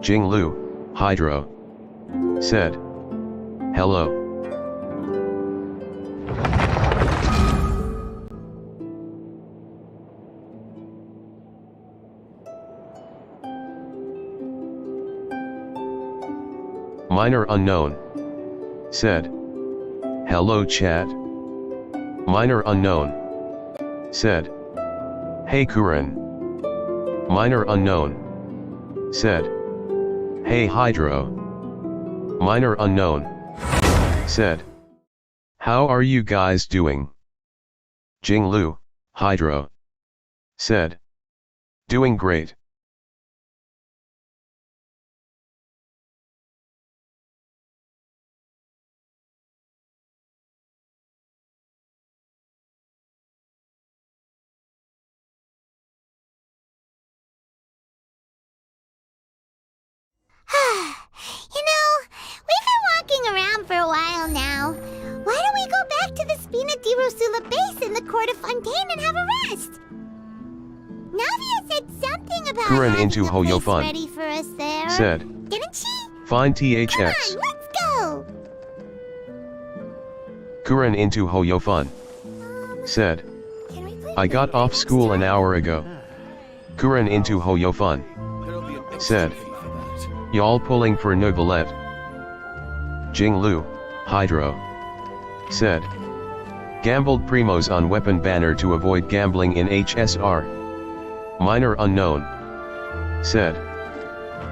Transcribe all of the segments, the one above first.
Jinglu, Hydro, said. Hello. Minor unknown, said. Hello chat. Minor unknown, said. Hey Kuren. Minor unknown, said. Hey Hydro. Minor unknown, said. How are you guys doing? Jinglu, Hydro, said. Doing great. We've been walking around for a while now. Why don't we go back to the Spina di Rosula base in the Court of Fontaine and have a rest? Navia said something about Kuren having into a place Hoyofun, ready for us there. said. Didn't she? Fine Come THX. on, let's go! Kuren into Hoyofun, said. Can we play I got off next school an time? hour ago. Kuren into Hoyofun, said. Y'all pulling for Neuvillette. Jinglu, Hydro, said. Gambled primos on weapon banner to avoid gambling in HSR. Minor unknown, said.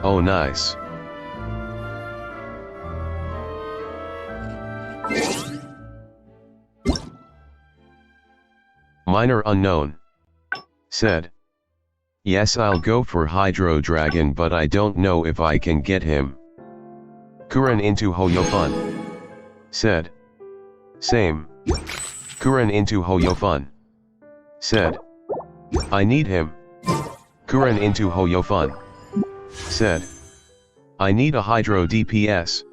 Oh nice. Minor unknown, said. Yes, I'll go for Hydro Dragon, but I don't know if I can get him. Kuren into Hoyofun, said. Same. Kuren into Hoyofun, said. I need him. Kuren into Hoyofun, said. I need a Hydro DPS.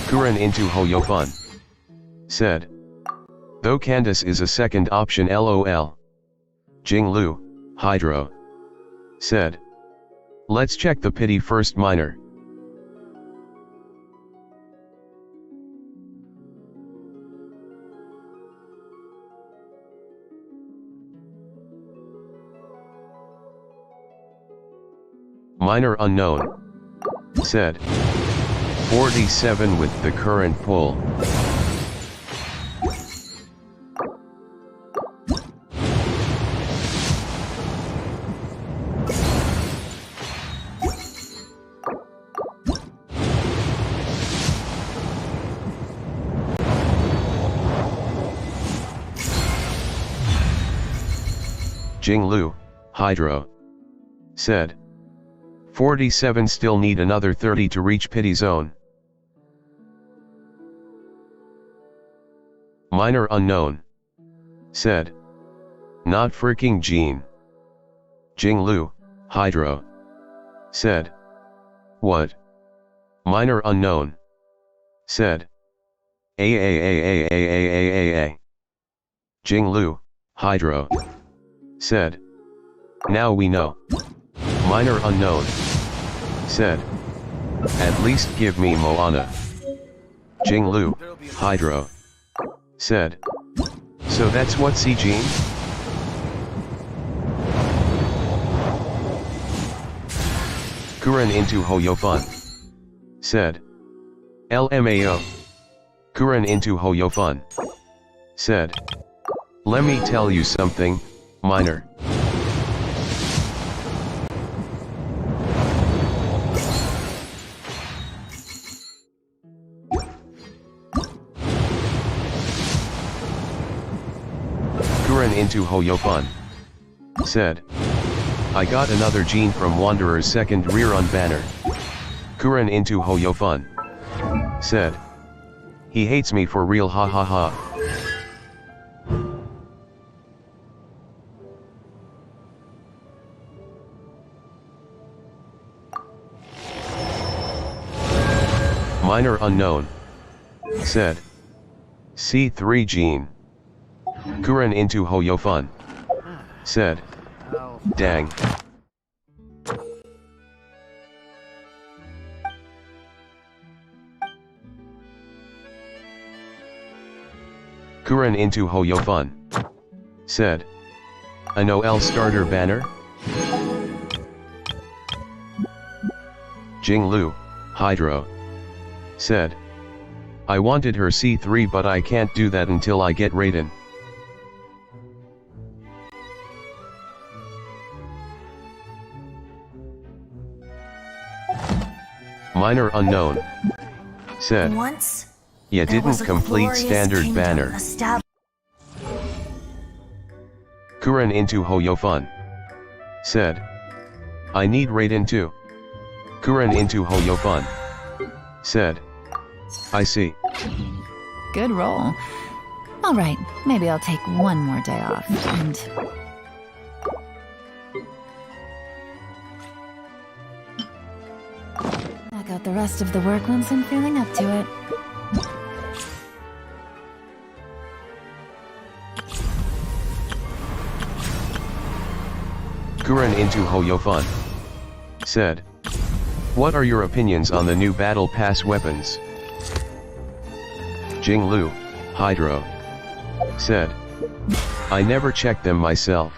Kuren into Hoyofun, said. Though Candace is a second option lol. Jinglu, Hydro, said. Let's check the pity first minor. Minor unknown, said. 47 with the current pull. Jinglu, Hydro, said. 47 still need another 30 to reach pity zone. Minor unknown, said. Not freaking Gene. Jinglu, Hydro, said. What? Minor unknown, said. A. Jinglu, Hydro, said. Now we know. Minor unknown, said. At least give me Moana. Jinglu, Hydro, said. So that's what Gene? Kuren into Hoyofun, said. LMAO. Kuren into Hoyofun, said. Let me tell you something, minor. Kuren into Hoyofun, said. I got another gene from Wanderer's second rerun banner. Kuren into Hoyofun, said. He hates me for real, ha ha ha. Minor unknown, said. C3 Jean. Kuren into Hoyofun. Said. Dang. Kuren into Hoyofun. Said. A Noel starter banner? Jinglu, Hydro. Said. I wanted her C3 but I can't do that until I get Raiden. Minor unknown. Said. Once, Ya there was didn't a complete glorious standard kingdom banner. established- Kuren into Hoyofun. Said. I need Raiden too. Kuren into Hoyofun. Said. I see. Good roll. All right, maybe I'll take one more day off and... knock out the rest of the work once I'm feeling up to it. Kuren into Hoyofun. Said. What are your opinions on the new Battle Pass weapons? Jinglu, Hydro. Said. I never checked them myself.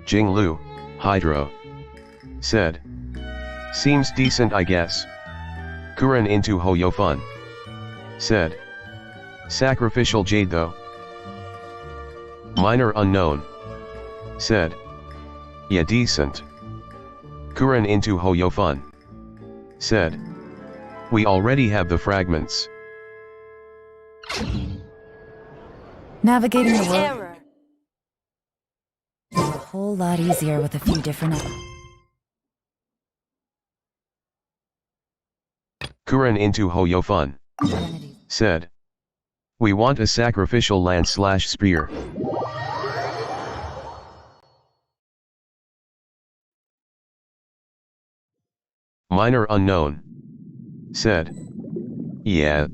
Jinglu, Hydro. Said. Seems decent I guess. Kuren into Hoyofun. Said. Sacrificial Jade though. Minor unknown. Said. Yeah decent. Kuren into Hoyofun. Said. We already have the fragments. Navigating the world Error. is a whole lot easier with a few different... Kuren into Hoyofun. identities. Said. We want a sacrificial lance/spear. Minor unknown. Said. Yeah.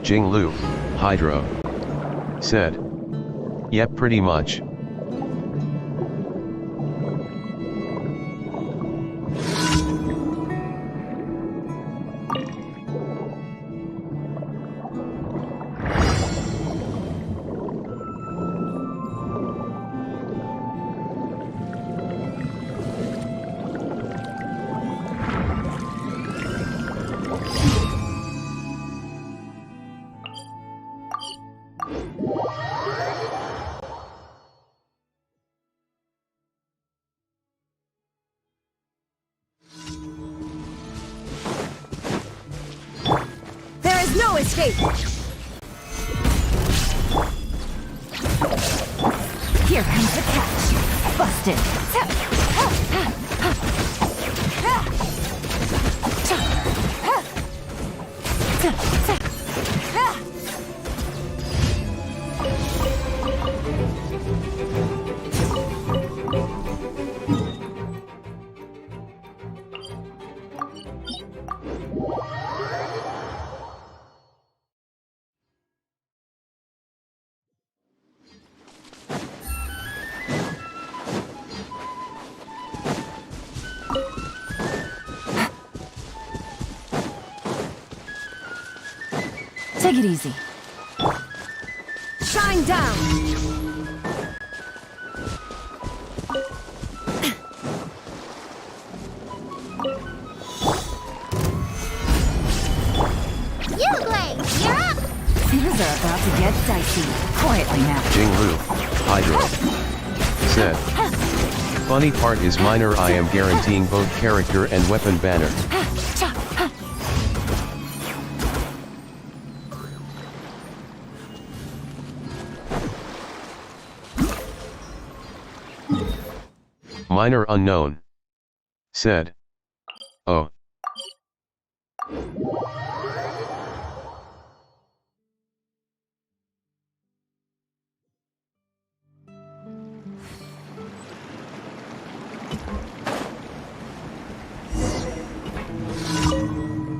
Jinglu, Hydro. Said. Yep pretty much. There is no escape. Here comes the catch. Busted. Take it easy. Shine down. You, Blaze, you're up! Things are about to get dicey. Quietly now. Jinglu, Hydro. Said. Funny part is minor, I am guaranteeing both character and weapon banner. Minor unknown. Said. Oh.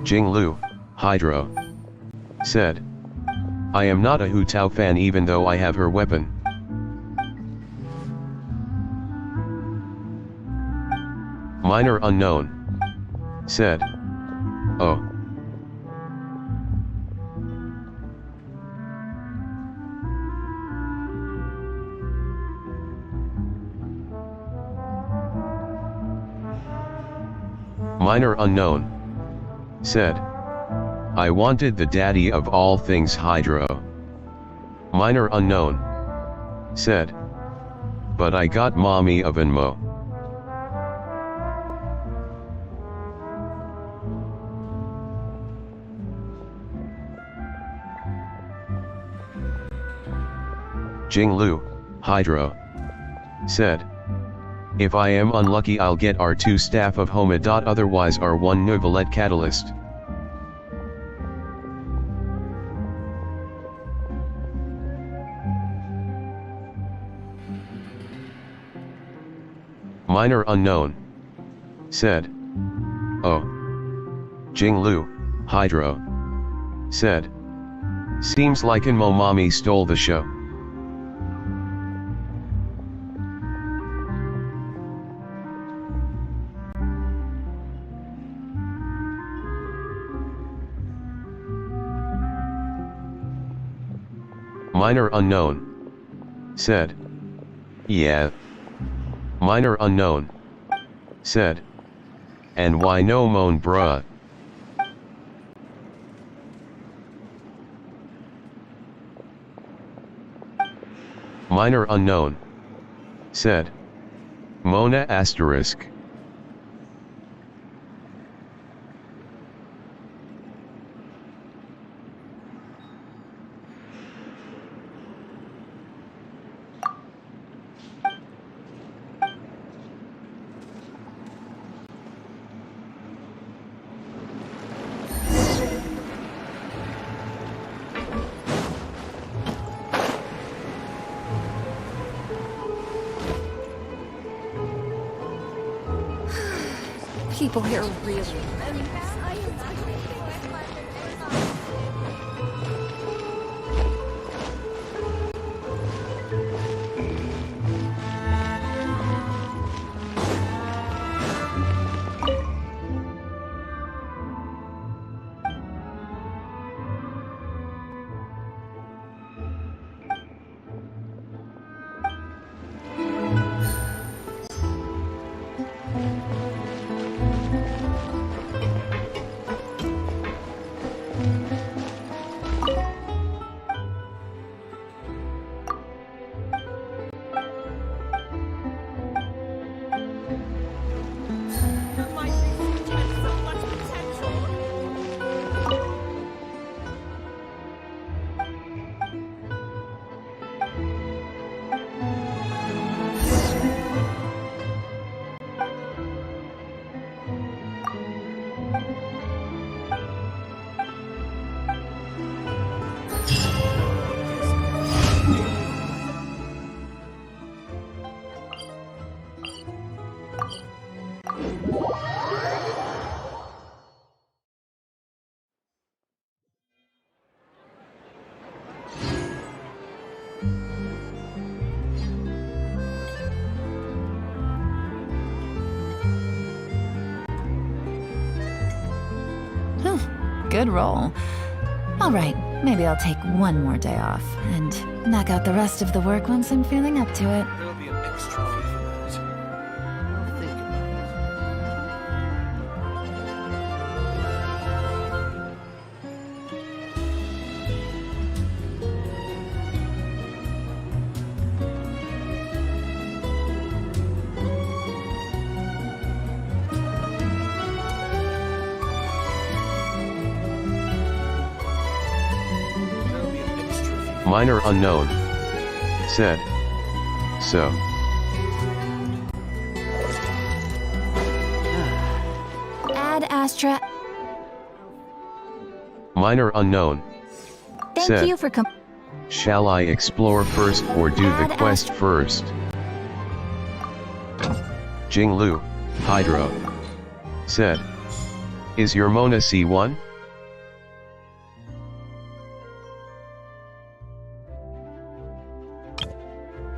Jinglu, Hydro. Said. I am not a Hu Tao fan even though I have her weapon. Minor unknown. Said. Oh. Minor unknown. Said. I wanted the daddy of all things Hydro. Minor unknown. Said. But I got mommy of Enmo. Jinglu, Hydro. Said. If I am unlucky I'll get R2 Staff of Homa. Otherwise R1 Neuvillette Catalyst. Minor unknown. Said. Oh. Jinglu, Hydro. Said. Seems like Enmo mommy stole the show. Minor unknown. Said. Yeah. Minor unknown. Said. And why no moan bruh? Minor unknown. Said. Mona asterisk. People here really... Good roll. Alright, maybe I'll take one more day off, and knock out the rest of the work once I'm feeling up to it. There'll be an extra fee for that. I'll think about it. Minor unknown. Said. So. Ad Astra. Minor unknown. Thank Said. you for Shall I explore first or do the Ad quest first? Jinglu, Hydro. Said. Is your Mona C1?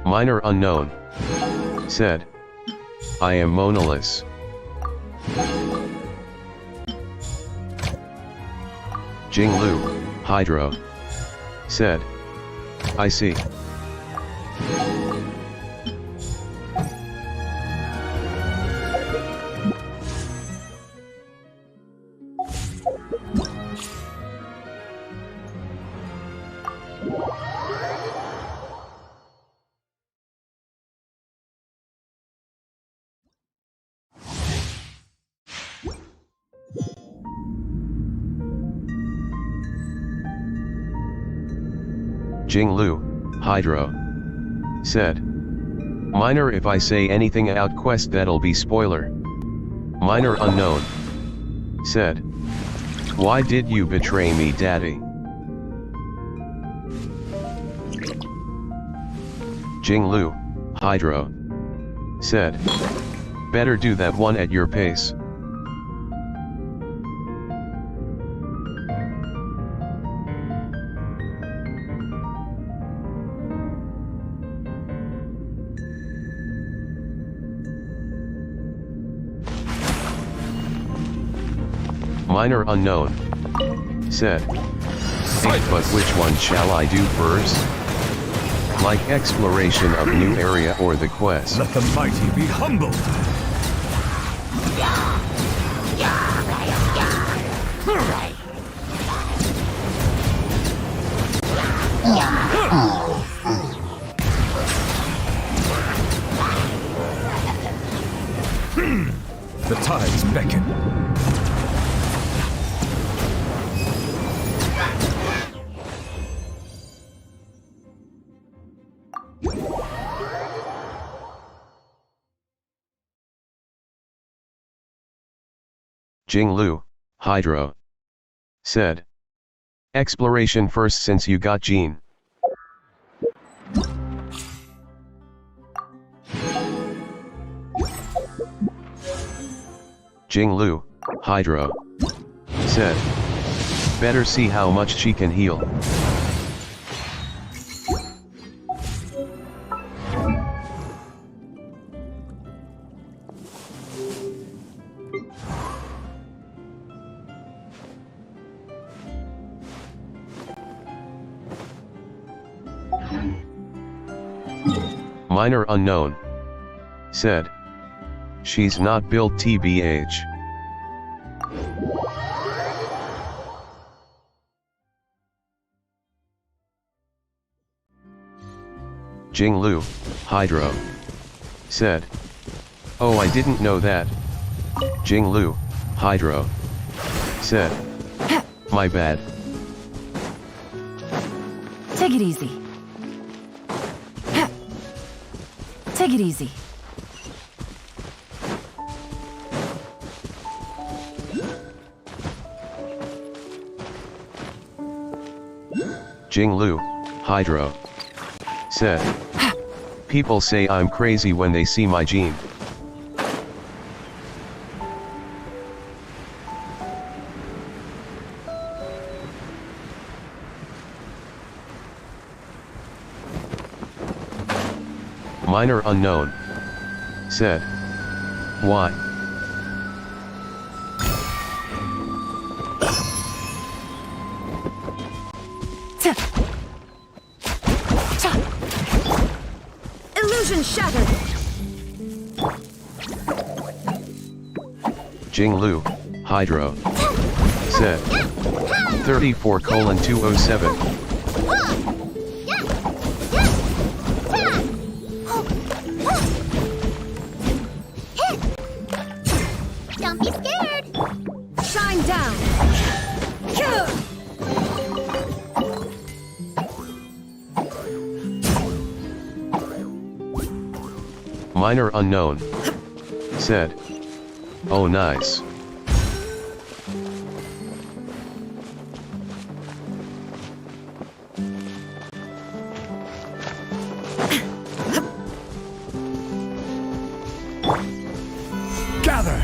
Minor unknown. Said. I am Monaless. Jinglu, Hydro. Said. I see. Jinglu, Hydro. Said. Minor, if I say anything out quest that'll be spoiler. Minor unknown. Said. Why did you betray me, daddy? Jinglu, Hydro. Said. Better do that one at your pace. Minor unknown. Said. But which one shall I do first? Like exploration of new area or the quest? Let the mighty be humbled. The tides beckon. Jinglu, Hydro. Said. Exploration first since you got Gene. Jinglu, Hydro. Said. Better see how much she can heal. Minor unknown. Said. She's not built TBH. Jinglu, Hydro. Said. Oh, I didn't know that. Jinglu, Hydro. Said. My bad. Take it easy. Take it easy. Jinglu, Hydro. Said. People say I'm crazy when they see my gene. Minor unknown. Said. Why? Illusion shattered. Jinglu, Hydro. Said. 34:207. Don't be scared. Shine down. Minor unknown. Said. Oh nice. Gather!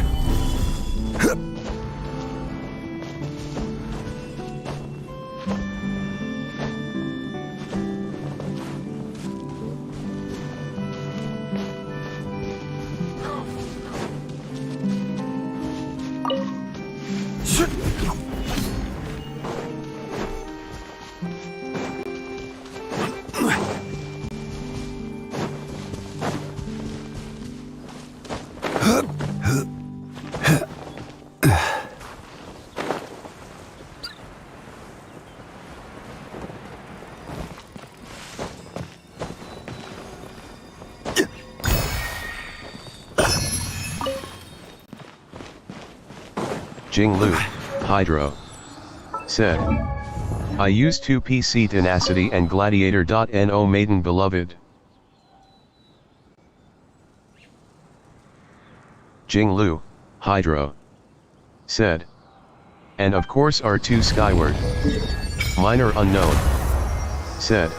Jinglu, Hydro. Said. I use 2PC Tenacity and Gladiator.no Maiden Beloved. Jinglu, Hydro. Said. And of course R2 Skyward. Minor unknown. Said.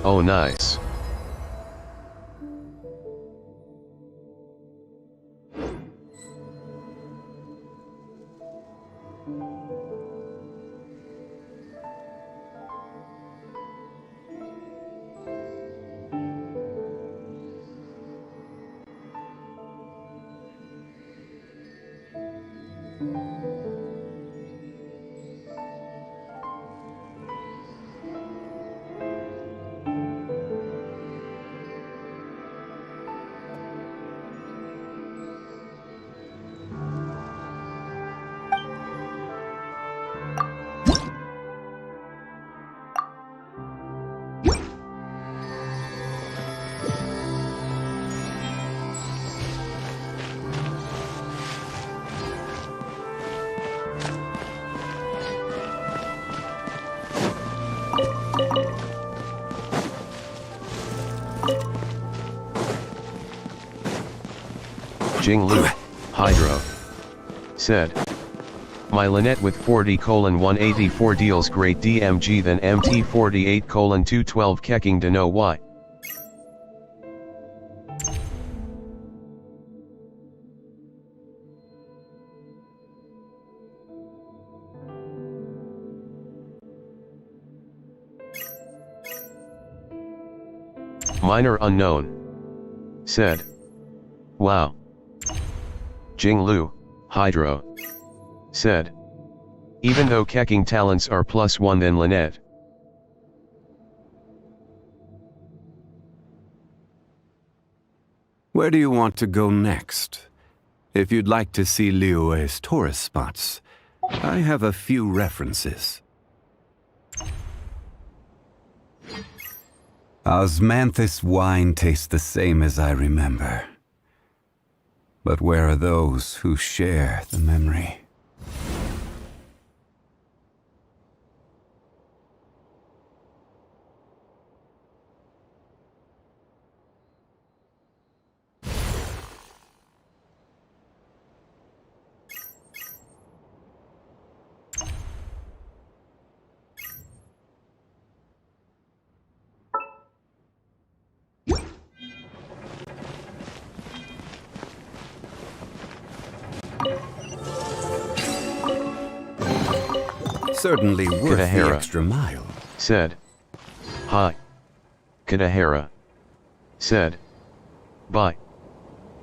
Oh nice. Jinglu, Hydro. Said. My Lynette with 40:184 deals great DMG than MT48:212 kecking to know why. Minor unknown. Said. Wow. Jinglu, Hydro. Said. Even though kecking talents are +1 than Lynette. Where do you want to go next? If you'd like to see Liyue's tourist spots, I have a few references. Osmanthus wine tastes the same as I remember. But where are those who share the memory? Certainly worth the Kadahara. extra mile. Said. Hi. Kadahara. Said. Bye.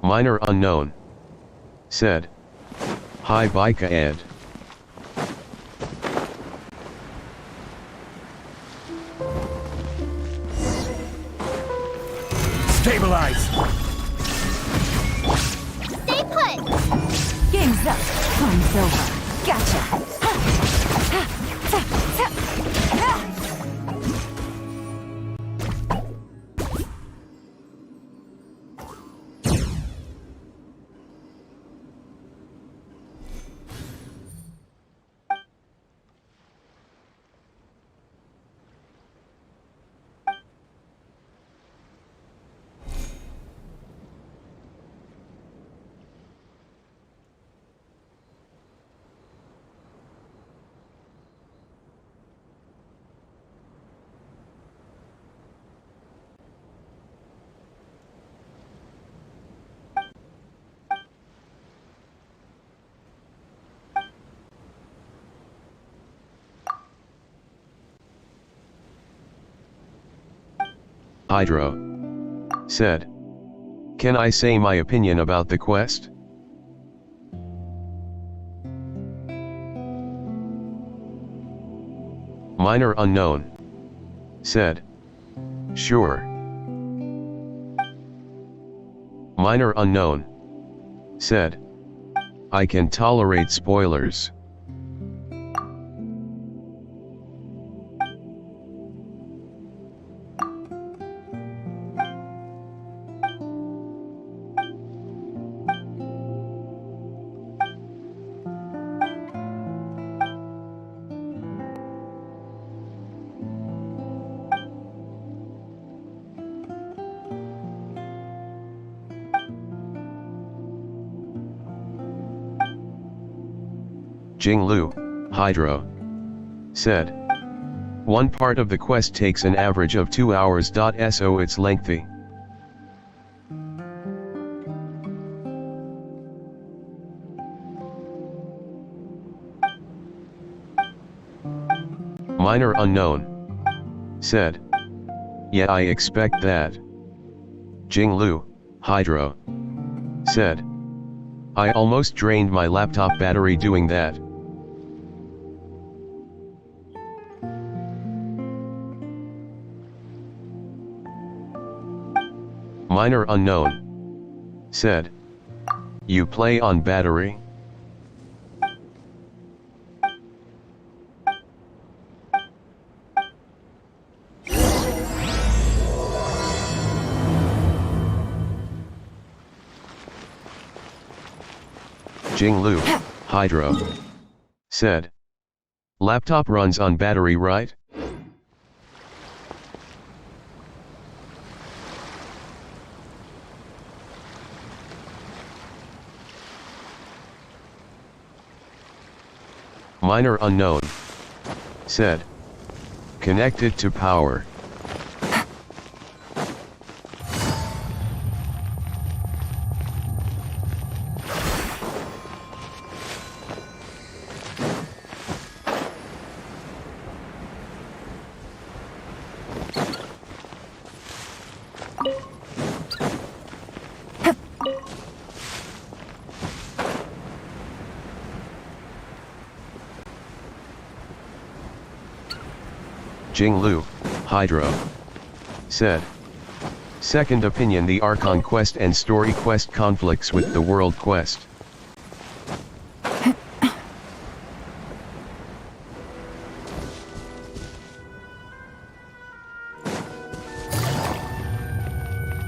Minor unknown. Said. Hi bye Kaed. Stabilize! Stay put! Game's up. Time's over. Gotcha. Hydro, said. Can I say my opinion about the quest? Minor Unknown, said. Sure. Minor Unknown, said. I can tolerate spoilers. Jinglu, Hydro, said. One part of the quest takes an average of 2 hours. So it's lengthy. Minor Unknown, said. Yeah, I expect that. Jinglu, Hydro, said. I almost drained my laptop battery doing that. Minor Unknown, said. You play on battery? Jinglu, Hydro, said. Laptop runs on battery, right? Minor Unknown, said. Connected to power. Jinglu, Hydro, said. Second opinion, the Archon quest and story quest conflicts with the world quest.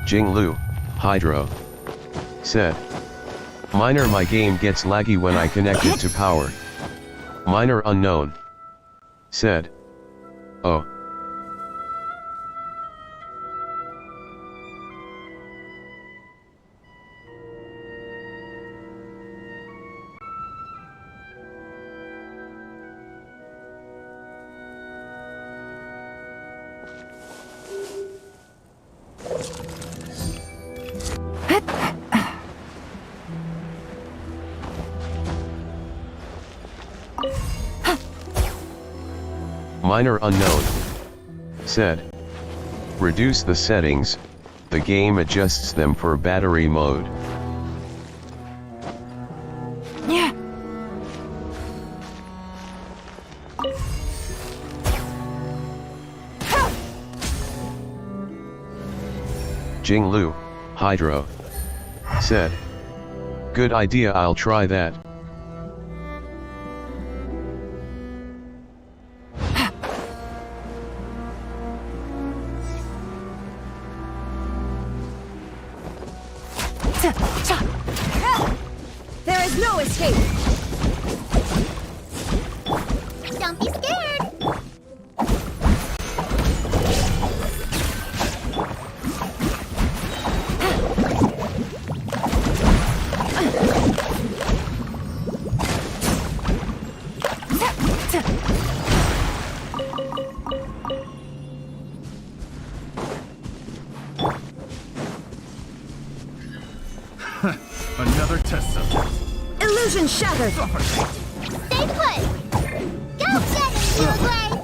Jinglu, Hydro, said. Minor, my game gets laggy when I connect it to power. Minor Unknown, said. Oh. Minor Unknown, said. Reduce the settings, the game adjusts them for battery mode. Yeah. Jinglu, Hydro, said. Good idea, I'll try that. There is no escape! Don't be scared. Another test subject. Illusion shattered! Stay put. Go get him, Neuvillette.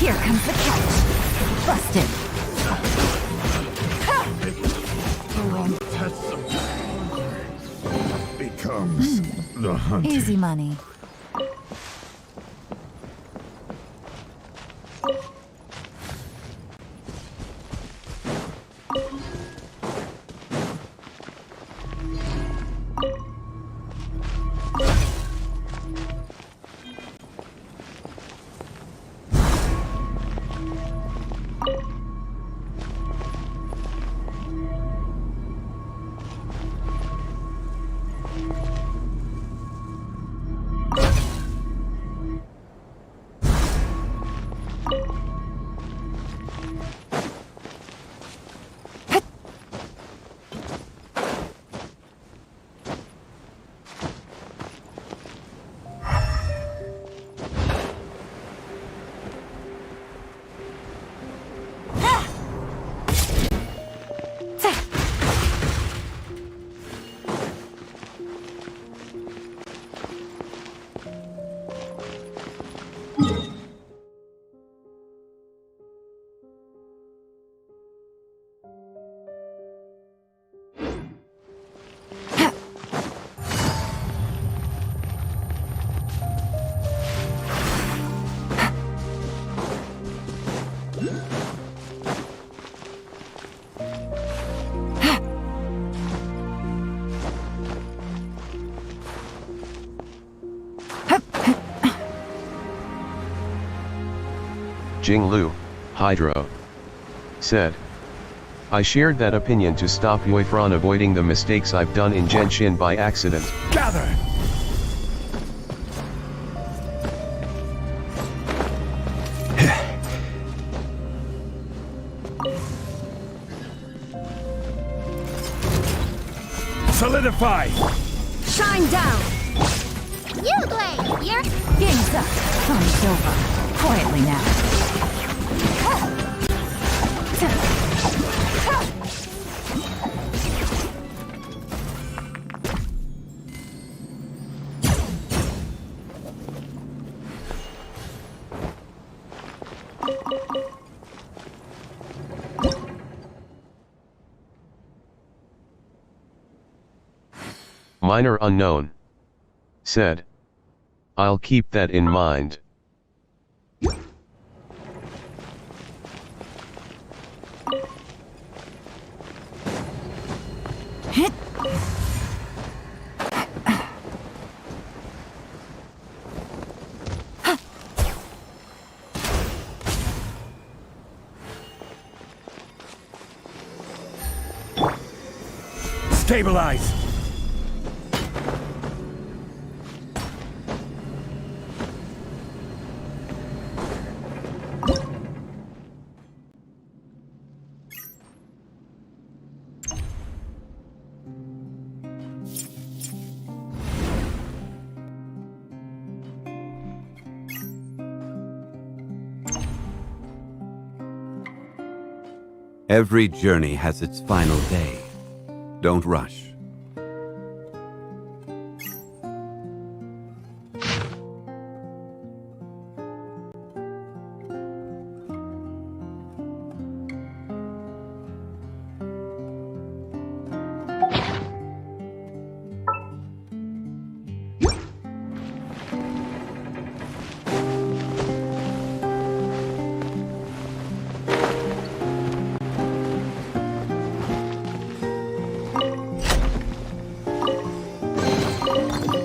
Here comes the catch. Busted. Becomes the hunter. Easy money. Jinglu, Hydro, said. I shared that opinion to stop Yui from avoiding the mistakes I've done in Genshin by accident. Gather! Solidify! Shine down! You, Blade! You're... Game's up. Fun's over. Quietly now. Minor unknown, said. I'll keep that in mind. Stabilize! Every journey has its final day. Don't rush.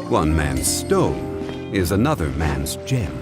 One man's stone is another man's gem.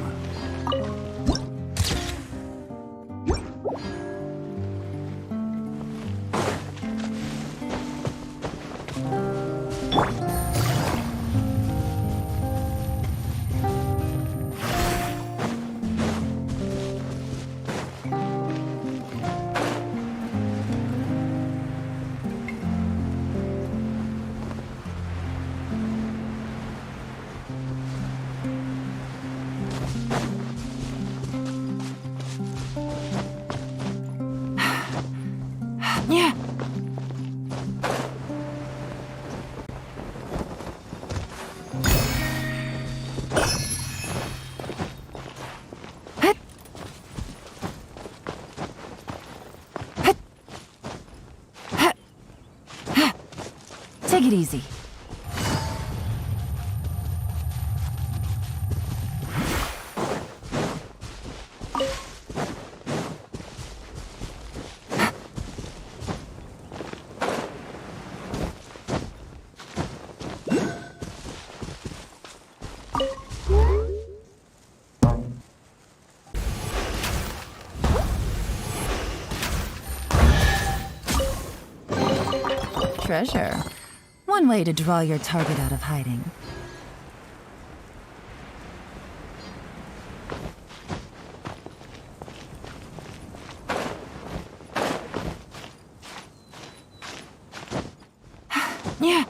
easy. Treasure. One way to draw your target out of hiding. Yeah.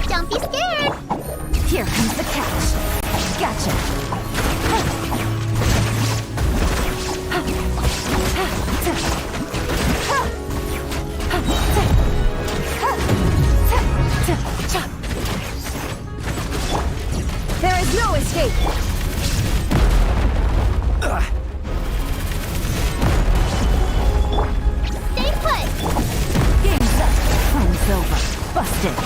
Don't be scared. Here comes the catch. Gotcha. There is no escape. Stay put. Game's up. Time's over. Busted.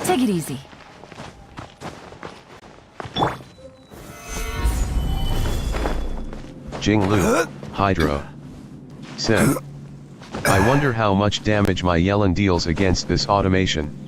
Take it easy. Jinglu, Hydro, said, I wonder how much damage my Yellen deals against this automation.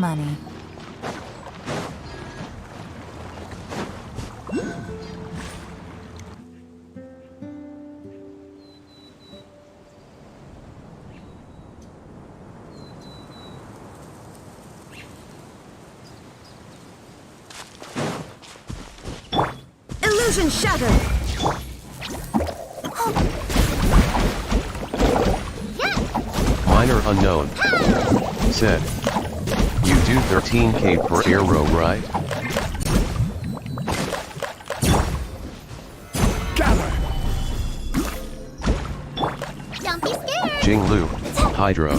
money. Illusion shattered! Minor unknown. Said. You do 13k per arrow, right? Gather! Don't be scared. Jinglu. Hydro.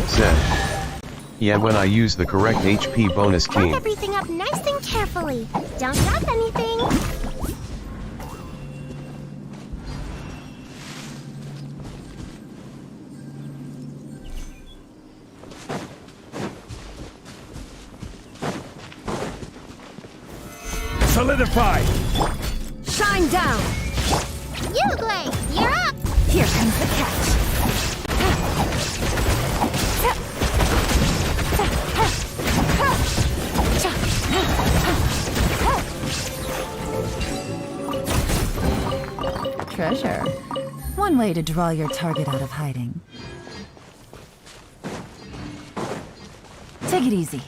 Said. Yeah, when I use the correct HP bonus Mark key. everything up nice and carefully. Don't drop anything. Solidify! Shine down! Uglay, you're up. Here comes the catch. Treasure. One way to draw your target out of hiding. Take it easy.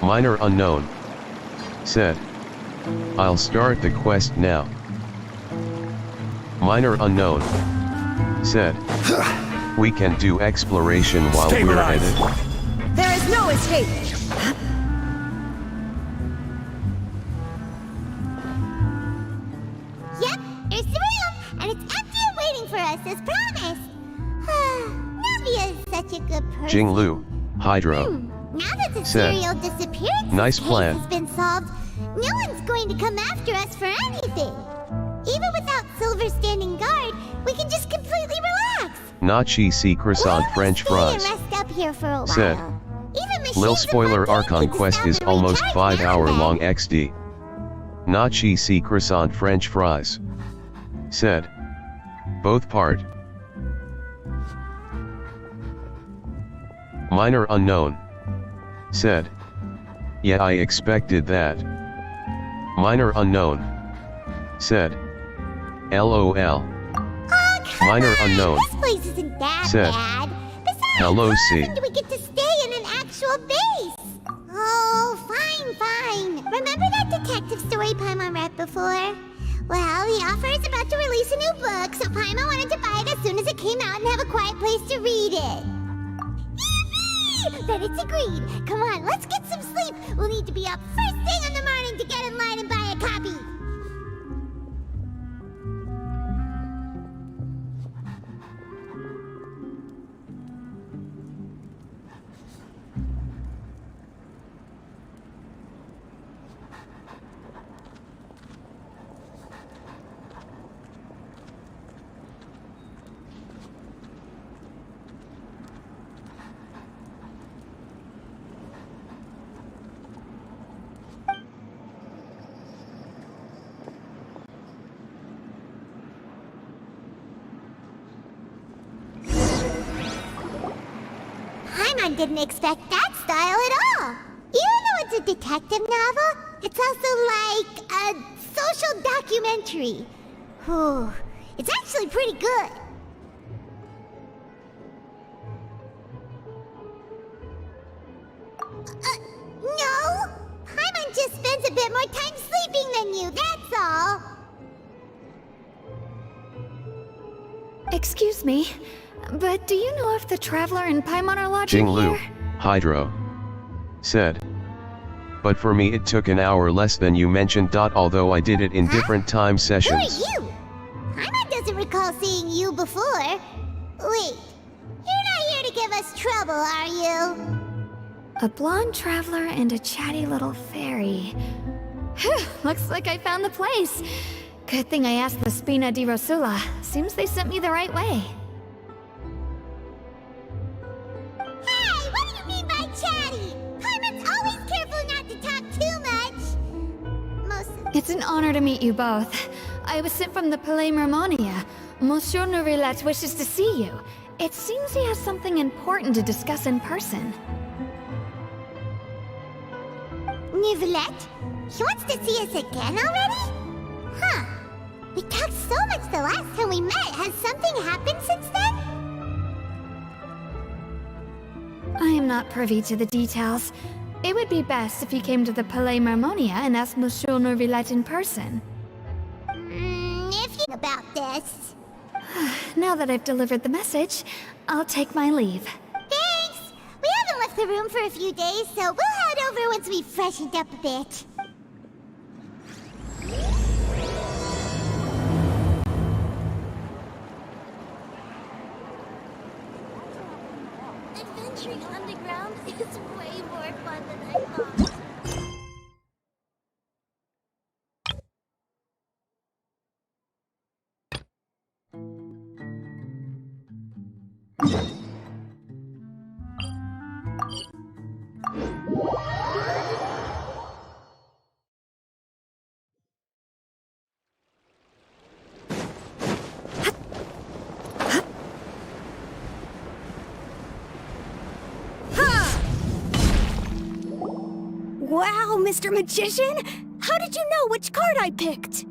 Minor unknown. Said. I'll start the quest now. Minor unknown. Said. We can do exploration while Stabilize. we're at it. There is no escape! Yep, there's the room, and it's empty and waiting for us as promised. Nubia is such a good person. Jinglu. Hydro. Now that the Said. serial disappearance Nice case plan. has been solved, no one's going to come after us for anything. Even without Silver standing guard, we can just completely relax. Nachi see croissant We'll French stay fries. and rest up here for a while. Said. Even machines Lil and spoiler barbarians Archon can quest sound is and almost recharge 5 now hour and long then. XD. Nachi see croissant French fries. Said. Both part. Minor unknown. Said. Yeah, I expected that. Minor unknown. Said. LOL. Oh, come Minor on, unknown. This place isn't that Said. bad. Besides, Hello, how C. often do we get to stay in an actual base? Oh, fine. Remember that detective story Paimon read before? Well, the author is about to release a new book, so Paimon wanted to buy it as soon as it came out and have a quiet place to read it. Then it's agreed. Come on, let's get some sleep. We'll need to be up first thing in the morning to get in line and buy a copy. Paimon didn't expect that style at all. Even though it's a detective novel, it's also like a social documentary. Whew. It's actually pretty good. No! Paimon just spends a bit more time sleeping than you, that's all. Excuse me, but do you know if the Traveler and Paimon are lodging Jinglu, here? Hydro. Said. But for me it took an hour less than you mentioned. Although I did it in different time Who are sessions. you? Paimon doesn't recall seeing you before. Wait, you're not here to give us trouble, are you? A blonde traveler and a chatty little fairy. Whew, looks like I found the place. Good thing I asked the Spina di Rosula. Seems they sent me the right way. Hey, what do you mean by chatty? Paimon's always careful not to talk too much. Most of It's an honor to meet you both. I was sent from the Palais Mermonia. Monsieur Neuvillette wishes to see you. It seems he has something important to discuss in person. Neuvillette? He wants to see us again already? Huh. We talked so much the last time we met. Has something happened since then? I am not privy to the details. It would be best if you came to the Palais Mermonia and asked Monsieur Neuvillette in person. If you about this. Now that I've delivered the message, I'll take my leave. Thanks! We haven't left the room for a few days, so we'll head over once we've freshened up a bit. Adventuring underground is way more fun than I thought. Wow, Mr. Magician! How did you know which card I picked?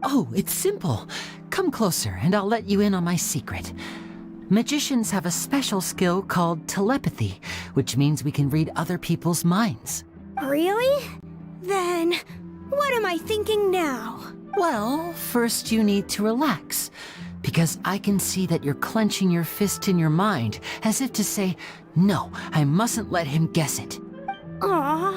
Oh, it's simple. Come closer and I'll let you in on my secret. Magicians have a special skill called telepathy, which means we can read other people's minds. Really? Then, what am I thinking now? Well, first you need to relax, because I can see that you're clenching your fist in your mind, as if to say, no, I mustn't let him guess it. Aww.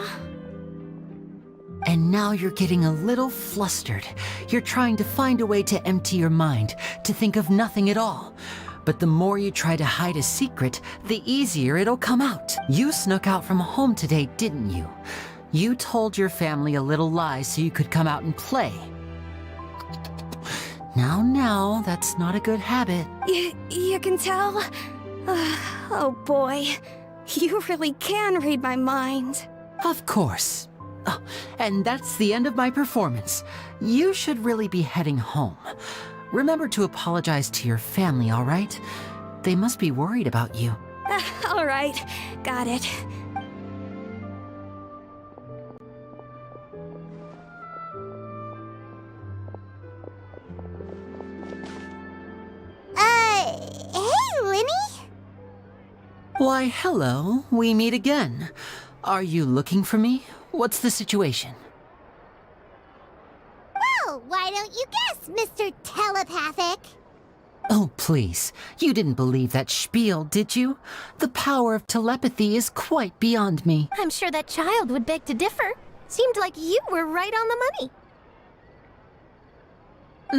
And now you're getting a little flustered. You're trying to find a way to empty your mind, to think of nothing at all. But the more you try to hide a secret, the easier it'll come out. You snuck out from home today, didn't you? You told your family a little lie so you could come out and play. Now, that's not a good habit. You can tell? Oh boy, you really can read my mind. Of course. Oh, and that's the end of my performance. You should really be heading home. Remember to apologize to your family, all right? They must be worried about you. All right, got it. Hey, Linny? Why, hello. We meet again. Are you looking for me? What's the situation? Well, why don't you guess, Mr. Telepathic? Oh, please. You didn't believe that spiel, did you? The power of telepathy is quite beyond me. I'm sure that child would beg to differ. Seemed like you were right on the money.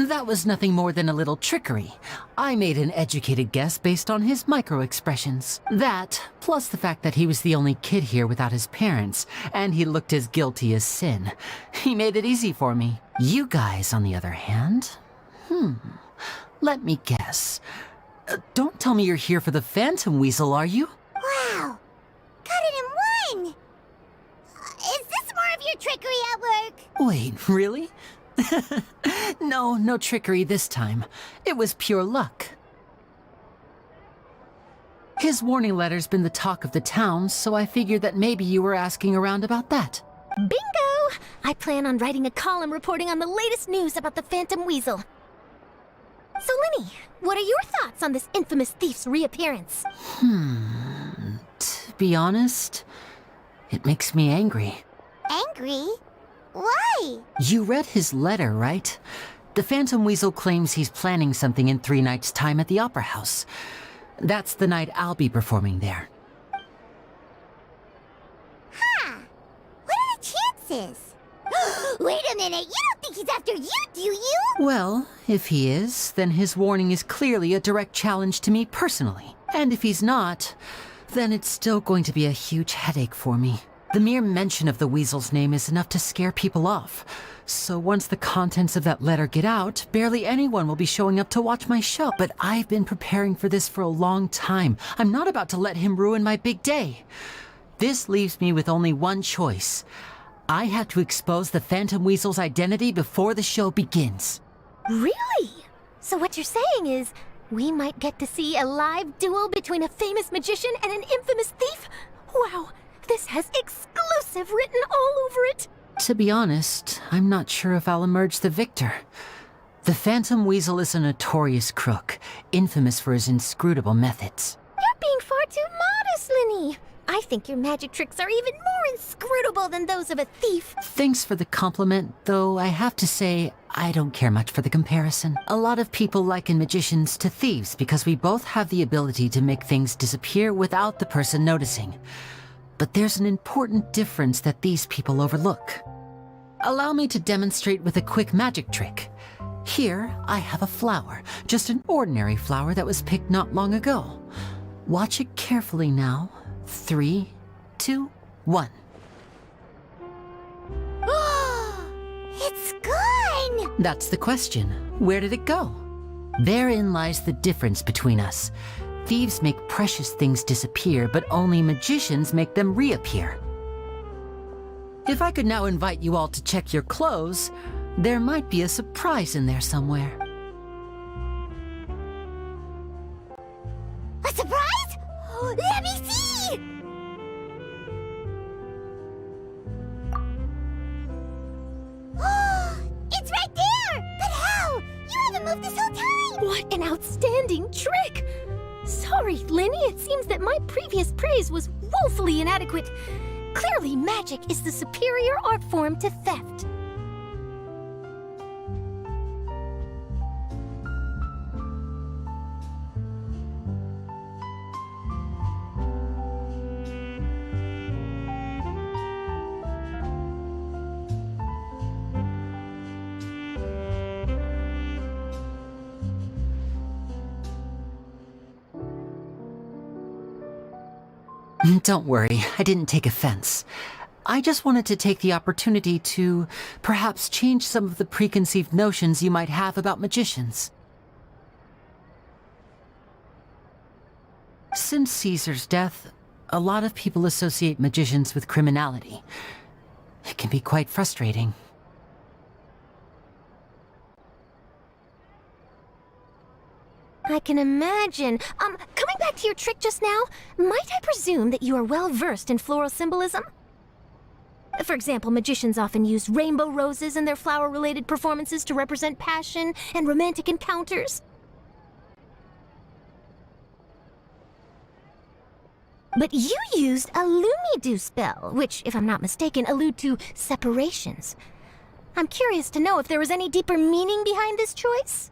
That was nothing more than a little trickery. I made an educated guess based on his micro-expressions. That, plus the fact that he was the only kid here without his parents, and he looked as guilty as sin. He made it easy for me. You guys, on the other hand? Let me guess. Don't tell me you're here for the Phantom Weasel, are you? Wow! Got it in one! Is this more of your trickery at work? Wait, really? No trickery this time. It was pure luck. His warning letter's been the talk of the town, so I figured that maybe you were asking around about that. Bingo! I plan on writing a column reporting on the latest news about the Phantom Weasel. So, Linny, what are your thoughts on this infamous thief's reappearance? To be honest, it makes me angry. Angry? Why? You read his letter, right? The Phantom Weasel claims he's planning something in 3 nights' time at the Opera House. That's the night I'll be performing there. Huh. What are the chances? Wait a minute, you don't think he's after you, do you? Well, if he is, then his warning is clearly a direct challenge to me personally. And if he's not, then it's still going to be a huge headache for me. The mere mention of the Weasel's name is enough to scare people off. So once the contents of that letter get out, barely anyone will be showing up to watch my show. But I've been preparing for this for a long time. I'm not about to let him ruin my big day. This leaves me with only one choice. I have to expose the Phantom Weasel's identity before the show begins. Really? So what you're saying is, we might get to see a live duel between a famous magician and an infamous thief? Wow, this has exclusive written all over it. To be honest, I'm not sure if I'll emerge the victor. The Phantom Weasel is a notorious crook, infamous for his inscrutable methods. You're being far too modest, Linny. I think your magic tricks are even more inscrutable than those of a thief. Thanks for the compliment, though I have to say, I don't care much for the comparison. A lot of people liken magicians to thieves because we both have the ability to make things disappear without the person noticing. But there's an important difference that these people overlook. Allow me to demonstrate with a quick magic trick. Here, I have a flower, just an ordinary flower that was picked not long ago. Watch it carefully now. 3, 2, 1. It's gone! That's the question. Where did it go? Therein lies the difference between us. Thieves make precious things disappear, but only magicians make them reappear. If I could now invite you all to check your clothes, there might be a surprise in there somewhere. A surprise? Let me see! It's right there! But how? You haven't moved this whole time! What an outstanding trick! Sorry, Linny, it seems that my previous praise was woefully inadequate. Clearly, magic is the superior art form to theft. Don't worry, I didn't take offense. I just wanted to take the opportunity to perhaps change some of the preconceived notions you might have about magicians. Since Caesar's death, a lot of people associate magicians with criminality. It can be quite frustrating. I can imagine. Coming back to your trick just now, might I presume that you are well versed in floral symbolism? For example, magicians often use rainbow roses in their flower-related performances to represent passion and romantic encounters. But you used a Lumidu spell, which, if I'm not mistaken, allude to separations. I'm curious to know if there was any deeper meaning behind this choice?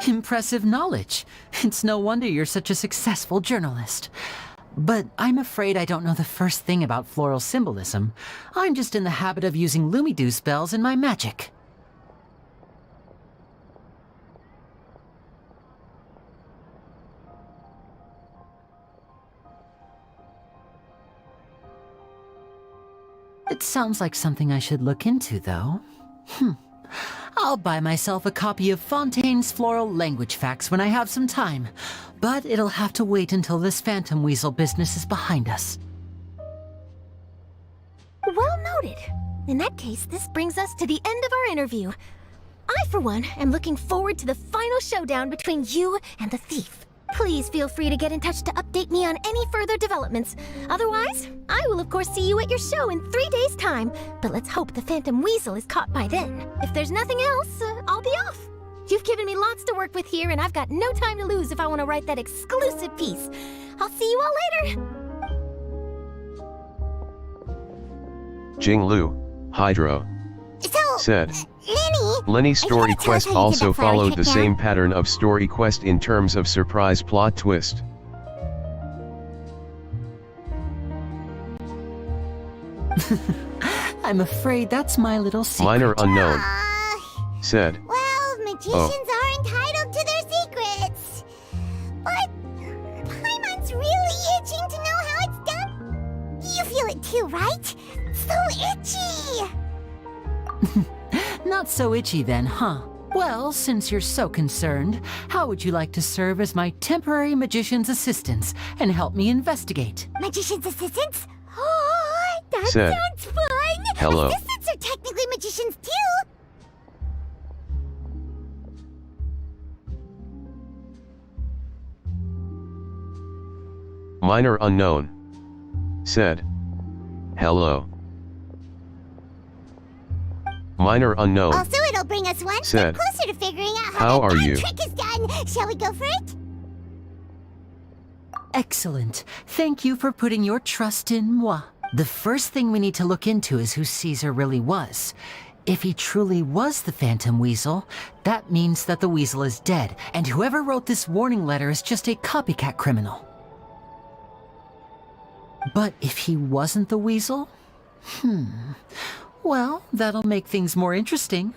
Impressive knowledge. It's no wonder you're such a successful journalist. But I'm afraid I don't know the first thing about floral symbolism. I'm just in the habit of using Lumidu spells in my magic. It sounds like something I should look into, though. I'll buy myself a copy of Fontaine's Floral Language Facts when I have some time, but it'll have to wait until this Phantom Weasel business is behind us. Well noted. In that case, this brings us to the end of our interview. I, for one, am looking forward to the final showdown between you and the thief. Please feel free to get in touch to update me on any further developments. Otherwise, I will of course see you at your show in 3 days' time, but let's hope the Phantom Weasel is caught by then. If there's nothing else, I'll be off. You've given me lots to work with here, and I've got no time to lose if I want to write that exclusive piece. I'll see you all later. Jinglu, Hydro, said. Lenny's I story wanna tell us quest how you did also that flower followed trick the down. same pattern of story quest in terms of surprise plot twist. I'm afraid that's my little secret. Minor unknown, said. Well, magicians are entitled to their secrets. But Paimon's really itching to know how it's done. You feel it too, right? So itchy! Not so itchy then, huh? Well, since you're so concerned, how would you like to serve as my temporary magician's assistants and help me investigate? Magician's assistants? Oh, that Said. sounds fun! Hello. Assistants are technically magicians too! Minor unknown, said. Hello. Minor unknown, Also, it'll bring us one Said. step closer to figuring out How how are that you? trick is done. Shall we go for it? Excellent. Thank you for putting your trust in moi. The first thing we need to look into is who Caesar really was. If he truly was the Phantom Weasel, that means that the Weasel is dead, and whoever wrote this warning letter is just a copycat criminal. But if he wasn't the Weasel? Well, that'll make things more interesting.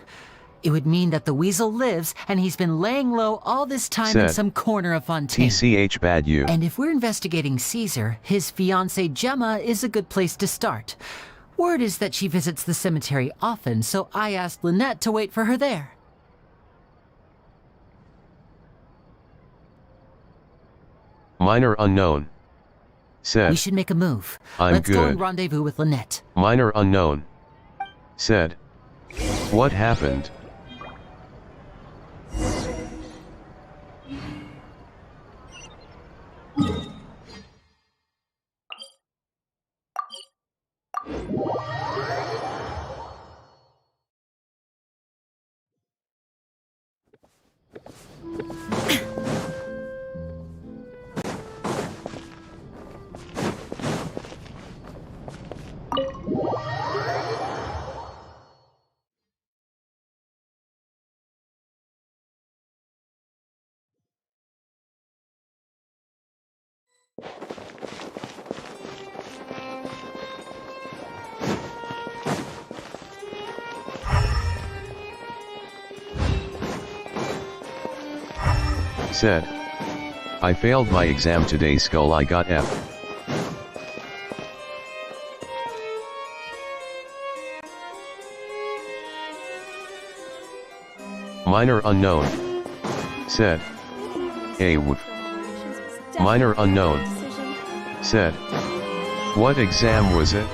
It would mean that the Weasel lives, and he's been laying low all this time in Said. some corner of Fontaine. TCH bad you. And if we're investigating Caesar, his fiancée Gemma is a good place to start. Word is that she visits the cemetery often, so I asked Lynette to wait for her there. Minor unknown, said. We should make a move. I'm Let's go and good. rendezvous with Lynette. Minor unknown, said. What happened? Said. I failed my exam today, Skull. I got F. Minor unknown, said. Woof. Minor unknown, said. What exam was it?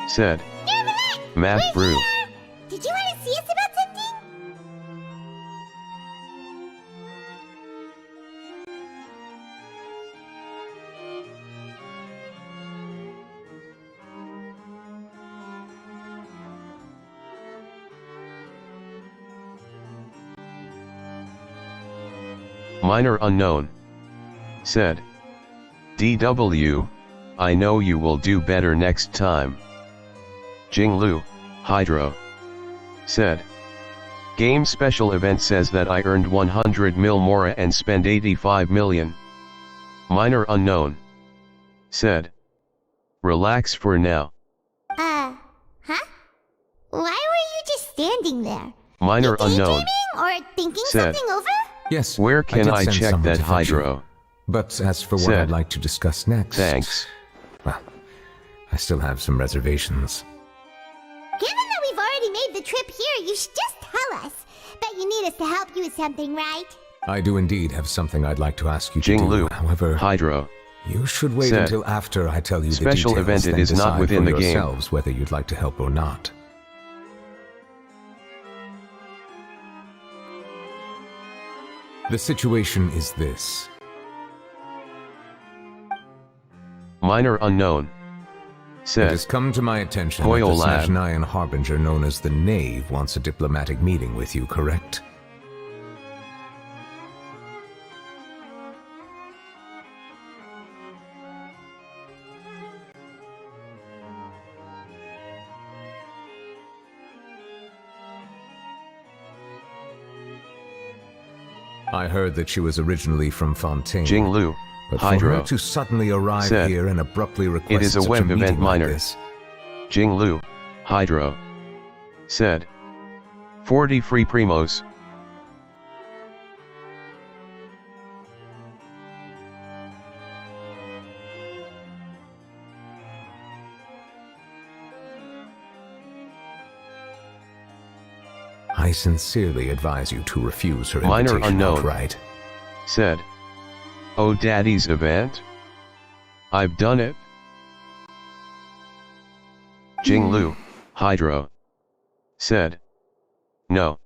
Said. Neuvillette! Math We're brew. here! Did you want to see us about something? Minor unknown. Said. DW, I know you will do better next time. Jinglu, Hydro. Said. Game special event says that I earned 100 mil Mora and spent 85 million. Minor unknown. Said. Relax for now. Huh? Why were you just standing there? Minor You unknown. daydreaming or thinking Said. something over? Yes. Where can did I send check someone that to fetch you. Hydro? But as for what Said. I'd like to discuss next... Thanks. Well, I still have some reservations. Given that we've already made the trip here, you should just tell us. Bet you need us to help you with something, right? I do indeed have something I'd like to ask you to do. Jinglu, However, Hydro. you should wait Said. until after I tell you Special the details, event, it then is not decide within for the game. yourselves whether you'd like to help or not. The situation is this. Minor unknown. It Said. has come to my attention Hoyle that the Lab. Snezhnayan Harbinger known as the Knave wants a diplomatic meeting with you, correct? I heard that she was originally from Fontaine. Jinglu, But for Hydro. her to suddenly arrive Said. here and abruptly request It is a such web meeting event, like minor. this, Jinglu, Hydro. Said. 40 free primos. I sincerely advise you to refuse her Minor invitation unknown. outright. Said. Oh, daddy's event? I've done it. Jinglu, Hydro. Said. No.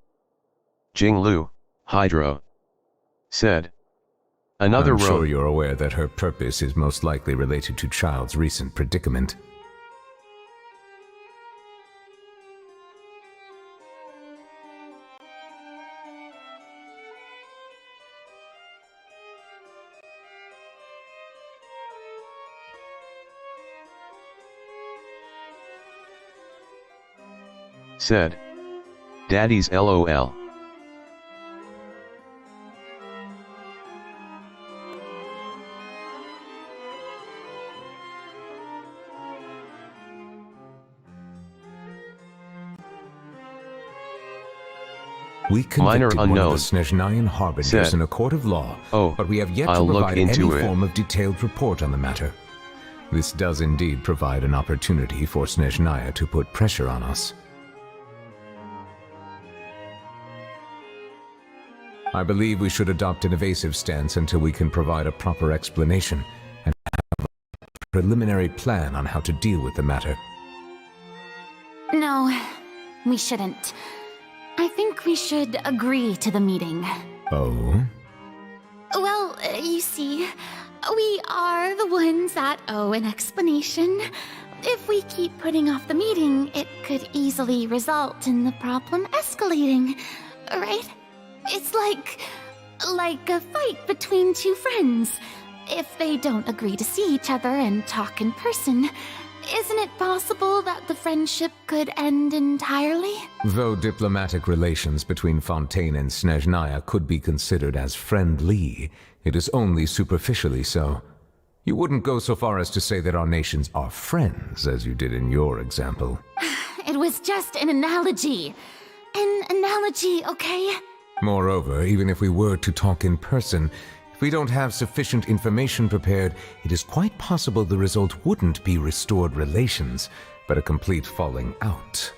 Jinglu, Hydro. Said. Another I'm sure road. you're aware that her purpose is most likely related to Child's recent predicament. Said. Daddy's LOL. We Minor convicted one of unknown. the Snezhnayan Harbingers Said. in a court of law, Oh, but we have yet I'll to look provide any into it. form of detailed report on the matter. This does indeed provide an opportunity for Snezhnaya to put pressure on us. I believe we should adopt an evasive stance until we can provide a proper explanation and have a preliminary plan on how to deal with the matter. No, we shouldn't. I think we should agree to the meeting. Oh? Well, you see, we are the ones that owe an explanation. If we keep putting off the meeting, it could easily result in the problem escalating, right? It's like a fight between two friends. If they don't agree to see each other and talk in person, isn't it possible that the friendship could end entirely? Though diplomatic relations between Fontaine and Snezhnaya could be considered as friendly, it is only superficially so. You wouldn't go so far as to say that our nations are friends, as you did in your example. It was just an analogy. An analogy, okay? Moreover, even if we were to talk in person, if we don't have sufficient information prepared, it is quite possible the result wouldn't be restored relations, but a complete falling out.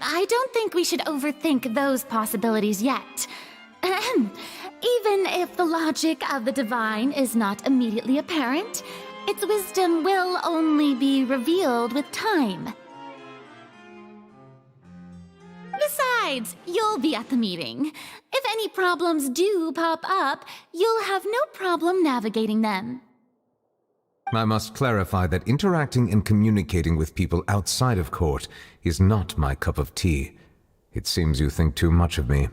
I don't think we should overthink those possibilities yet. Ahem. Even if the logic of the divine is not immediately apparent, its wisdom will only be revealed with time. Besides, you'll be at the meeting. If any problems do pop up, you'll have no problem navigating them. I must clarify that interacting and communicating with people outside of court is not my cup of tea. It seems you think too much of me.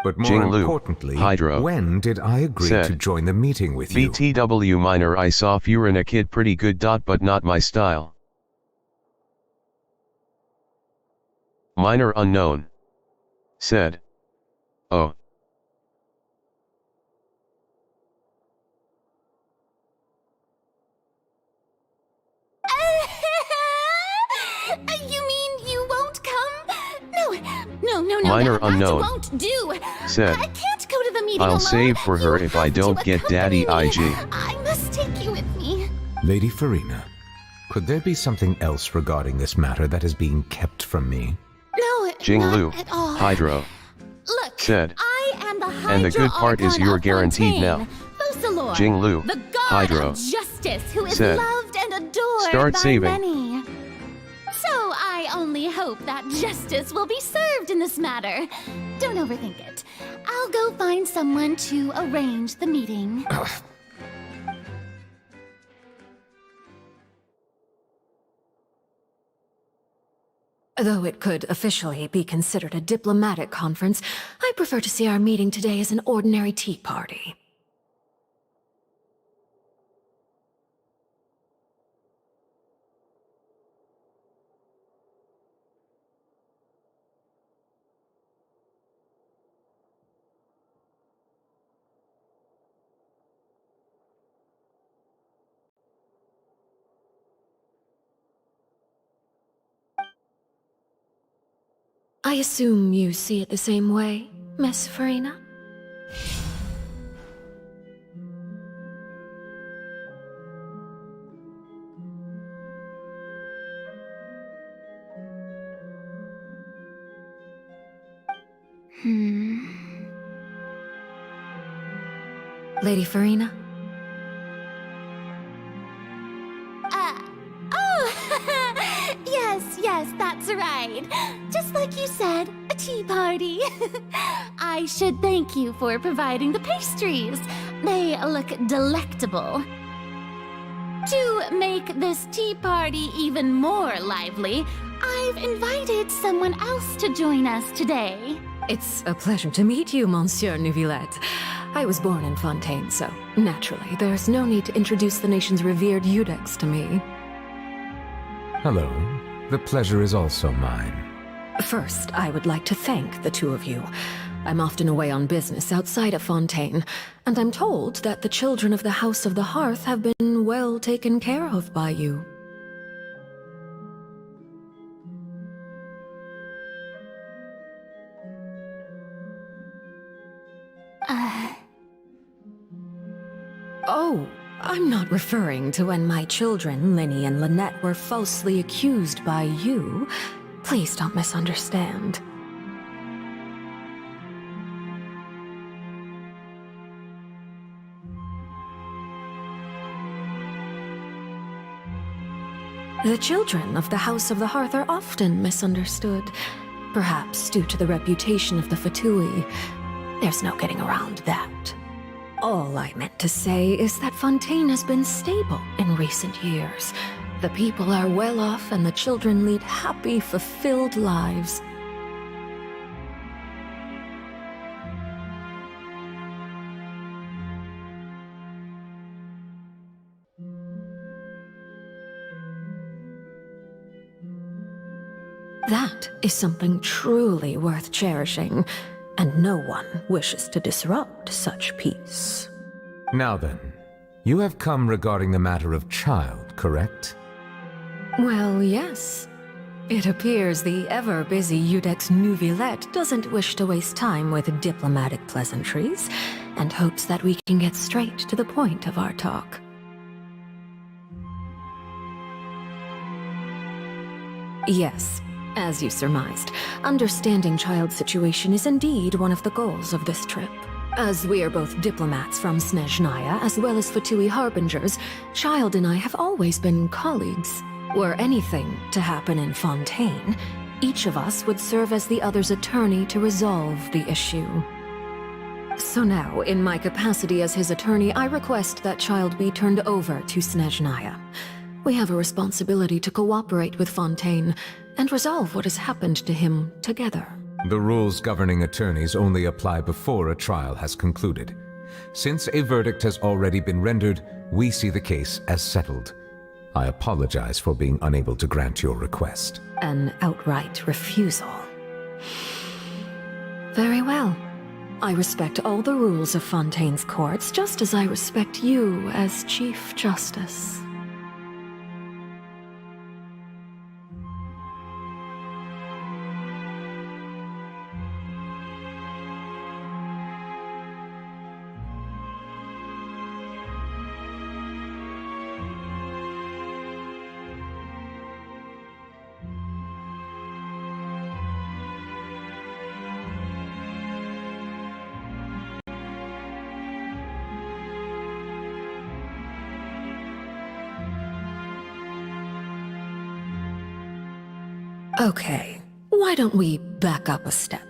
But more Jinglu, importantly, Hydro, when did I agree said, to join the meeting with you? BTW minor, I saw Furin a kid pretty good. But not my style. Minor unknown. Said. Oh. You mean you won't come? No, Minor that unknown. won't do. Said. I can't go to the meeting I'll alone. save for her You if I have to don't get accompany Daddy me. IG. I must take you with me. Lady Farina, could there be something else regarding this matter that is being kept from me? No, Jinglu, not at all. Hydro, Look, said. I am the Hydro And the good part is Archon you're of guaranteed Fontaine, now. Focalor, Jinglu, the god Hydro, of justice, who is said. loved and adored Start by saving. many. So I only hope that justice will be served in this matter. Don't overthink it. I'll go find someone to arrange the meeting. Though it could officially be considered a diplomatic conference, I prefer to see our meeting today as an ordinary tea party. I assume you see it the same way, Miss Farina? Lady Farina? Yes, that's right. Just like you said, a tea party. I should thank you for providing the pastries. They look delectable. To make this tea party even more lively, I've invited someone else to join us today. It's a pleasure to meet you, Monsieur Neuvillette. I was born in Fontaine, so naturally, there's no need to introduce the nation's revered Eudex to me. Hello. The pleasure is also mine. First, I would like to thank the two of you. I'm often away on business outside of Fontaine, and I'm told that the children of the House of the Hearth have been well taken care of by you. Oh, I'm not referring to when my children, Linny and Lynette, were falsely accused by you. Please don't misunderstand. The children of the House of the Hearth are often misunderstood, perhaps due to the reputation of the Fatui. There's no getting around that. All I meant to say is that Fontaine has been stable in recent years. The people are well off and the children lead happy, fulfilled lives. That is something truly worth cherishing, and no one wishes to disrupt such peace. Now then, you have come regarding the matter of child, correct? Well, yes. It appears the ever-busy Eudex Neuvillette doesn't wish to waste time with diplomatic pleasantries, and hopes that we can get straight to the point of our talk. Yes. As you surmised, understanding child's situation is indeed one of the goals of this trip. As we are both diplomats from Snezhnaya as well as Fatui Harbingers, Child and I have always been colleagues. Were anything to happen in Fontaine, each of us would serve as the other's attorney to resolve the issue. So now, in my capacity as his attorney, I request that Child be turned over to Snezhnaya. We have a responsibility to cooperate with Fontaine and resolve what has happened to him together. The rules governing attorneys only apply before a trial has concluded. Since a verdict has already been rendered, we see the case as settled. I apologize for being unable to grant your request. An outright refusal. Very well. I respect all the rules of Fontaine's courts, just as I respect you as Chief Justice. Okay, why don't we back up a step?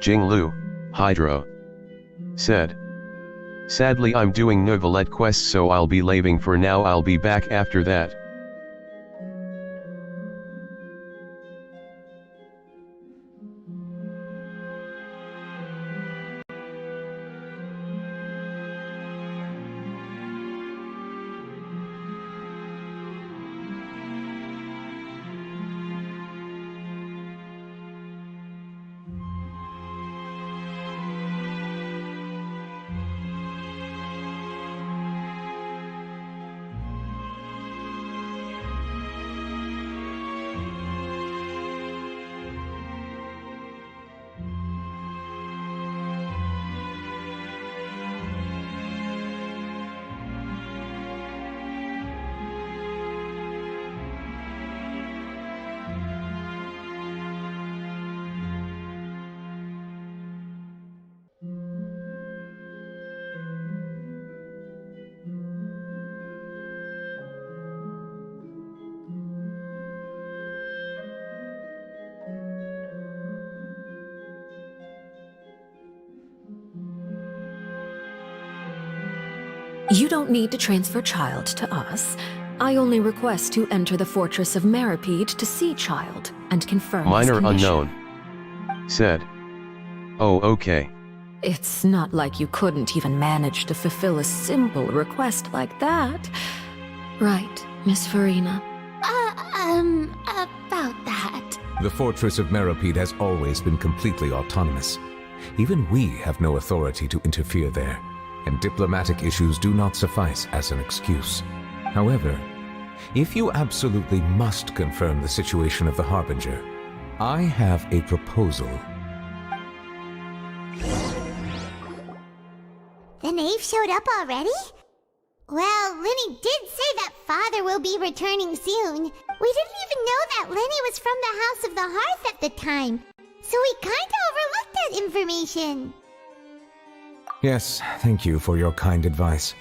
Jinglu, Hydro, said. Sadly I'm doing Neuvillette quests, so I'll be leaving for now. I'll be back after that. You don't need to transfer Child to us. I only request to enter the Fortress of Meripede to see Child and confirm his Minor condition. unknown, said. Oh, okay. It's not like you couldn't even manage to fulfill a simple request like that. Right, Miss Farina? About that. The Fortress of Meripede has always been completely autonomous. Even we have no authority to interfere there, and diplomatic issues do not suffice as an excuse. However, if you absolutely must confirm the situation of the Harbinger, I have a proposal. The knave showed up already? Well, Lenny did say that Father will be returning soon. We didn't even know that Lenny was from the House of the Hearth at the time, so we kinda overlooked that information. Yes, thank you for your kind advice.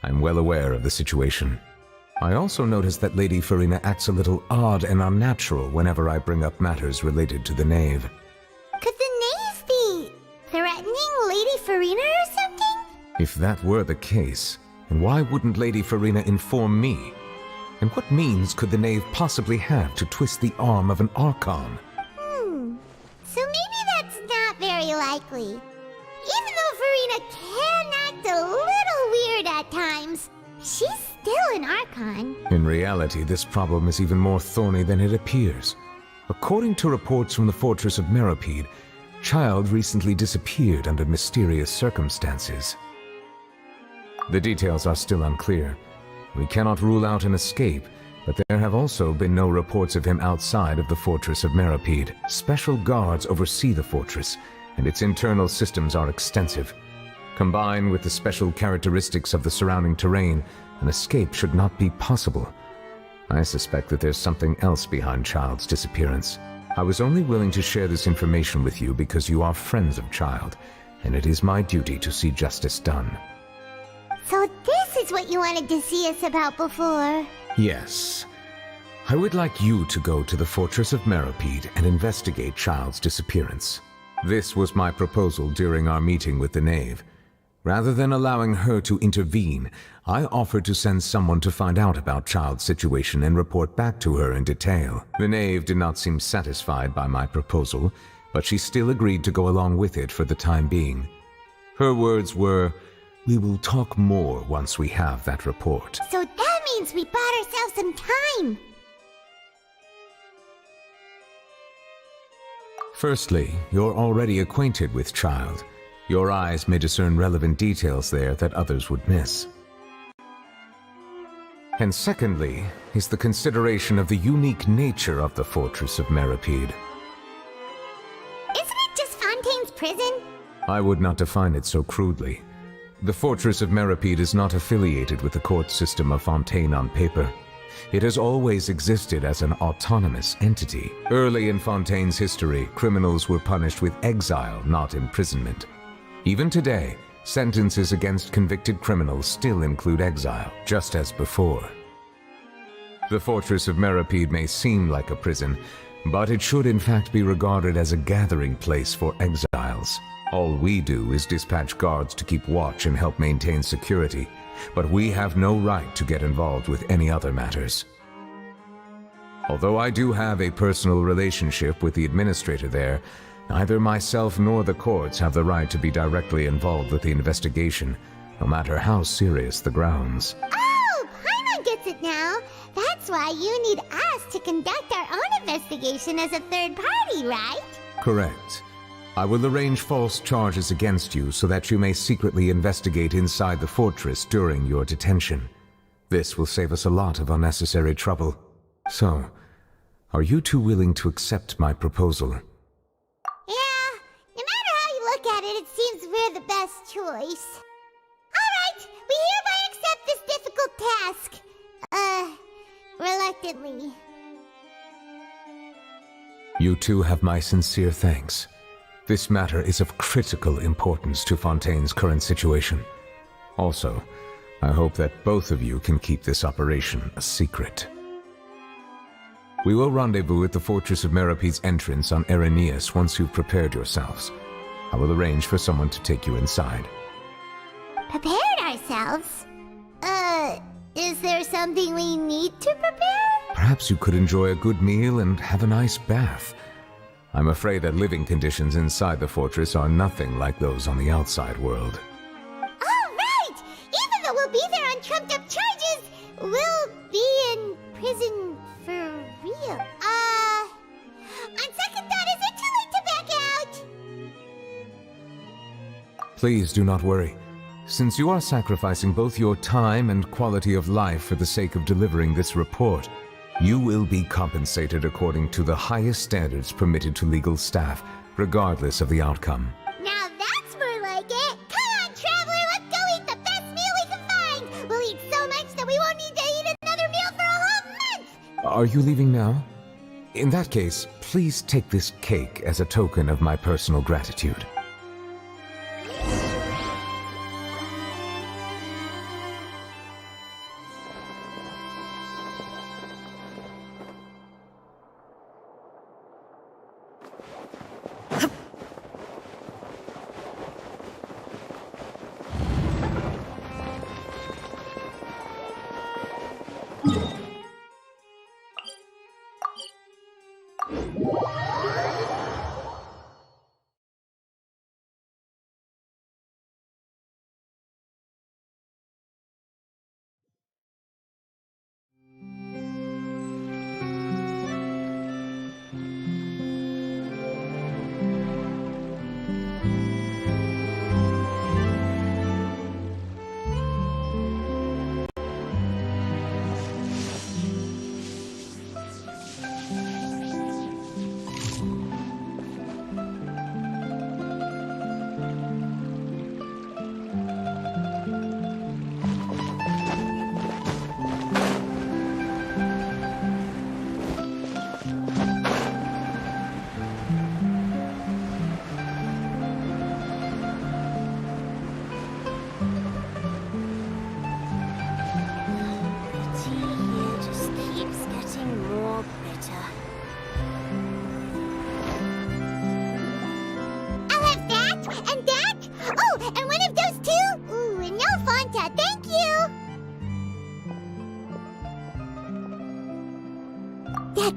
I'm well aware of the situation. I also noticed that Lady Farina acts a little odd and unnatural whenever I bring up matters related to the knave. Could the knave be threatening Lady Farina or something? If that were the case, then why wouldn't Lady Farina inform me? And what means could the knave possibly have to twist the arm of an Archon? So maybe that's not very likely. Even though Farina can act a little weird at times, she's still an Archon. In reality, this problem is even more thorny than it appears. According to reports from the fortress of Meropide, Child recently disappeared under mysterious circumstances. The details are still unclear. We cannot rule out an escape, but there have also been no reports of him outside of the fortress of Meropide. Special guards oversee the fortress, and its internal systems are extensive. Combined with the special characteristics of the surrounding terrain, an escape should not be possible. I suspect that there's something else behind Child's disappearance. I was only willing to share this information with you because you are friends of Child, and it is my duty to see justice done. So this is what you wanted to see us about before? Yes. I would like you to go to the fortress of Meropide and investigate Child's disappearance. This was my proposal during our meeting with the Knave. Rather than allowing her to intervene, I offered to send someone to find out about Child's situation and report back to her in detail. The Knave did not seem satisfied by my proposal, but she still agreed to go along with it for the time being. Her words were, "We will talk more once we have that report." So that means we bought ourselves some time! Firstly, you're already acquainted with Child. Your eyes may discern relevant details there that others would miss. And secondly, is the consideration of the unique nature of the fortress of Meropide. Isn't it just Fontaine's prison? I would not define it so crudely. The fortress of Meropide is not affiliated with the court system of Fontaine on paper. It has always existed as an autonomous entity. Early in Fontaine's history, criminals were punished with exile, not imprisonment. Even today, sentences against convicted criminals still include exile, just as before. The fortress of Meropide may seem like a prison, but it should in fact be regarded as a gathering place for exiles. All we do is dispatch guards to keep watch and help maintain security, but we have no right to get involved with any other matters. Although I do have a personal relationship with the administrator there, neither myself nor the courts have the right to be directly involved with the investigation, no matter how serious the grounds. Oh, Paimon gets it now! That's why you need us to conduct our own investigation as a third party, right? Correct. I will arrange false charges against you so that you may secretly investigate inside the fortress during your detention. This will save us a lot of unnecessary trouble. So, are you two willing to accept my proposal? Yeah, no matter how you look at it, it seems we're the best choice. Alright, we hereby accept this difficult task. Reluctantly. You two have my sincere thanks. This matter is of critical importance to Fontaine's current situation. Also, I hope that both of you can keep this operation a secret. We will rendezvous at the Fortress of Meropide's entrance on Erinius once you've prepared yourselves. I will arrange for someone to take you inside. Prepared ourselves? Is there something we need to prepare? Perhaps you could enjoy a good meal and have a nice bath. I'm afraid that living conditions inside the fortress are nothing like those on the outside world. Oh, right! Even though we'll be there on trumped-up charges, we'll be in prison for real. On second thought, is it too late to back out? Please do not worry. Since you are sacrificing both your time and quality of life for the sake of delivering this report, you will be compensated according to the highest standards permitted to legal staff, regardless of the outcome. Now that's more like it! Come on, Traveler, let's go eat the best meal we can find! We'll eat so much that we won't need to eat another meal for a whole month! Are you leaving now? In that case, please take this cake as a token of my personal gratitude.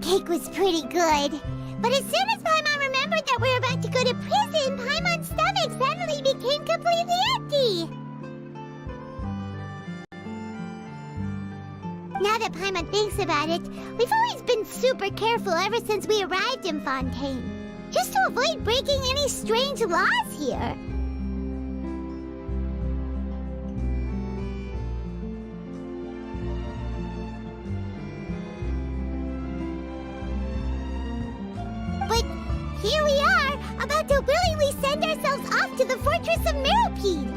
cake was pretty good. But as soon as Paimon remembered that we were about to go to prison, Paimon's stomach suddenly became completely empty. Now that Paimon thinks about it, we've always been super careful ever since we arrived in Fontaine. Just to avoid breaking any strange laws here. But here we are, about to willingly send ourselves off to the Fortress of Meropide.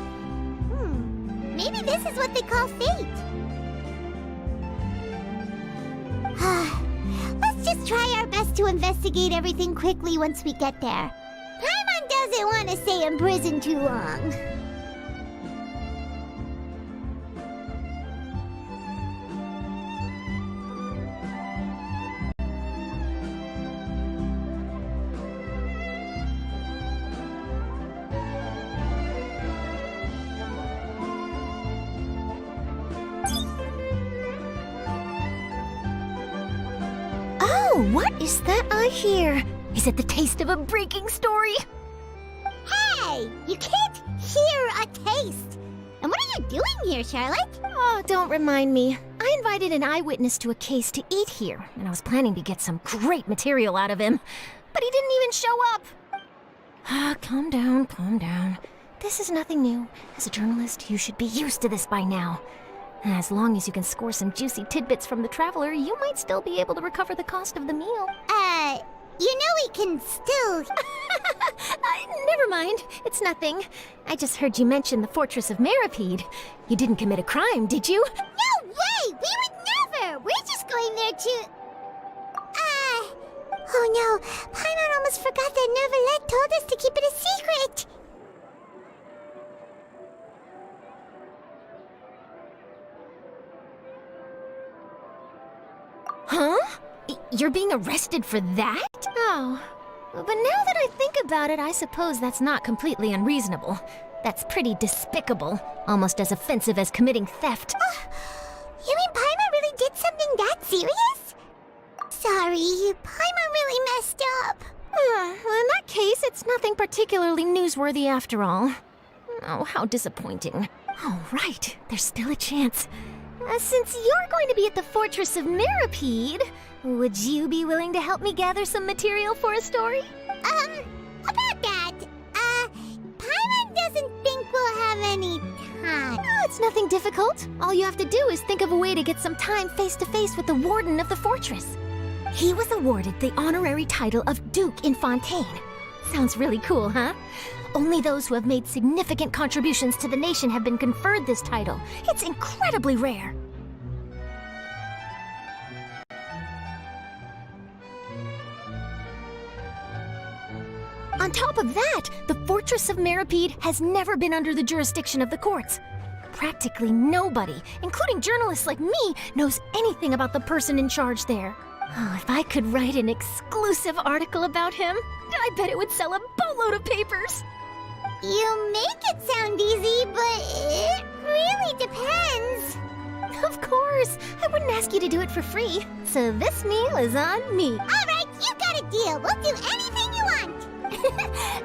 Maybe this is what they call fate. Let's just try our best to investigate everything quickly once we get there. Paimon doesn't want to stay in prison too long. What is that I hear? Is it the taste of a breaking story? Hey! You can't hear a taste! And what are you doing here, Charlotte? Oh, don't remind me. I invited an eyewitness to a case to eat here, and I was planning to get some great material out of him. But he didn't even show up! Calm down, calm down. This is nothing new. As a journalist, you should be used to this by now. As long as you can score some juicy tidbits from the Traveler, you might still be able to recover the cost of the meal. You know we can still... Never mind. It's nothing. I just heard you mention the Fortress of Meropide. You didn't commit a crime, did you? No way! We would never! We're just going there to... Oh no, Paimon almost forgot that Neuvillette told us to keep it a secret! Huh? You're being arrested for that? Oh. But now that I think about it, I suppose that's not completely unreasonable. That's pretty despicable. Almost as offensive as committing theft. You mean Paimon really did something that serious? Sorry, Paimon really messed up. Well, in that case, it's nothing particularly newsworthy after all. Oh, how disappointing. Oh, right. There's still a chance. Since you're going to be at the Fortress of Meropide, would you be willing to help me gather some material for a story? About that, Paimon doesn't think we'll have any time. Oh, it's nothing difficult. All you have to do is think of a way to get some time face-to-face with the Warden of the Fortress. He was awarded the honorary title of Duke in Fontaine. Sounds really cool, huh? Only those who have made significant contributions to the nation have been conferred this title. It's incredibly rare. On top of that, the Fortress of Meropide has never been under the jurisdiction of the courts. Practically nobody, including journalists like me, knows anything about the person in charge there. Oh, if I could write an exclusive article about him, I bet it would sell a boatload of papers. You make it sound easy, but it really depends. Of course. I wouldn't ask you to do it for free. So this meal is on me. All right, you got a deal. We'll do anything you want.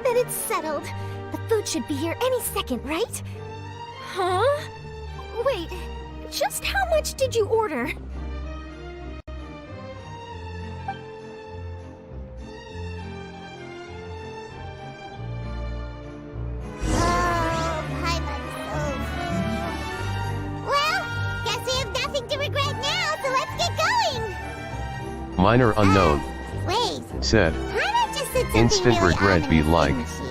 Then it's settled. The food should be here any second, right? Huh? Wait, just how much did you order? Minor unknown. Wait. Said. Paimon just said something Instant really regret odd be in the like. machine.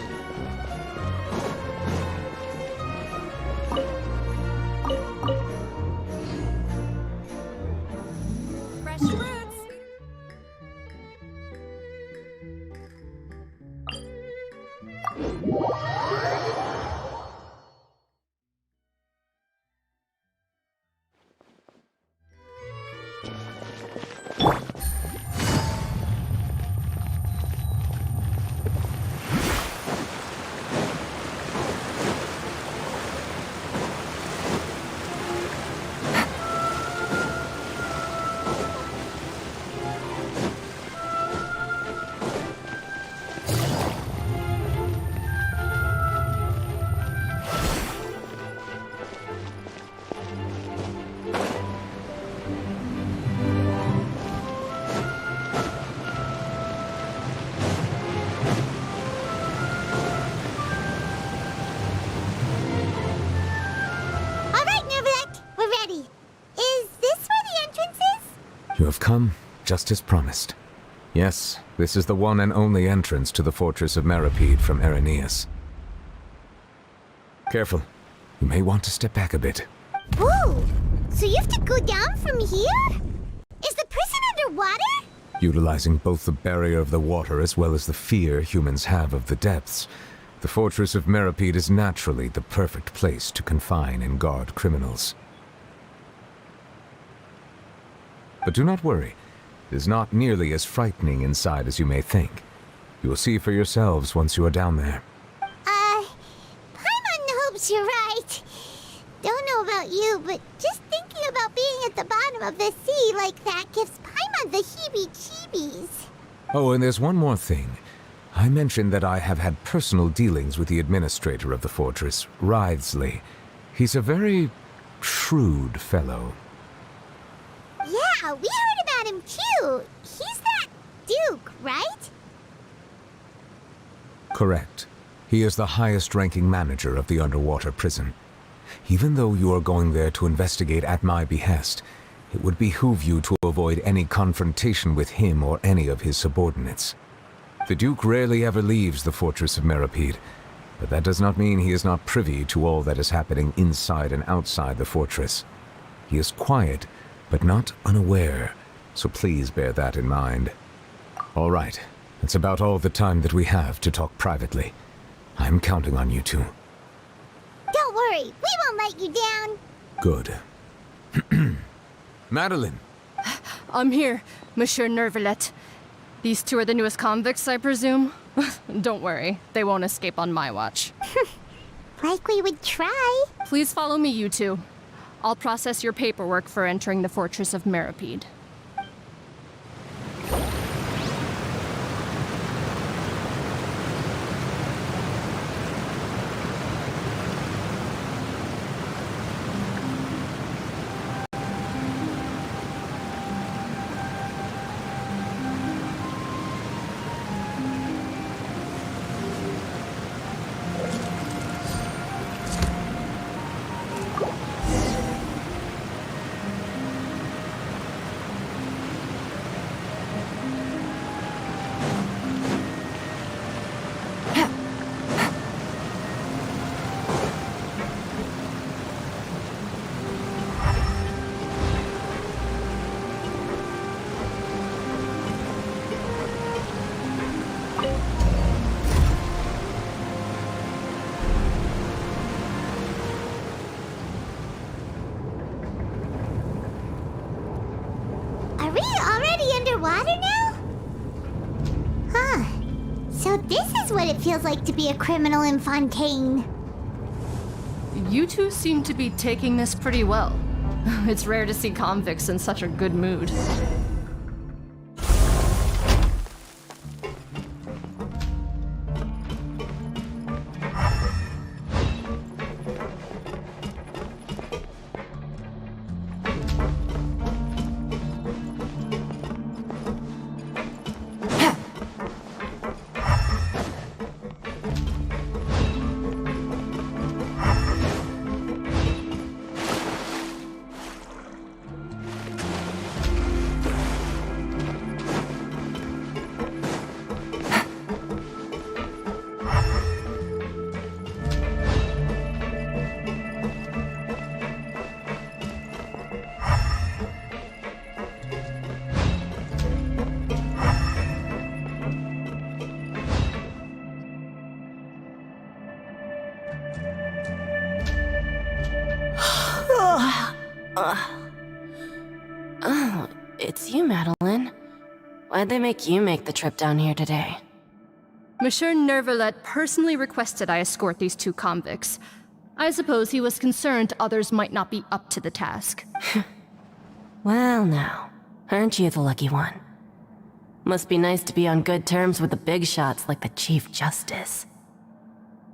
Fresh fruits. You have come, just as promised. Yes, this is the one and only entrance to the fortress of Meripede from Irenaeus. Careful. You may want to step back a bit. Whoa! So you have to go down from here? Is the prison underwater? Utilizing both the barrier of the water as well as the fear humans have of the depths, the fortress of Meripede is naturally the perfect place to confine and guard criminals. But do not worry. It is not nearly as frightening inside as you may think. You will see for yourselves once you are down there. Paimon hopes you're right. Don't know about you, but just thinking about being at the bottom of the sea like that gives Paimon the heebie-jeebies. Oh, and there's one more thing. I mentioned that I have had personal dealings with the administrator of the fortress, Writhsley. He's a very shrewd fellow. Yeah, we heard about him too. He's that Duke, right? Correct. He is the highest-ranking manager of the underwater prison. Even though you are going there to investigate at my behest, it would behoove you to avoid any confrontation with him or any of his subordinates. The Duke rarely ever leaves the fortress of Meripede, but that does not mean he is not privy to all that is happening inside and outside the fortress. He is quiet, but not unaware, so please bear that in mind. All right, that's about all the time that we have to talk privately. I'm counting on you two. Don't worry, we won't let you down. Good. Madeline! I'm here, Monsieur Neuvillette. These two are the newest convicts, I presume? Don't worry, they won't escape on my watch. Like we would try. Please follow me, you two. I'll process your paperwork for entering the Fortress of Meripede. Are we already underwater now? Huh. So this is what it feels like to be a criminal in Fontaine. You two seem to be taking this pretty well. It's rare to see convicts in such a good mood. Oh, it's you, Madeline. Why'd they make you make the trip down here today? Monsieur Neuvillette personally requested I escort these two convicts. I suppose he was concerned others might not be up to the task. Well now, aren't you the lucky one? Must be nice to be on good terms with the big shots like the Chief Justice.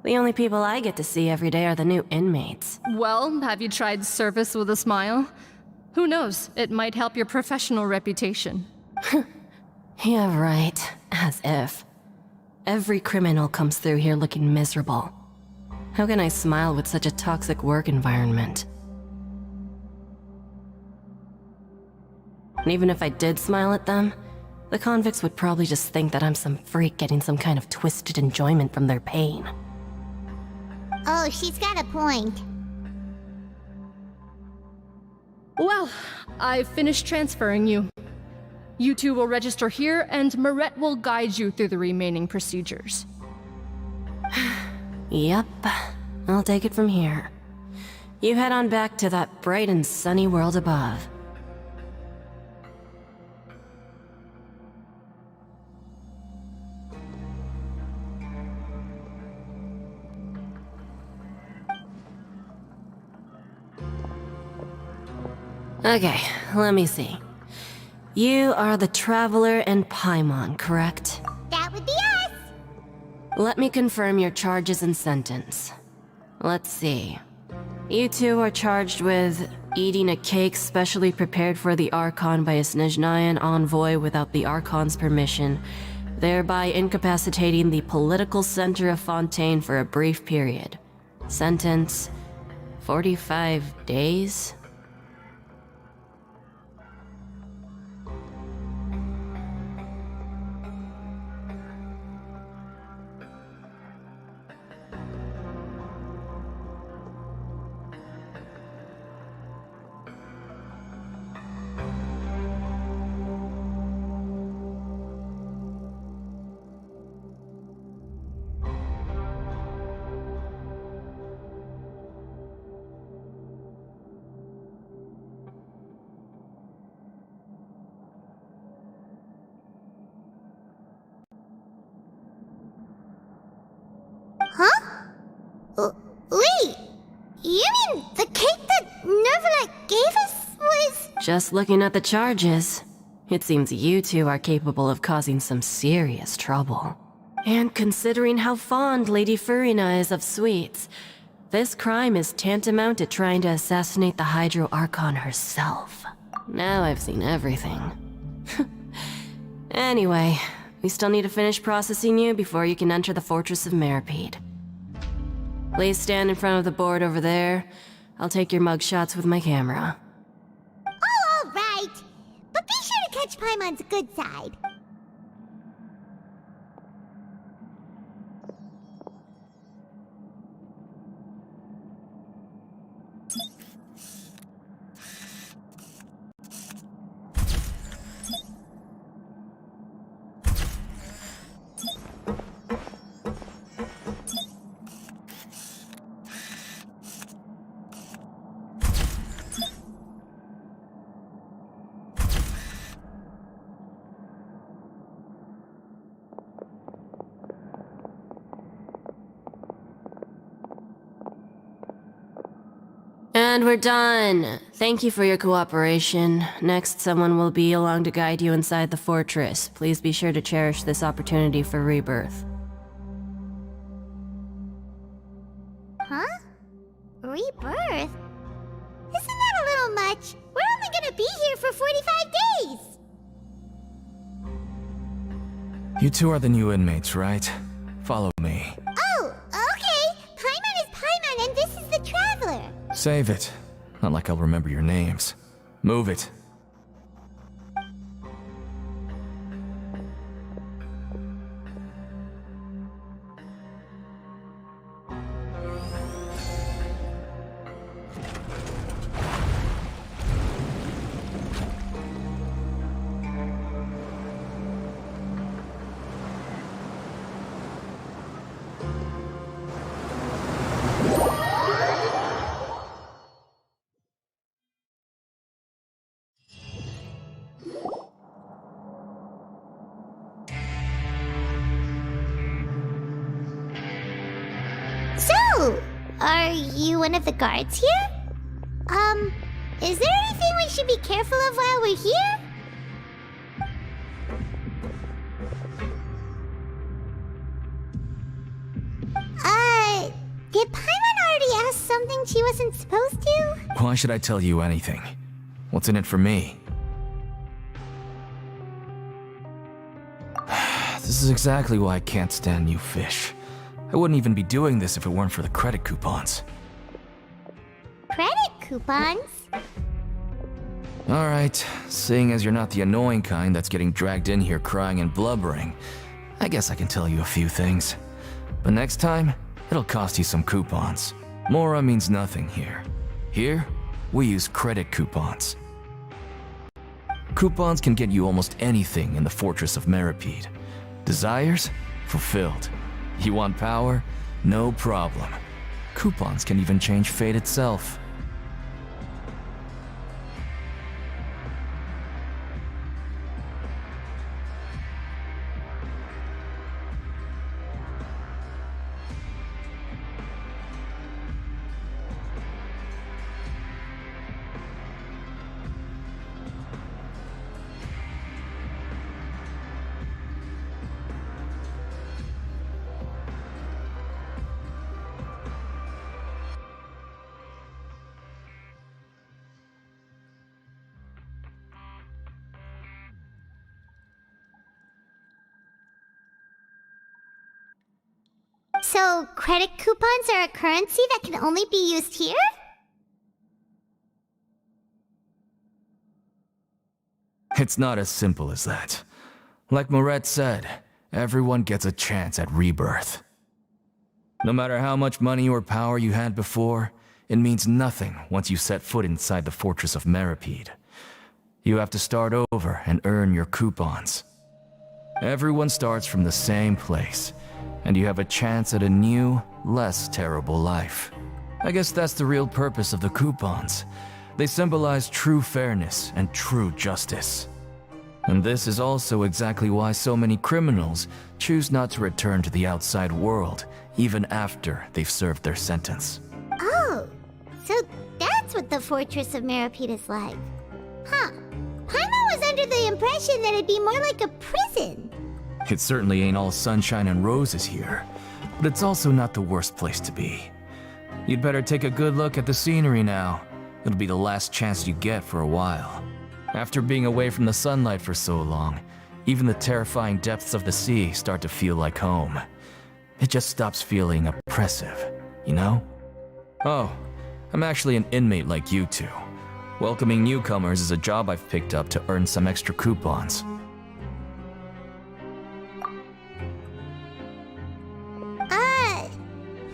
The only people I get to see every day are the new inmates. Well, have you tried service with a smile? Who knows, it might help your professional reputation. Yeah, right. As if. Every criminal comes through here looking miserable. How can I smile with such a toxic work environment? And even if I did smile at them, the convicts would probably just think that I'm some freak getting some kind of twisted enjoyment from their pain. Oh, she's got a point. Well, I've finished transferring you. You two will register here, and Marette will guide you through the remaining procedures. Yep, I'll take it from here. You head on back to that bright and sunny world above. Okay, let me see. You are the Traveler and Paimon, correct? That would be us! Let me confirm your charges and sentence. Let's see. You two are charged with eating a cake specially prepared for the Archon by a Snezhnayan envoy without the Archon's permission, thereby incapacitating the political center of Fontaine for a brief period. Sentence: 45 days? Huh? Wait! You mean the cake that Neuvillette gave us was... Just looking at the charges, it seems you two are capable of causing some serious trouble. And considering how fond Lady Furina is of sweets, this crime is tantamount to trying to assassinate the Hydro Archon herself. Now I've seen everything. Anyway, we still need to finish processing you before you can enter the Fortress of Meripede. Please stand in front of the board over there. I'll take your mugshots with my camera. Oh, all right! But be sure to catch Paimon's good side. And we're done. Thank you for your cooperation. Next, someone will be along to guide you inside the fortress. Please be sure to cherish this opportunity for rebirth. Huh? Rebirth? Isn't that a little much? We're only gonna be here for 45 days! You two are the new inmates, right? Follow me. Oh, okay! Paimon is Paimon and this is the Traveler! Save it. Not like I'll remember your names. Move it. So, are you one of the guards here? Is there anything we should be careful of while we're here? Did Paimon already ask something she wasn't supposed to? Why should I tell you anything? What's in it for me? This is exactly why I can't stand you fish. I wouldn't even be doing this if it weren't for the credit coupons. Credit coupons? Alright, seeing as you're not the annoying kind that's getting dragged in here crying and blubbering, I guess I can tell you a few things. But next time, it'll cost you some coupons. Mora means nothing here. Here, we use credit coupons. Coupons can get you almost anything in the Fortress of Meripede. Desires? Fulfilled. You want power? No problem. Coupons can even change fate itself. So, credit coupons are a currency that can only be used here? It's not as simple as that. Like Moret said, everyone gets a chance at rebirth. No matter how much money or power you had before, it means nothing once you set foot inside the Fortress of Meripede. You have to start over and earn your coupons. Everyone starts from the same place, and you have a chance at a new, less terrible life. I guess that's the real purpose of the coupons. They symbolize true fairness and true justice. And this is also exactly why so many criminals choose not to return to the outside world, even after they've served their sentence. Oh, so that's what the Fortress of Meripede is like. Huh. Paimon was under the impression that it'd be more like a prison. It certainly ain't all sunshine and roses here, but it's also not the worst place to be. You'd better take a good look at the scenery now. It'll be the last chance you get for a while. After being away from the sunlight for so long, even the terrifying depths of the sea start to feel like home. It just stops feeling oppressive, you know? Oh, I'm actually an inmate like you two. Welcoming newcomers is a job I've picked up to earn some extra coupons.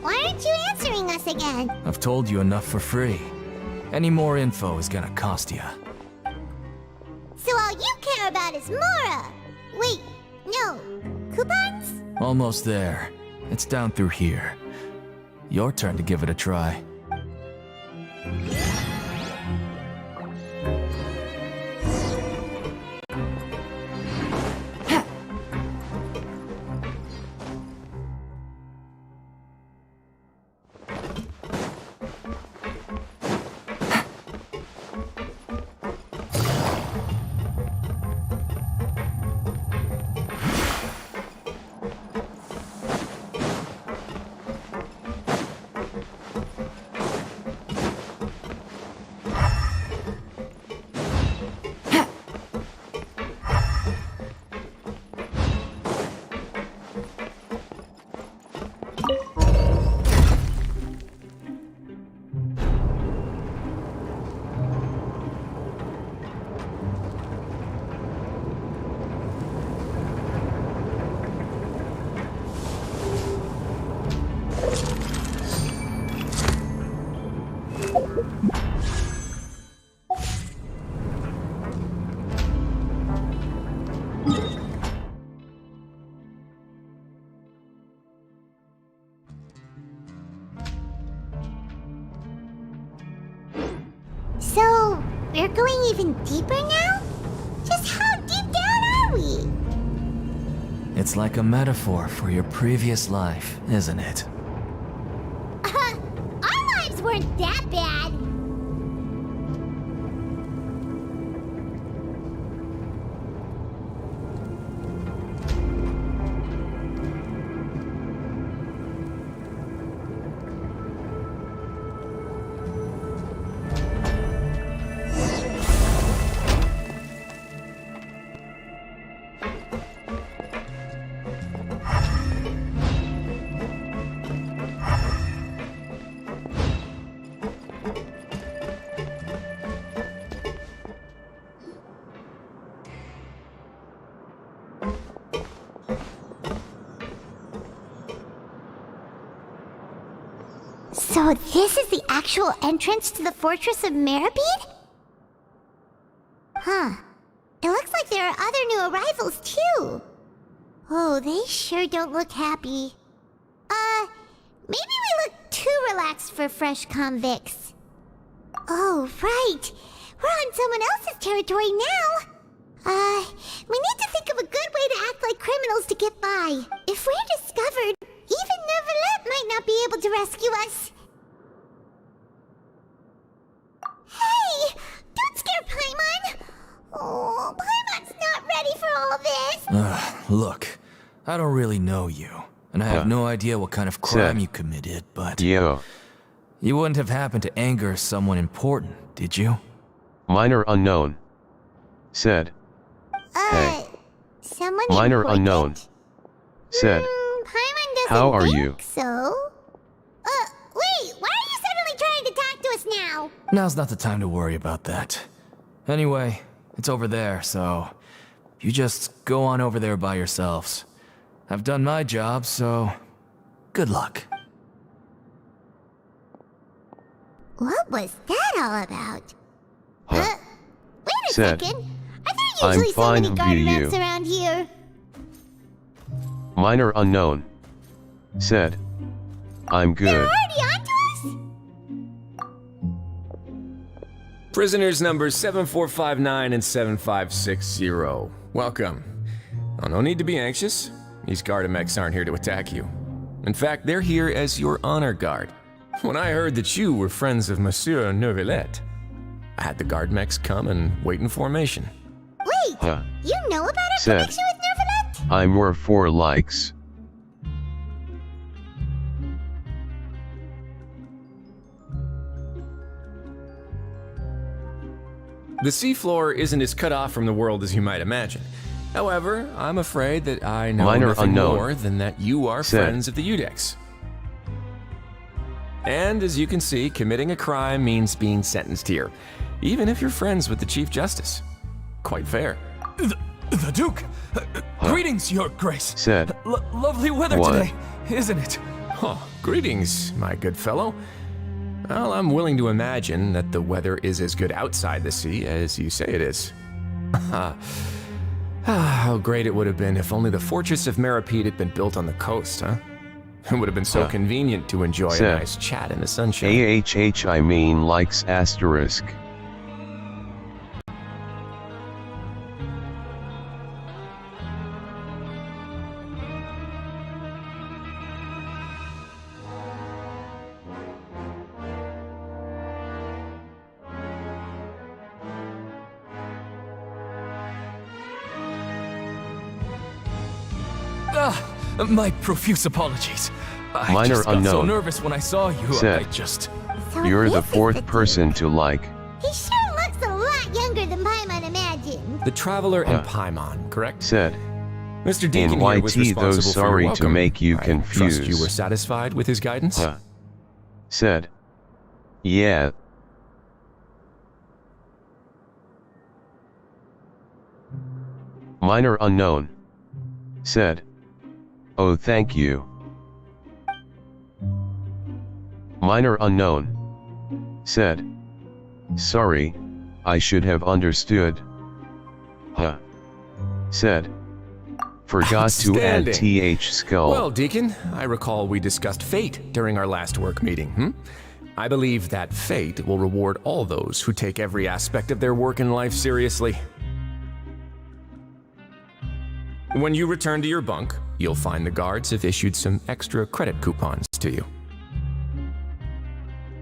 Why aren't you answering us again? I've told you enough for free. Any more info is gonna cost you. So all you care about is Mora! Wait, no, coupons? Almost there. It's down through here. Your turn to give it a try. So, we're going even deeper now? Just how deep down are we? It's like a metaphor for your previous life, isn't it? Our lives weren't that bad. So this is the actual entrance to the Fortress of Meripede? Huh. It looks like there are other new arrivals, too. Oh, they sure don't look happy. Maybe we look too relaxed for fresh convicts. Oh, right. We're on someone else's territory now. We need to think of a good way to act like criminals to get by. If we're discovered, even Neuvillette might not be able to rescue us. Hey! Don't scare Paimon! Oh, Paimon's not ready for all this! Look, I don't really know you, and I have no idea what kind of crime you committed, but... Yo. You wouldn't have happened to anger someone important, did you? Minor unknown. Said. Hey. Someone Minor important? unknown. Said. Paimon doesn't How are think you? so. Wait, why are you suddenly trying to talk to us now? Now's not the time to worry about that. Anyway, it's over there, so... You just go on over there by yourselves. I've done my job, so... Good luck. What was that all about? Huh. Wait a Said. second. Are there usually so fine, many guard view reps you. around here? Minor unknown. Said. I'm They're good. already onto us? Prisoners numbers 7459 and 7560. Welcome. Oh, no need to be anxious. These Gardamex aren't here to attack you. In fact, they're here as your honor guard. When I heard that you were friends of Monsieur Neuvillette, I had the Gardamex come and wait in formation. Wait, you know about our Said. connection with Neuvillette? I'm worth 4 likes. The seafloor isn't as cut off from the world as you might imagine. However, I'm afraid that I know Minor nothing unknown. more than that you are Said. friends of the Udex. And as you can see, committing a crime means being sentenced here, even if you're friends with the Chief Justice. Quite fair. The Duke! Greetings, Your Grace! Said. Lovely weather What? today, isn't it? Oh, greetings, my good fellow. Well, I'm willing to imagine that the weather is as good outside the sea as you say it is. How great it would have been if only the Fortress of Meripede had been built on the coast, huh? It would have been so convenient to enjoy Said. a nice chat in the sunshine. AHH I mean likes asterisk. My profuse apologies. I Minor just got so unknown. nervous when I saw you, Said. I just... So You're the this is 4th person to like. He sure looks a lot younger than Paimon imagined. The Traveler and Paimon, correct? Said. Mr. Deacon In here was YT though responsible for your sorry to welcome. make you I trust confused. you were satisfied with his guidance? Said. Yeah. Minor unknown. Said. Oh thank you. Minor unknown. Said. Sorry, I should have understood. Said. Forgot to add TH skull. Well, Deacon, I recall we discussed fate during our last work meeting, I believe that fate will reward all those who take every aspect of their work and life seriously. When you return to your bunk, you'll find the guards have issued some extra credit coupons to you.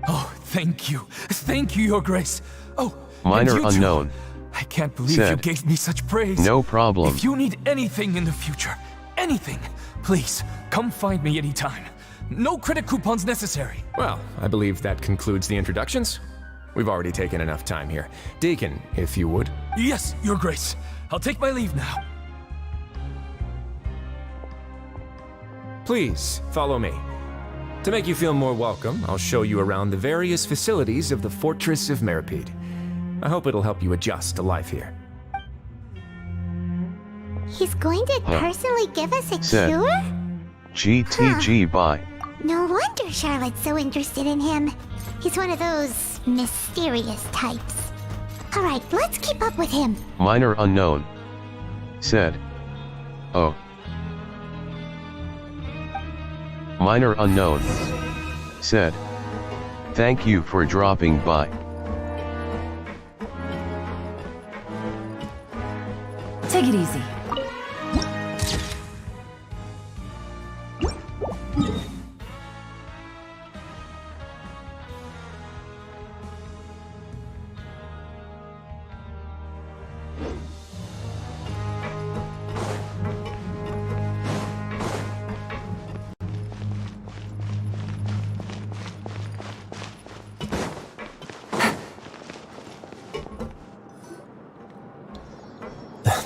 Oh, thank you. Thank you, Your Grace. Oh, Minor and you two. unknown. I can't believe Said. you gave me such praise. No problem. If you need anything in the future, anything, please, come find me anytime. No credit coupons necessary. Well, I believe that concludes the introductions. We've already taken enough time here. Deacon, if you would. Yes, Your Grace. I'll take my leave now. Please, follow me. To make you feel more welcome, I'll show you around the various facilities of the Fortress of Meripede. I hope it'll help you adjust to life here. He's going to personally give us a Said. cure? GTG bye. No wonder Charlotte's so interested in him. He's one of those mysterious types. Alright, let's keep up with him. Minor unknown. Said. Oh. Minor unknown. Said. Thank you for dropping by. Take it easy.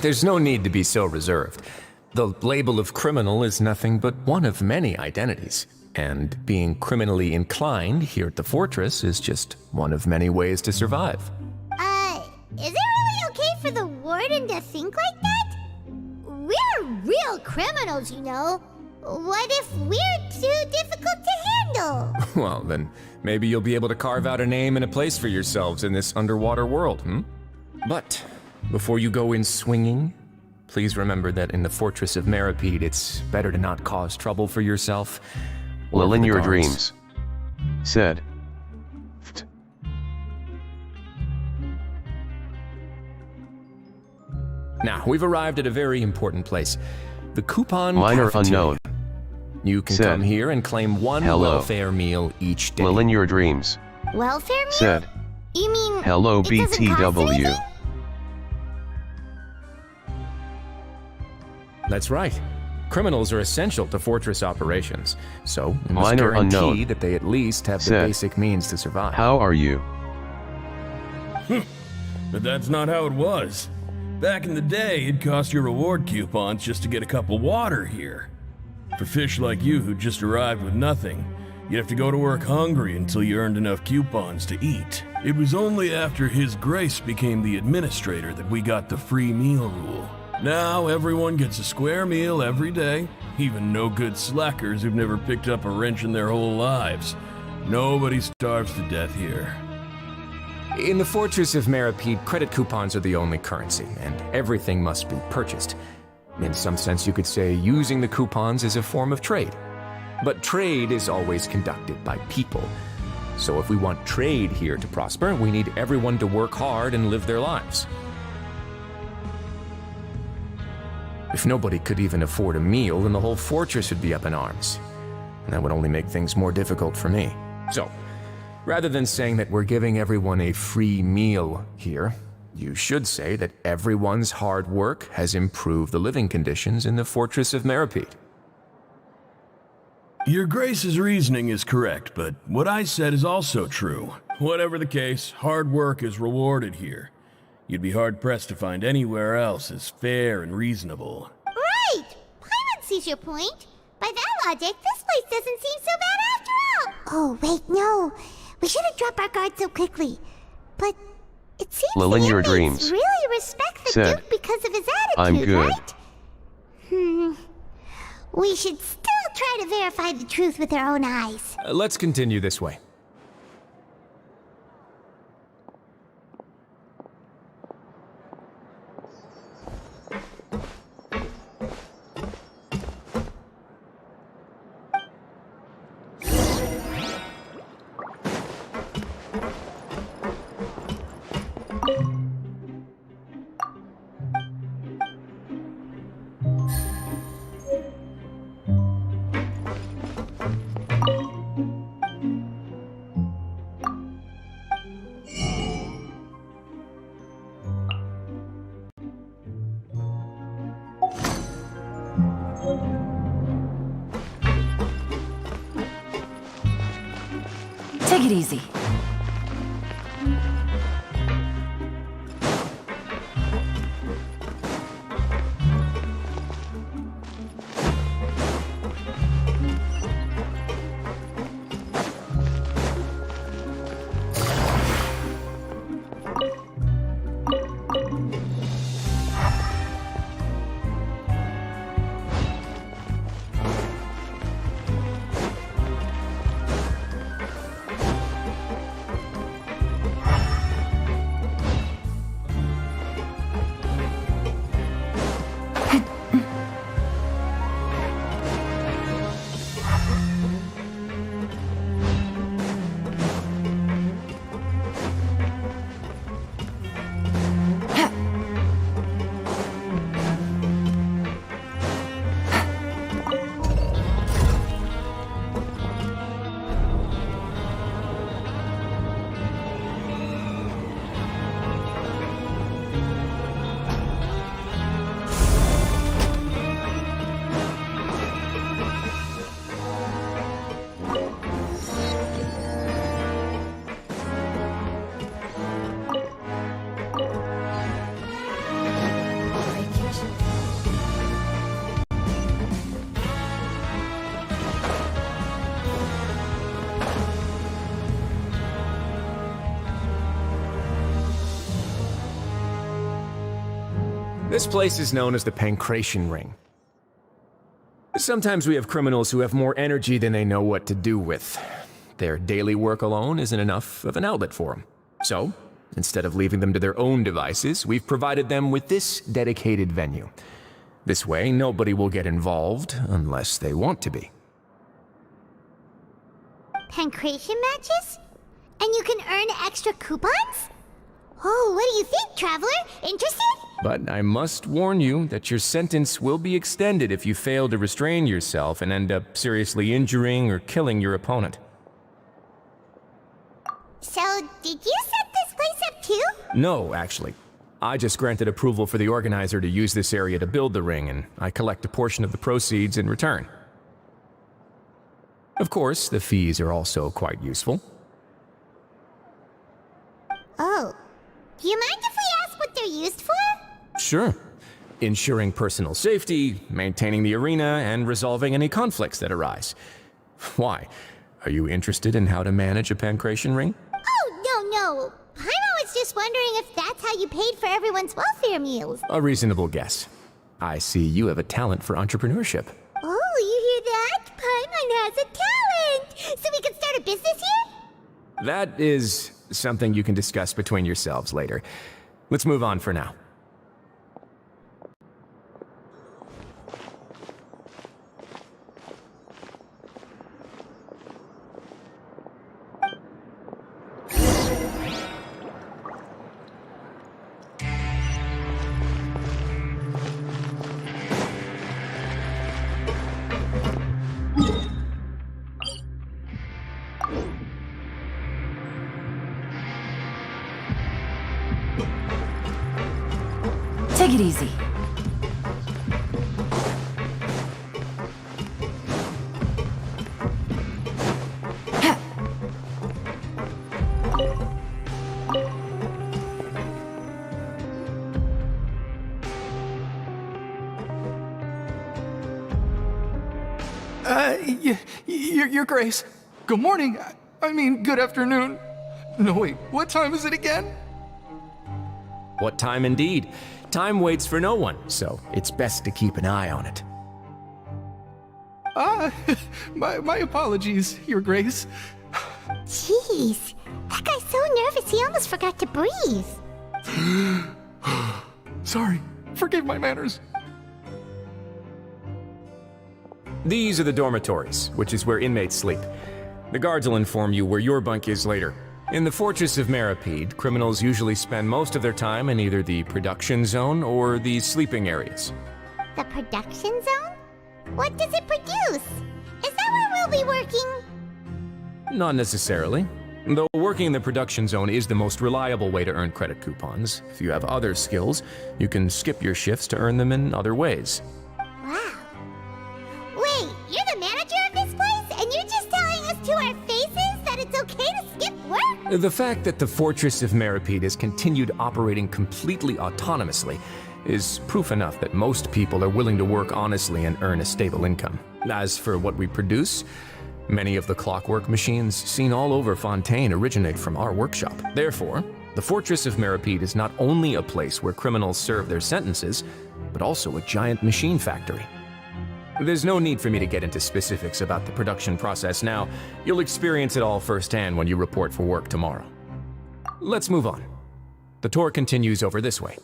There's no need to be so reserved. The label of criminal is nothing but one of many identities, and being criminally inclined here at the fortress is just one of many ways to survive. Is it really okay for the warden to think like that? We're real criminals, you know. What if we're too difficult to handle? Well, then maybe you'll be able to carve out a name and a place for yourselves in this underwater world, But before you go in swinging, please remember that in the Fortress of Meripede, it's better to not cause trouble for yourself. Well, in your dreams. Said. Now, we've arrived at a very important place. The coupon Minor cafeteria. unknown. You can Said. come here and claim one welfare meal each day. Well, in your dreams. Welfare meal? Said. You mean Hello, it doesn't cost BTW. anything? That's right. Criminals are essential to fortress operations, so we must Minor guarantee unknown. that they at least have the Said. basic means to survive. How are you? But that's not how it was. Back in the day, it cost you reward coupons just to get a cup of water here. For fish like you who just arrived with nothing, you'd have to go to work hungry until you earned enough coupons to eat. It was only after His Grace became the administrator that we got the free meal rule. Now everyone gets a square meal every day, even no-good slackers who've never picked up a wrench in their whole lives. Nobody starves to death here. In the Fortress of Meripede, credit coupons are the only currency, and everything must be purchased. In some sense, you could say using the coupons is a form of trade. But trade is always conducted by people. So if we want trade here to prosper, we need everyone to work hard and live their lives. If nobody could even afford a meal, then the whole fortress would be up in arms. And that would only make things more difficult for me. So, rather than saying that we're giving everyone a free meal here, you should say that everyone's hard work has improved the living conditions in the Fortress of Meripede. Your Grace's reasoning is correct, but what I said is also true. Whatever the case, hard work is rewarded here. You'd be hard-pressed to find anywhere else as fair and reasonable. Right! Paimon sees your point. By that logic, this place doesn't seem so bad after all. Oh, wait, no. We shouldn't drop our guard so quickly. But it seems Well, the in your inmates dreams. really respect the Said. Duke because of his attitude, I'm good. right? We should still try to verify the truth with our own eyes. Let's continue this way. Take it easy. This place is known as the Pancration Ring. Sometimes we have criminals who have more energy than they know what to do with. Their daily work alone isn't enough of an outlet for them. So, instead of leaving them to their own devices, we've provided them with this dedicated venue. This way, nobody will get involved unless they want to be. Pancration matches? And you can earn extra coupons? Oh, what do you think, Traveler? Interested? But I must warn you that your sentence will be extended if you fail to restrain yourself and end up seriously injuring or killing your opponent. So, did you set this place up too? No, actually. I just granted approval for the organizer to use this area to build the ring, and I collect a portion of the proceeds in return. Of course, the fees are also quite useful. Oh. Do you mind if we ask what they're used for? Sure. Ensuring personal safety, maintaining the arena, and resolving any conflicts that arise. Why? Are you interested in how to manage a pancration ring? Oh, no. Paimon was just wondering if that's how you paid for everyone's welfare meals. A reasonable guess. I see you have a talent for entrepreneurship. Oh, you hear that? Paimon has a talent! So we can start a business here? That is something you can discuss between yourselves later. Let's move on for now. Take it easy. Your Grace. Good morning. I mean, good afternoon. No, wait, what time is it again? What time indeed? Time waits for no one, so it's best to keep an eye on it. My apologies, Your Grace. Jeez, that guy's so nervous he almost forgot to breathe. Sorry, forgive my manners. These are the dormitories, which is where inmates sleep. The guards will inform you where your bunk is later. In the Fortress of Meripede, criminals usually spend most of their time in either the production zone or the sleeping areas. The production zone? What does it produce? Is that where we'll be working? Not necessarily. Though working in the production zone is the most reliable way to earn credit coupons. If you have other skills, you can skip your shifts to earn them in other ways. Wow. Wait, you're the manager of this place? And you're just telling us to our faces that it's okay to skip work? The fact that the Fortress of Meripede has continued operating completely autonomously is proof enough that most people are willing to work honestly and earn a stable income. As for what we produce, many of the clockwork machines seen all over Fontaine originate from our workshop. Therefore, the Fortress of Meripede is not only a place where criminals serve their sentences, but also a giant machine factory. There's no need for me to get into specifics about the production process now. You'll experience it all firsthand when you report for work tomorrow. Let's move on. The tour continues over this way.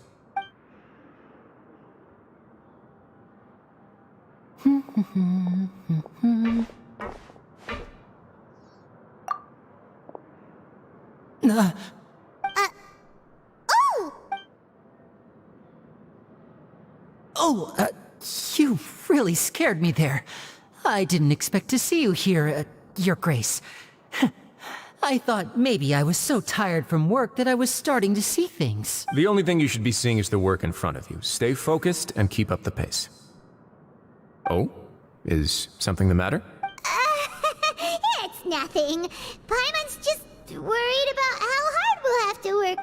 You really scared me there. I didn't expect to see you here, Your Grace. I thought maybe I was so tired from work that I was starting to see things. The only thing you should be seeing is the work in front of you. Stay focused and keep up the pace. Oh? Is something the matter? It's nothing. Paimon's just worried about how hard we'll have to work.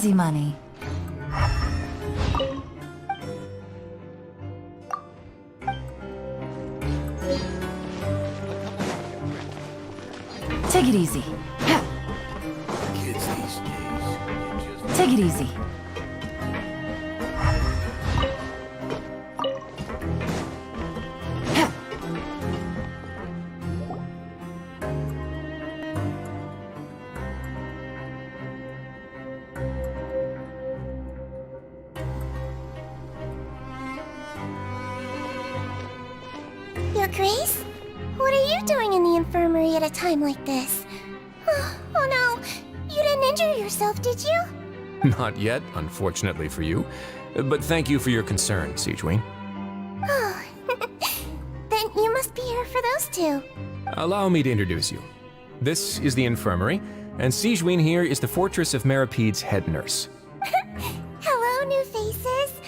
Easy money. Take it easy. Kids these days. Take it easy. Your Grace? What are you doing in the infirmary at a time like this? Oh no, you didn't injure yourself, did you? Not yet, unfortunately for you. But thank you for your concern, Sigewin. Oh, then you must be here for those two. Allow me to introduce you. This is the infirmary, and Sigewin here is the Fortress of Meripede's head nurse. Hello, new faces.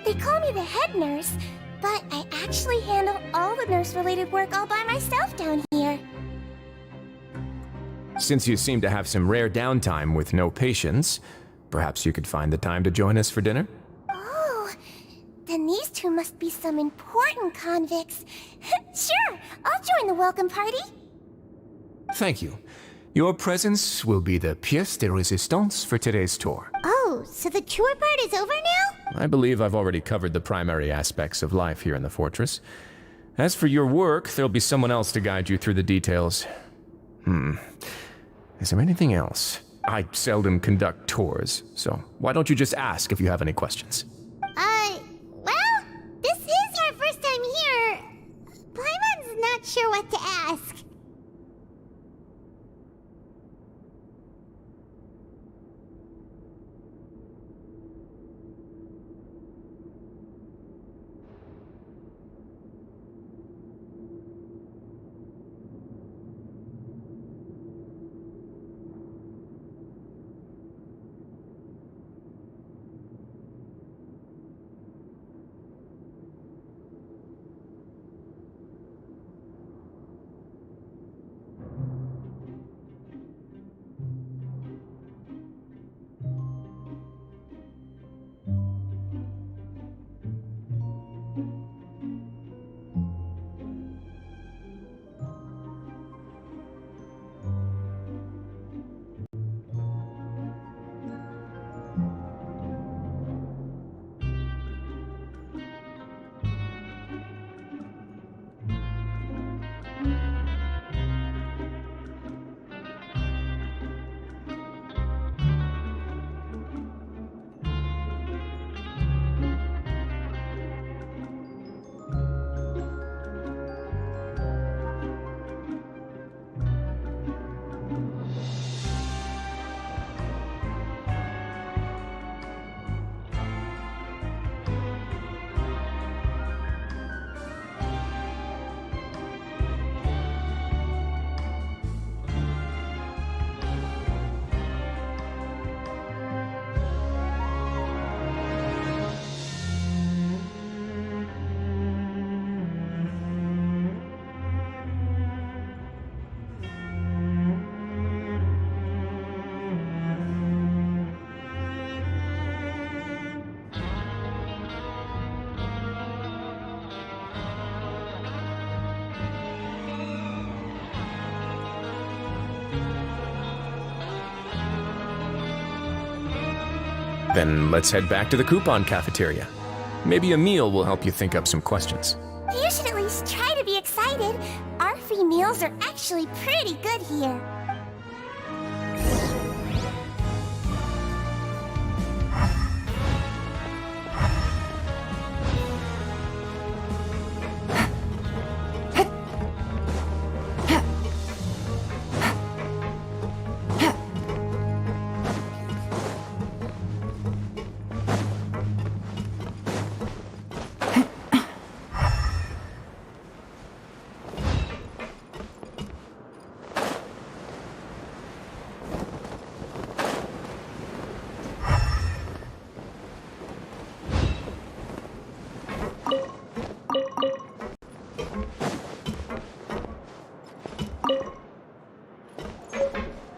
They call me the head nurse, but I actually handle all the nurse-related work all by myself down here. Since you seem to have some rare downtime with no patients, perhaps you could find the time to join us for dinner? Oh, then these two must be some important convicts. Sure, I'll join the welcome party. Thank you. Your presence will be the pièce de résistance for today's tour. Oh, so the tour part is over now? I believe I've already covered the primary aspects of life here in the fortress. As for your work, there'll be someone else to guide you through the details. Is there anything else? I seldom conduct tours, so why don't you just ask if you have any questions? Well, this is our first time here. Paimon's not sure what to ask. Then let's head back to the coupon cafeteria. Maybe a meal will help you think up some questions. You should at least try to be excited. Our free meals are actually pretty good here.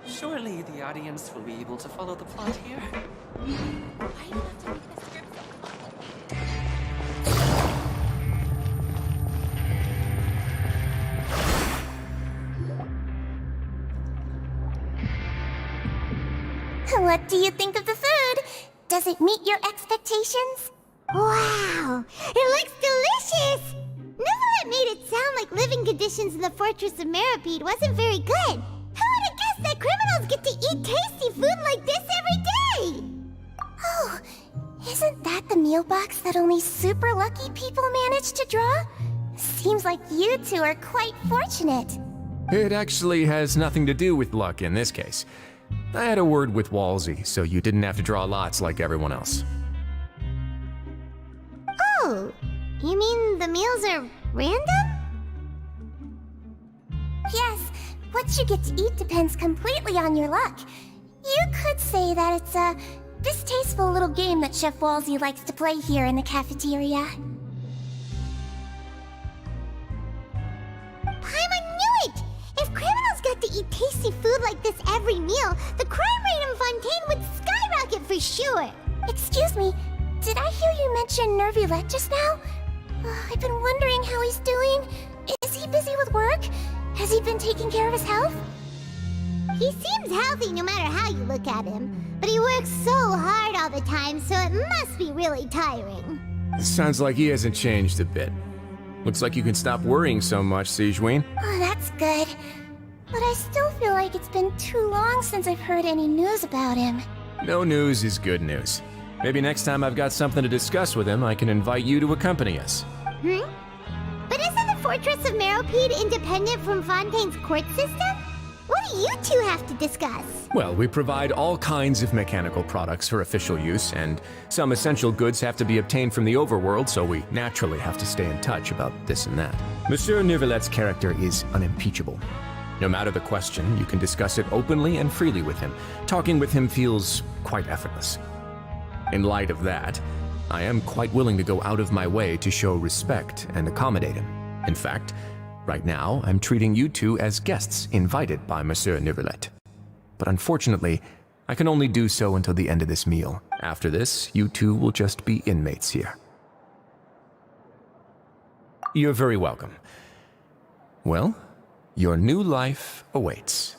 Surely the audience will be able to follow the plot here. What do you think of the food? Does it meet your expectations? Wow, it looks delicious! Neuvillette made it sound like living conditions in the Fortress of Meripede wasn't very good. Who would have guessed that criminals get to eat tasty food like this every day? Oh, isn't that the meal box that only super lucky people manage to draw? Seems like you two are quite fortunate. It actually has nothing to do with luck in this case. I had a word with Walsey, so you didn't have to draw lots like everyone else. Oh, you mean the meals are random? Yes, what you get to eat depends completely on your luck. You could say that it's a distasteful little game that Chef Walsey likes to play here in the cafeteria. Paimon knew it! If criminals got to eat tasty food like this every meal, the crime rate in Fontaine would skyrocket for sure! Excuse me, did I hear you mention Neuvillette just now? I've been wondering how he's doing. Is he busy with work? Has he been taking care of his health? He seems healthy no matter how you look at him, but he works so hard all the time, so it must be really tiring. Sounds like he hasn't changed a bit. Looks like you can stop worrying so much, Sigewinne. Oh, that's good. But I still feel like it's been too long since I've heard any news about him. No news is good news. Maybe next time I've got something to discuss with him, I can invite you to accompany us. But isn't the Fortress of Meripede independent from Fontaine's court system? What do you two have to discuss? Well, we provide all kinds of mechanical products for official use, and some essential goods have to be obtained from the overworld, so we naturally have to stay in touch about this and that. Monsieur Neuvillette's character is unimpeachable. No matter the question, you can discuss it openly and freely with him. Talking with him feels quite effortless. In light of that, I am quite willing to go out of my way to show respect and accommodate him. In fact, right now, I'm treating you two as guests invited by Monsieur Neuvillette. But unfortunately, I can only do so until the end of this meal. After this, you two will just be inmates here. You're very welcome. Well, your new life awaits.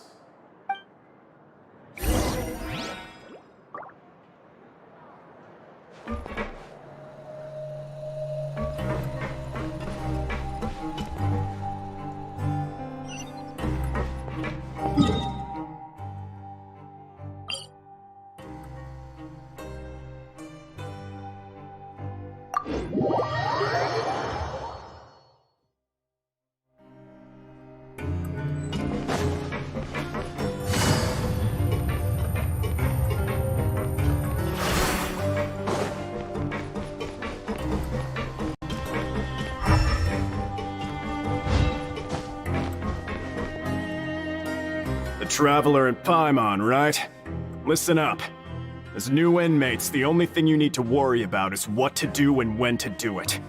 Traveler and Paimon, right? Listen up. As new inmates, the only thing you need to worry about is what to do and when to do it.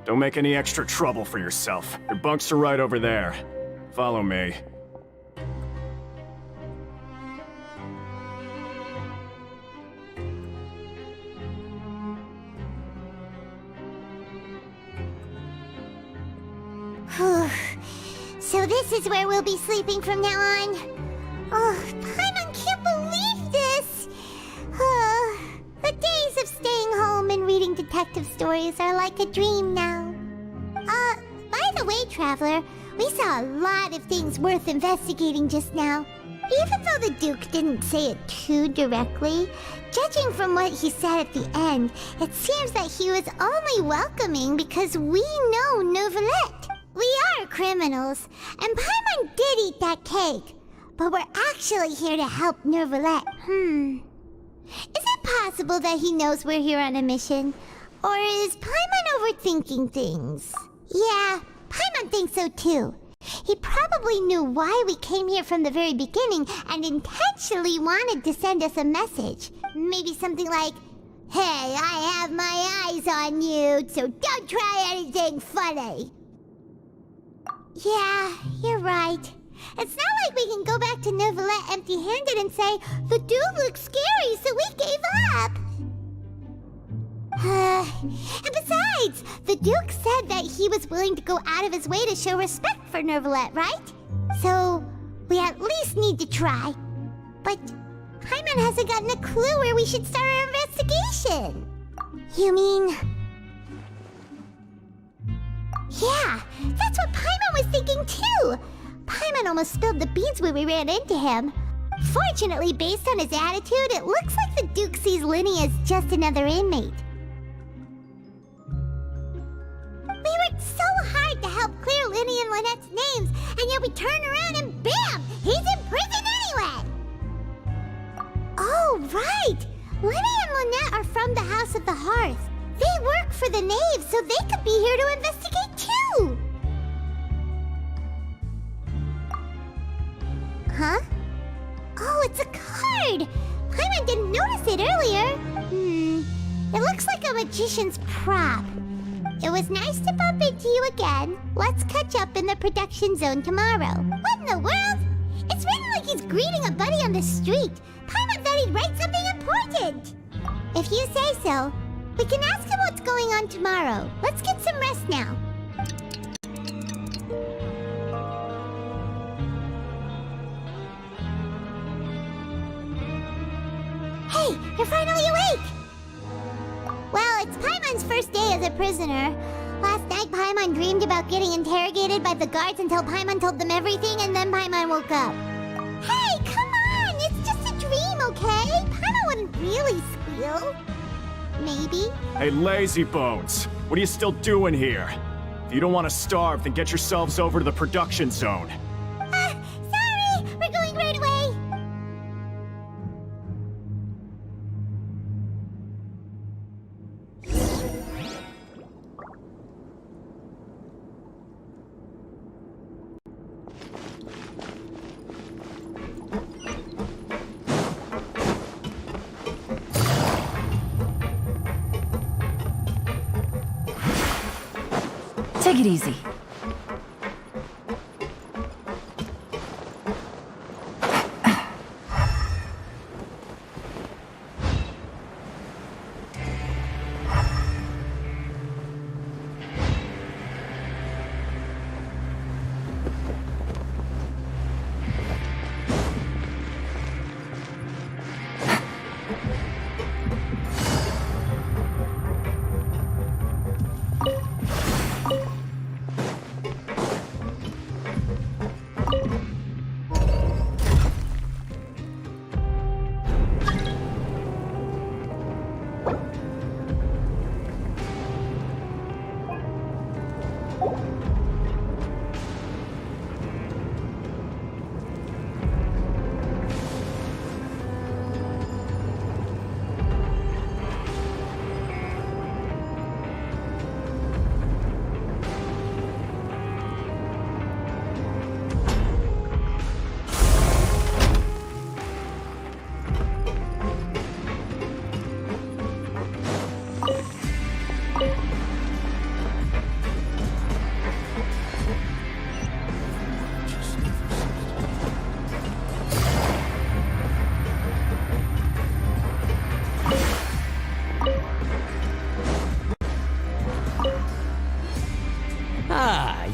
Don't make any extra trouble for yourself. Your bunks are right over there. Follow me. So this is where we'll be sleeping from now on? Oh, Paimon can't believe this! The days of staying home and reading detective stories are like a dream now. By the way, Traveler, we saw a lot of things worth investigating just now. Even though the Duke didn't say it too directly, judging from what he said at the end, it seems that he was only welcoming because we know Neuvillette. We are criminals, and Paimon did eat that cake. But we're actually here to help Neuvillette. Is it possible that he knows we're here on a mission? Or is Paimon overthinking things? Yeah, Paimon thinks so too. He probably knew why we came here from the very beginning and intentionally wanted to send us a message. Maybe something like, "Hey, I have my eyes on you, so don't try anything funny." Yeah, you're right. It's not like we can go back to Neuvillette empty-handed and say, "The dude looks scary, so we gave up." And besides, the Duke said that he was willing to go out of his way to show respect for Neuvillette, right? So, we at least need to try. But Paimon hasn't gotten a clue where we should start our investigation. You mean... Yeah, that's what Paimon was thinking too! Paimon almost spilled the beans when we ran into him. Fortunately, based on his attitude, it looks like the Duke sees Linny as just another inmate. We worked so hard to help clear Linny and Lynette's names, and yet we turn around and BAM! He's in prison anyway! Oh, right! Linny and Lynette are from the House of the Hearth. They work for the Knave, so they could be here to investigate too! Huh? Oh, it's a card! Paimon didn't notice it earlier. It looks like a magician's prop. It was nice to bump into you again. Let's catch up in the production zone tomorrow. What in the world? It's written like he's greeting a buddy on the street. Paimon thought he'd write something important. If you say so, we can ask him what's going on tomorrow. Let's get some rest now. Hey, you're finally awake! Well, it's Paimon's first day as a prisoner. Last night, Paimon dreamed about getting interrogated by the guards until Paimon told them everything, and then Paimon woke up. Hey, come on! It's just a dream, okay? Paimon wouldn't really squeal. Maybe. Hey, lazy bones! What are you still doing here? If you don't want to starve, then get yourselves over to the production zone. Sorry! We're going right away! Take it easy.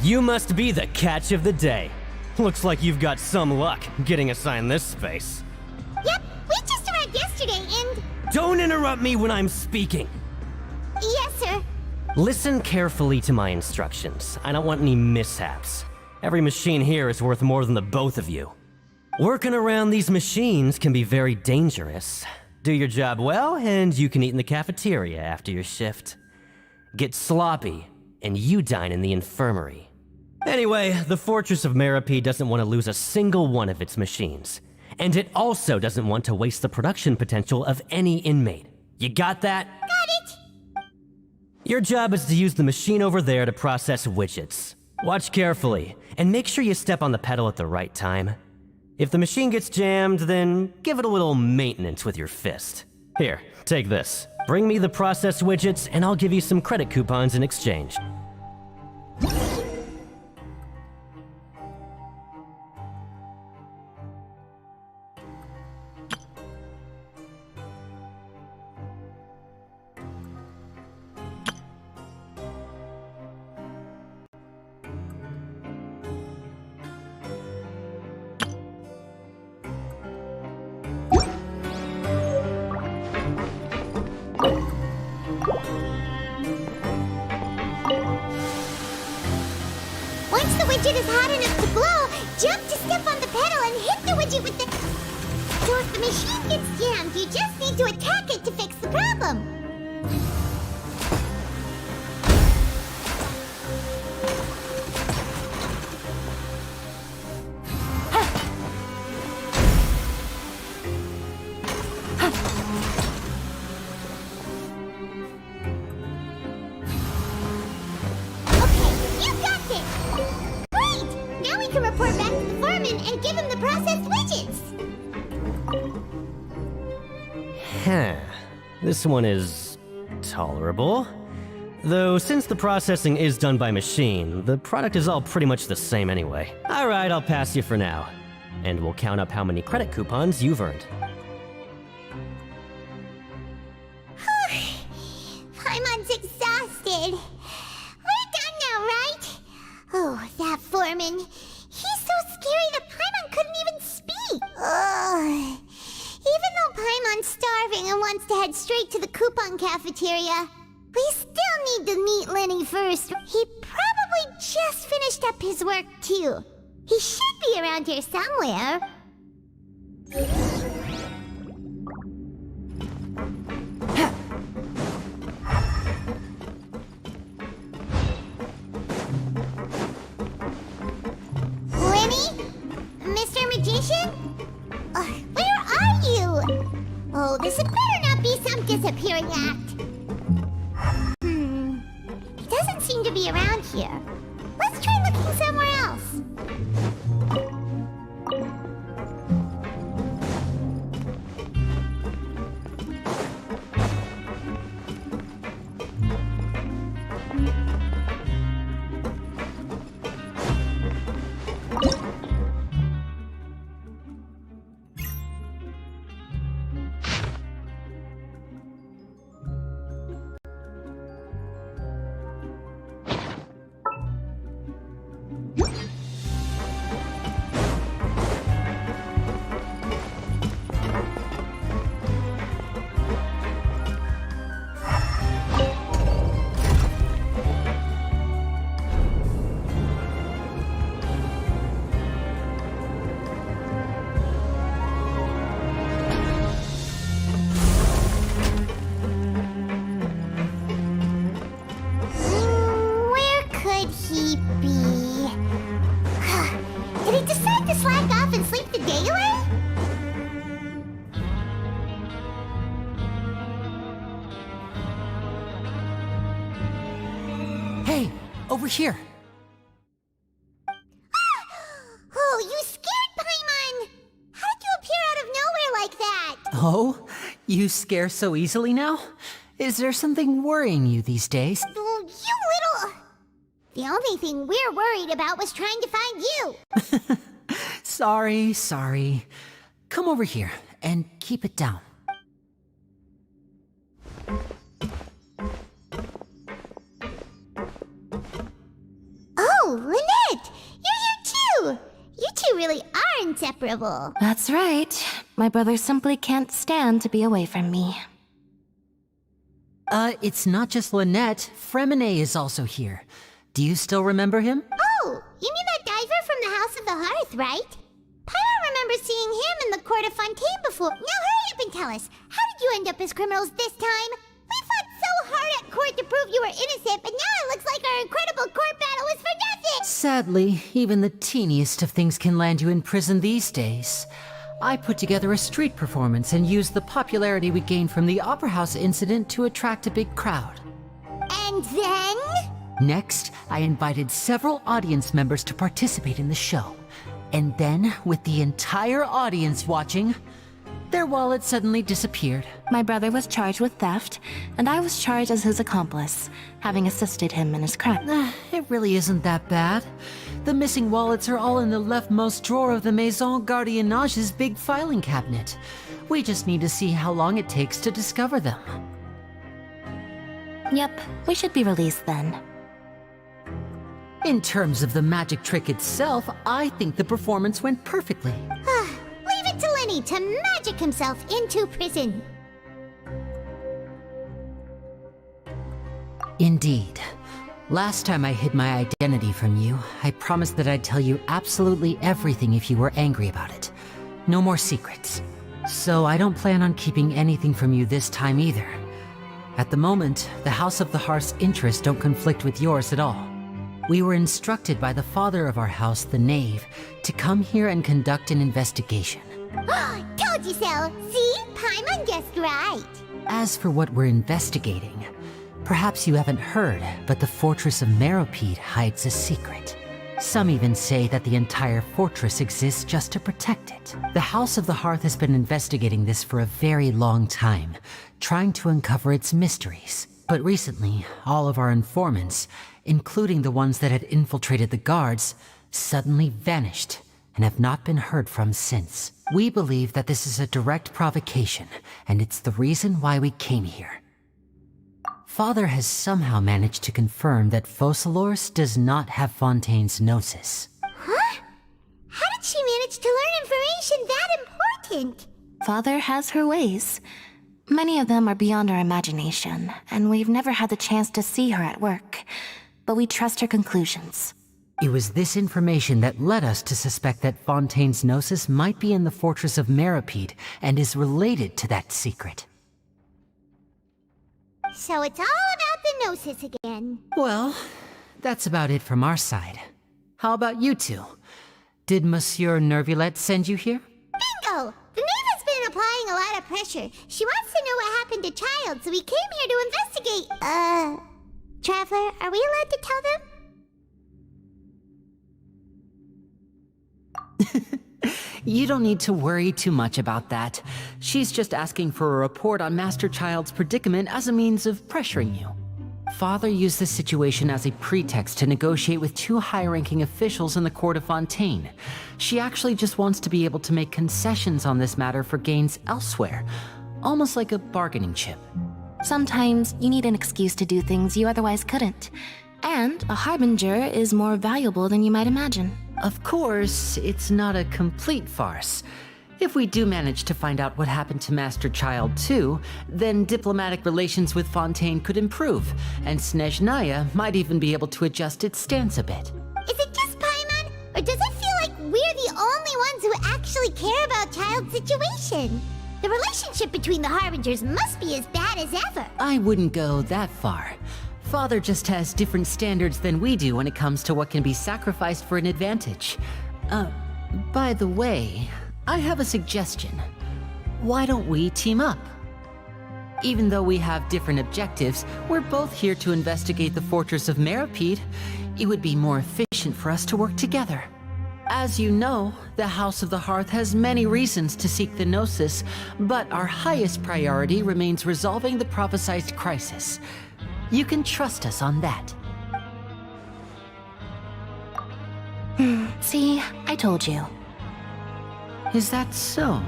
You must be the catch of the day. Looks like you've got some luck getting assigned this space. Yep, we just arrived yesterday and... Don't interrupt me when I'm speaking. Yes, sir. Listen carefully to my instructions. I don't want any mishaps. Every machine here is worth more than the both of you. Working around these machines can be very dangerous. Do your job well, and you can eat in the cafeteria after your shift. Get sloppy, and you dine in the infirmary. Anyway, the Fortress of Merope doesn't want to lose a single one of its machines. And it also doesn't want to waste the production potential of any inmate. You got that? Got it! Your job is to use the machine over there to process widgets. Watch carefully, and make sure you step on the pedal at the right time. If the machine gets jammed, then give it a little maintenance with your fist. Here, take this. Bring me the processed widgets, and I'll give you some credit coupons in exchange. Once the widget is hot enough to blow, jump to step on the pedal and hit the widget with the... So if the machine gets jammed, you just need to attack it to fix the problem. This one is tolerable. Though since the processing is done by machine, the product is all pretty much the same anyway. Alright, I'll pass you for now. And we'll count up how many credit coupons you've earned. Paimon's exhausted. We're done now, right? Oh, that foreman. He's so scary that Paimon couldn't even speak. Ugh. Even though Paimon's starving and wants to head straight to the coupon cafeteria, we still need to meet Lenny first. He probably just finished up his work, too. He should be around here somewhere. Lenny? Mr. Magician? Where are you? Oh, this had better not be some disappearing act. He doesn't seem to be around here. Let's try looking somewhere else. Over here. Oh, you scared Paimon! How did you appear out of nowhere like that? Oh, you scare so easily now? Is there something worrying you these days? Oh, you little... The only thing we're worried about was trying to find you. Sorry. Come over here and keep it down. Oh, Lynette! You're here too! You two really are inseparable. That's right. My brother simply can't stand to be away from me. It's not just Lynette. Fremine is also here. Do you still remember him? Oh, you mean that diver from the House of the Hearth, right? Paimon remembers seeing him in the Court of Fontaine before. Now hurry up and tell us, how did you end up as criminals this time? We fought so hard at court to prove you were innocent, but now it looks like our incredible court battle was for nothing! Sadly, even the teeniest of things can land you in prison these days. I put together a street performance and used the popularity we gained from the Opera House incident to attract a big crowd. And then? Next, I invited several audience members to participate in the show. And then, with the entire audience watching, their wallet suddenly disappeared. My brother was charged with theft, and I was charged as his accomplice, having assisted him in his crime. It really isn't that bad. The missing wallets are all in the leftmost drawer of the Maison Gardiennage's big filing cabinet. We just need to see how long it takes to discover them. Yep, we should be released then. In terms of the magic trick itself, I think the performance went perfectly. Leave it to Lenny to magic himself into prison. Indeed. Last time I hid my identity from you, I promised that I'd tell you absolutely everything if you were angry about it. No more secrets. So I don't plan on keeping anything from you this time either. At the moment, the House of the Hearth's interests don't conflict with yours at all. We were instructed by the father of our house, the Knave, to come here and conduct an investigation. Told you so! See? Paimon guessed right! As for what we're investigating, perhaps you haven't heard, but the fortress of Meropide hides a secret. Some even say that the entire fortress exists just to protect it. The House of the Hearth has been investigating this for a very long time, trying to uncover its mysteries. But recently, all of our informants, including the ones that had infiltrated the guards, suddenly vanished and have not been heard from since. We believe that this is a direct provocation, and it's the reason why we came here. Father has somehow managed to confirm that Focalors does not have Fontaine's Gnosis. Huh? How did she manage to learn information that important? Father has her ways. Many of them are beyond our imagination, and we've never had the chance to see her at work. But we trust her conclusions. It was this information that led us to suspect that Fontaine's Gnosis might be in the fortress of Meropide and is related to that secret. So it's all about the Gnosis again. Well, that's about it from our side. How about you two? Did Monsieur Neuvillette send you here? Bingo! The Knave has been applying a lot of pressure. She wants to know what happened to Child, so we came here to investigate. Traveler, are we allowed to tell them? You don't need to worry too much about that. She's just asking for a report on Master Child's predicament as a means of pressuring you. Father used this situation as a pretext to negotiate with two high-ranking officials in the court of Fontaine. She actually just wants to be able to make concessions on this matter for gains elsewhere, almost like a bargaining chip. Sometimes you need an excuse to do things you otherwise couldn't. And a harbinger is more valuable than you might imagine. Of course, it's not a complete farce. If we do manage to find out what happened to Master Child too, then diplomatic relations with Fontaine could improve, and Snezhnaya might even be able to adjust its stance a bit. Is it just Paimon? Or does it feel like we're the only ones who actually care about Child's situation? The relationship between the Harbingers must be as bad as ever. I wouldn't go that far. Father just has different standards than we do when it comes to what can be sacrificed for an advantage. By the way, I have a suggestion. Why don't we team up? Even though we have different objectives, we're both here to investigate the fortress of Meropide. It would be more efficient for us to work together. As you know, the House of the Hearth has many reasons to seek the Gnosis, but our highest priority remains resolving the prophesized crisis. You can trust us on that. See, I told you. Is that so?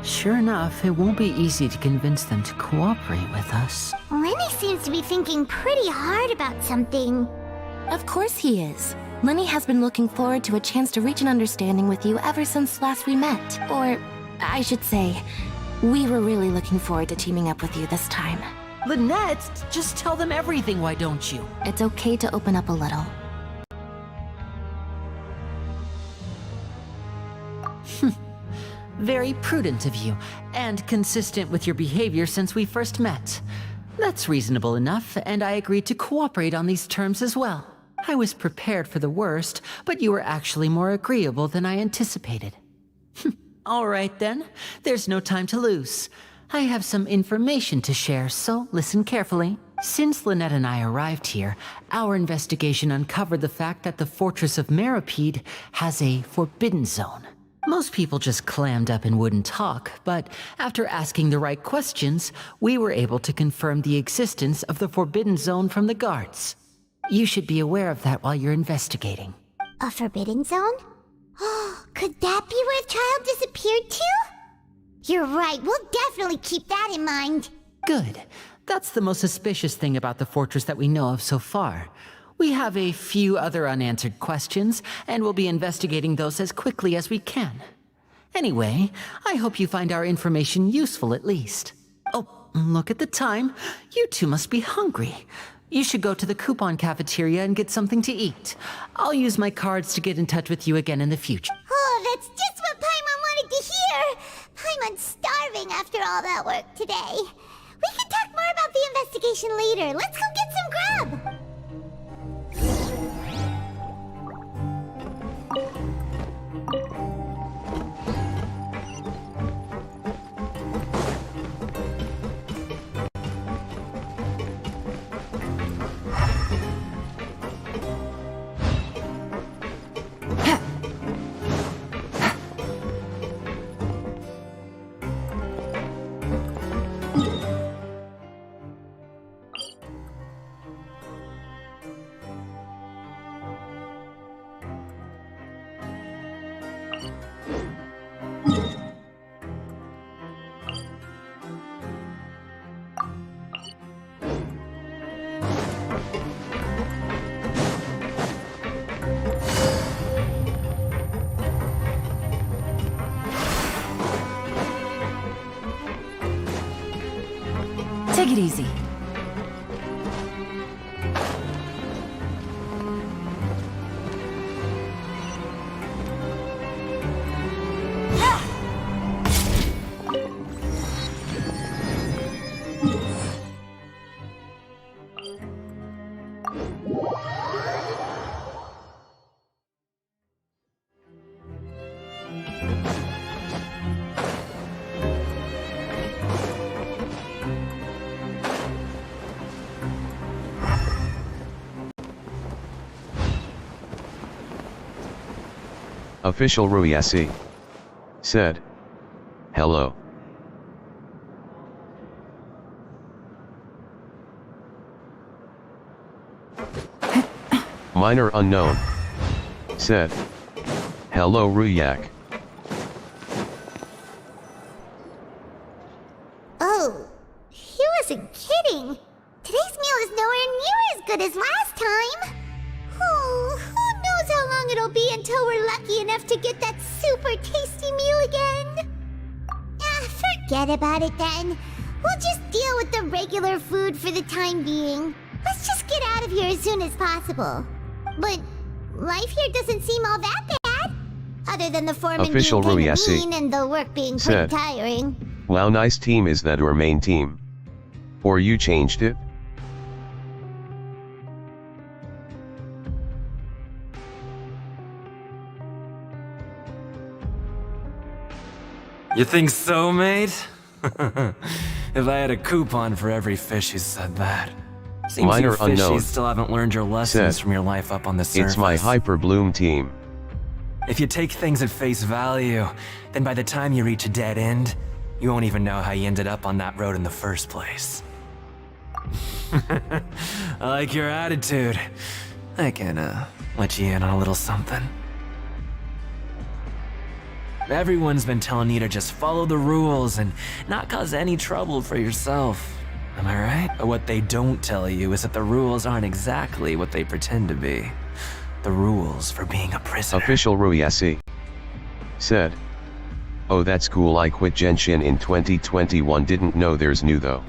Sure enough, it won't be easy to convince them to cooperate with us. Lenny seems to be thinking pretty hard about something. Of course he is. Lenny has been looking forward to a chance to reach an understanding with you ever since last we met. Or, I should say, we were really looking forward to teaming up with you this time. Lynette, just tell them everything, why don't you? It's okay to open up a little. Very prudent of you, and consistent with your behavior since we first met. That's reasonable enough, and I agreed to cooperate on these terms as well. I was prepared for the worst, but you were actually more agreeable than I anticipated. All right then, there's no time to lose. I have some information to share, so listen carefully. Since Lynette and I arrived here, our investigation uncovered the fact that the fortress of Meropide has a forbidden zone. Most people just clammed up and wouldn't talk, but after asking the right questions, we were able to confirm the existence of the forbidden zone from the guards. You should be aware of that while you're investigating. A forbidden zone? Oh, could that be where Child disappeared to? You're right, we'll definitely keep that in mind. Good. That's the most suspicious thing about the fortress that we know of so far. We have a few other unanswered questions, and we'll be investigating those as quickly as we can. Anyway, I hope you find our information useful at least. Oh, look at the time. You two must be hungry. You should go to the coupon cafeteria and get something to eat. I'll use my cards to get in touch with you again in the future. Oh, that's just what Paimon wanted to hear! Paimon's starving after all that work today. We can talk more about the investigation later. Let's go get some grub! Take it easy. Official Ruyasi said, "Hello." Minor unknown said, "Hello Ruyak." Oh, he wasn't kidding. Today's meal is nowhere near as good as last time. Oh, who knows how long it'll be until we're lucky enough to get that super tasty meal again. Forget about it then. We'll just deal with the regular food for the time being. Let's just get out of here as soon as possible. But life here doesn't seem all that bad. Other than the foreman Official being kinda Ruyasi mean and the work being pretty said, tiring. "Wow, nice team. Is that your main team? Or you changed it?" You think so, mate? If I had a coupon for every fish who said that. Seems Minor you unknown fishies still haven't learned your lessons said, from your life up on the surface. "It's my Hyper Bloom team." If you take things at face value, then by the time you reach a dead end, you won't even know how you ended up on that road in the first place. I like your attitude. I can, let you in on a little something. Everyone's been telling you to just follow the rules and not cause any trouble for yourself. Am I right? But what they don't tell you is that the rules aren't exactly what they pretend to be. The rules for being a prisoner. Official Ruyasi said, "Oh, that's cool. I quit Genshin in 2021. Didn't know there's new though."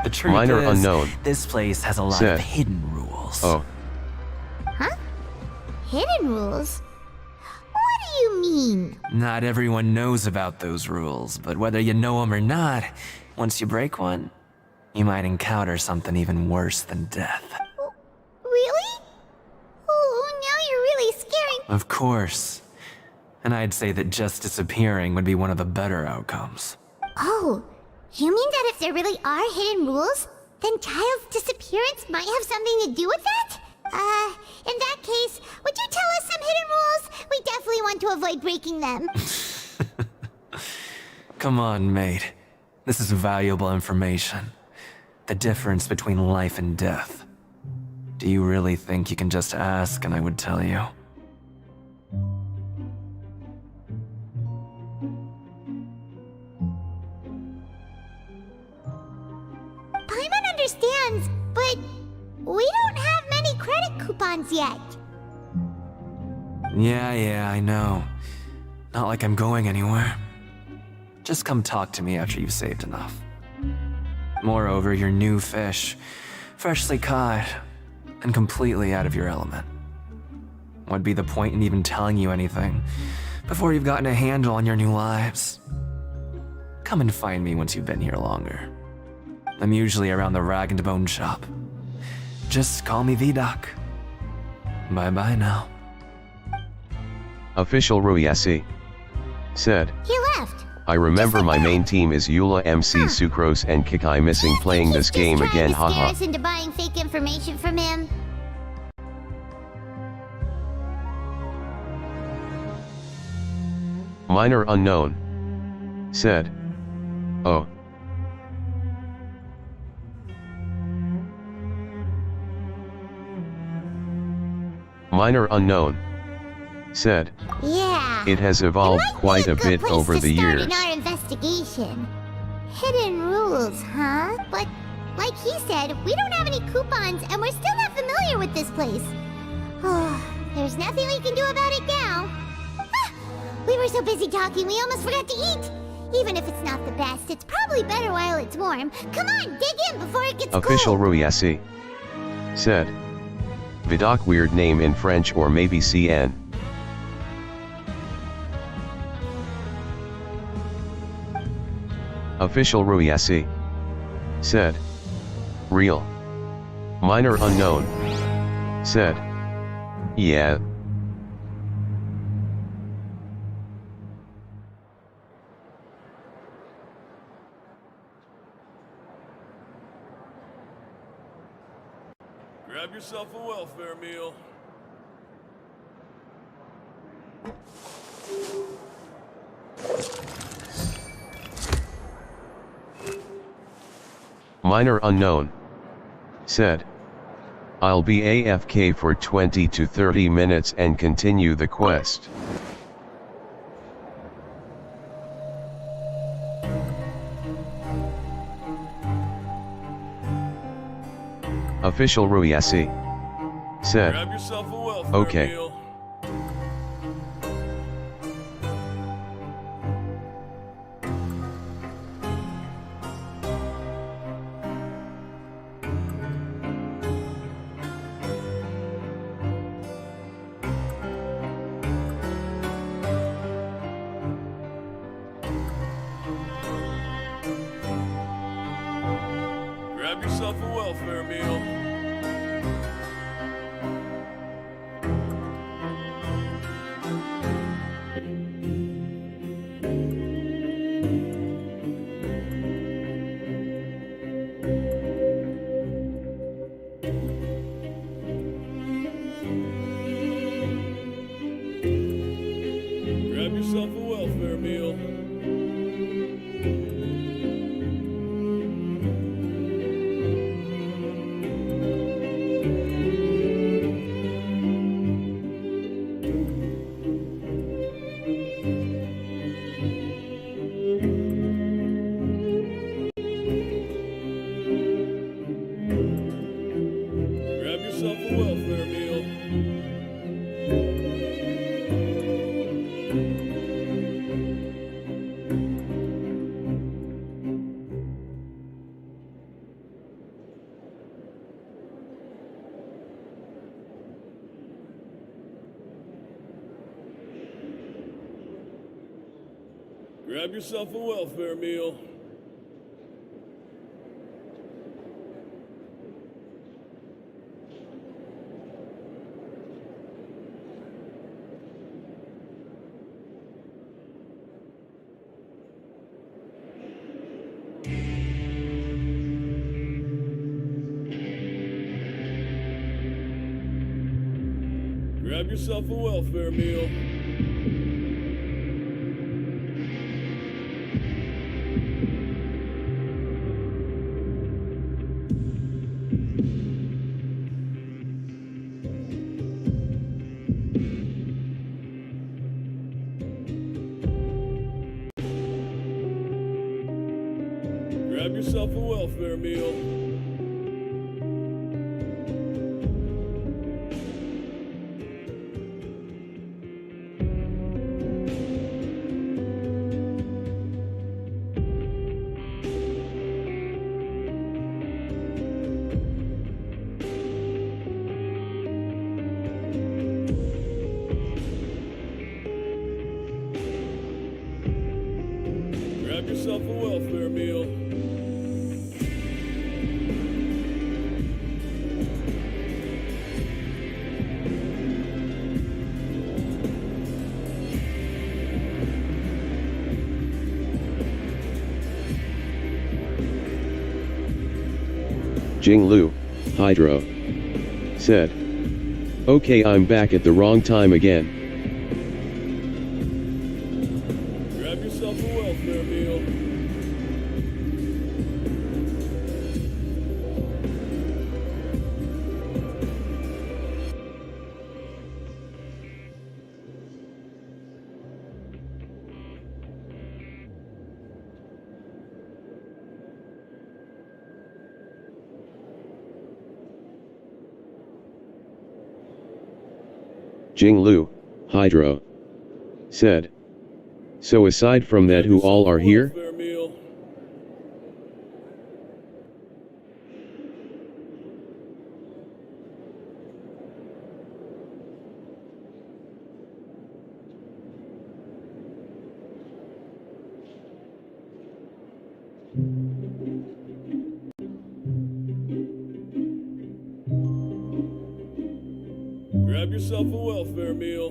The truth Minor is, unknown this place has a lot said, of hidden rules. "Oh, Huh? Hidden rules? What do you mean? Not everyone knows about those rules, but whether you know them or not, once you break one, you might encounter something even worse than death." Really? Oh, now you're really scaring. Of course. And I'd say that just disappearing would be one of the better outcomes. Oh, you mean that if there really are hidden rules, then Child's disappearance might have something to do with that? In that case, would you tell us some hidden rules? We definitely want to avoid breaking them. Come on, mate. This is valuable information. The difference between life and death. Do you really think you can just ask and I would tell you? Paimon understands, but we don't have many credit coupons yet. Yeah, I know. Not like I'm going anywhere. Just come talk to me after you've saved enough. Moreover, you're new fish, freshly caught, and completely out of your element. What'd be the point in even telling you anything before you've gotten a handle on your new lives? Come and find me once you've been here longer. I'm usually around the rag and bone shop. Just call me V-Doc. Bye-bye now. Official Ruiesi said, He left. I remember my main team is Eula, MC, Sucrose, and Kikai missing playing this game again, Scare haha. us into buying fake information from him. Minor Unknown said, oh. Minor Unknown said, Yeah. it has evolved quite a bit over the years. In our investigation. Hidden rules, huh? But like he said, we don't have any coupons and we're still not familiar with this place. Oh, there's nothing we can do about it now. Ah, we were so busy talking we almost forgot to eat. Even if it's not the best, it's probably better while it's warm. Come on, dig in before it gets Official cold. Ruiesi said, Vidoc, weird name in French, or maybe CN. Official Ruiesi said, real. Minor Unknown said, yeah. Grab yourself a welfare meal. Minor Unknown said, I'll be AFK for 20 to 30 minutes and continue the quest. Official Ruiesi said, Grab yourself a welfare okay. meal. Grab yourself a welfare meal. Grab yourself a welfare meal. Grab yourself a welfare meal. Grab yourself a welfare meal. Grab yourself a welfare meal. Grab yourself a welfare meal. Jinglu, Hydro, said. Okay, I'm back at the wrong time again. Grab yourself a welfare meal. Jinglu, Hydro, said. So aside from that, who all are here? Welfare meal. Grab yourself a welfare meal.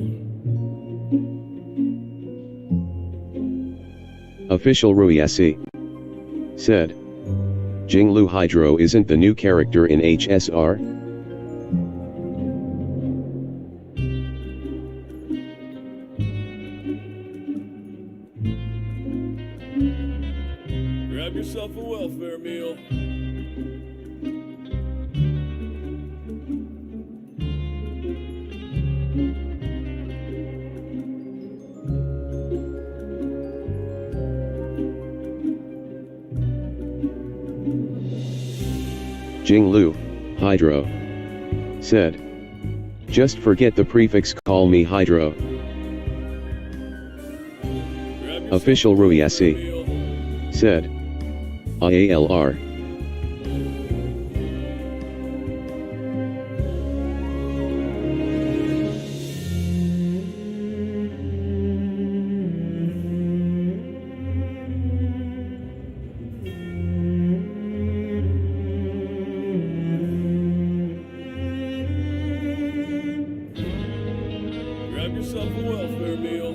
Official Ruiesi said. Jinglu Hydro isn't the new character in HSR? Grab yourself a welfare meal. Jinglu, Hydro, said. Just forget the prefix, call me Hydro. Official Ruiesi said. IALR. Grab yourself a welfare meal.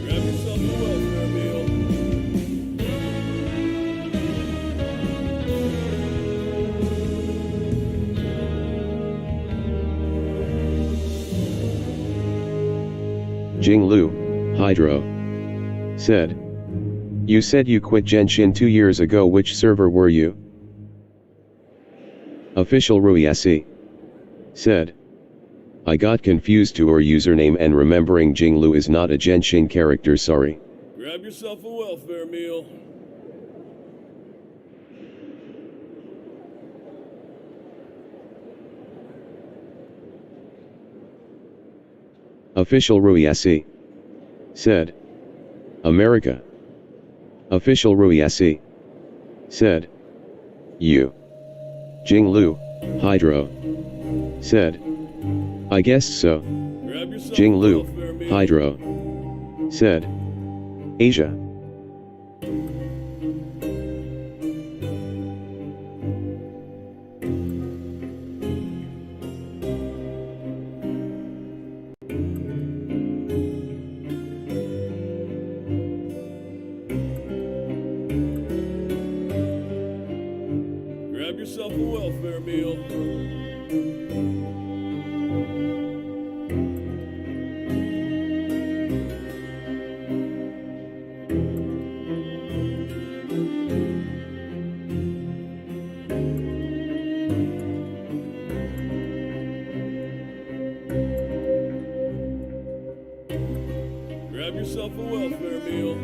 Grab yourself a welfare meal. Jinglu, Hydro, said. You said you quit Genshin 2 years ago. Which server were you? Official Ruiesi said. I got confused to her username and remembering Jinglu is not a Genshin character, sorry. Grab yourself a welfare meal. Official Ruiesi said. America. Official Ruiesi said. You. Jinglu, Hydro, said. I guess so. Grab yourself a welfare Jinglu, meal. Hydro, said. Asia. Grab yourself a welfare meal. Grab yourself a welfare meal.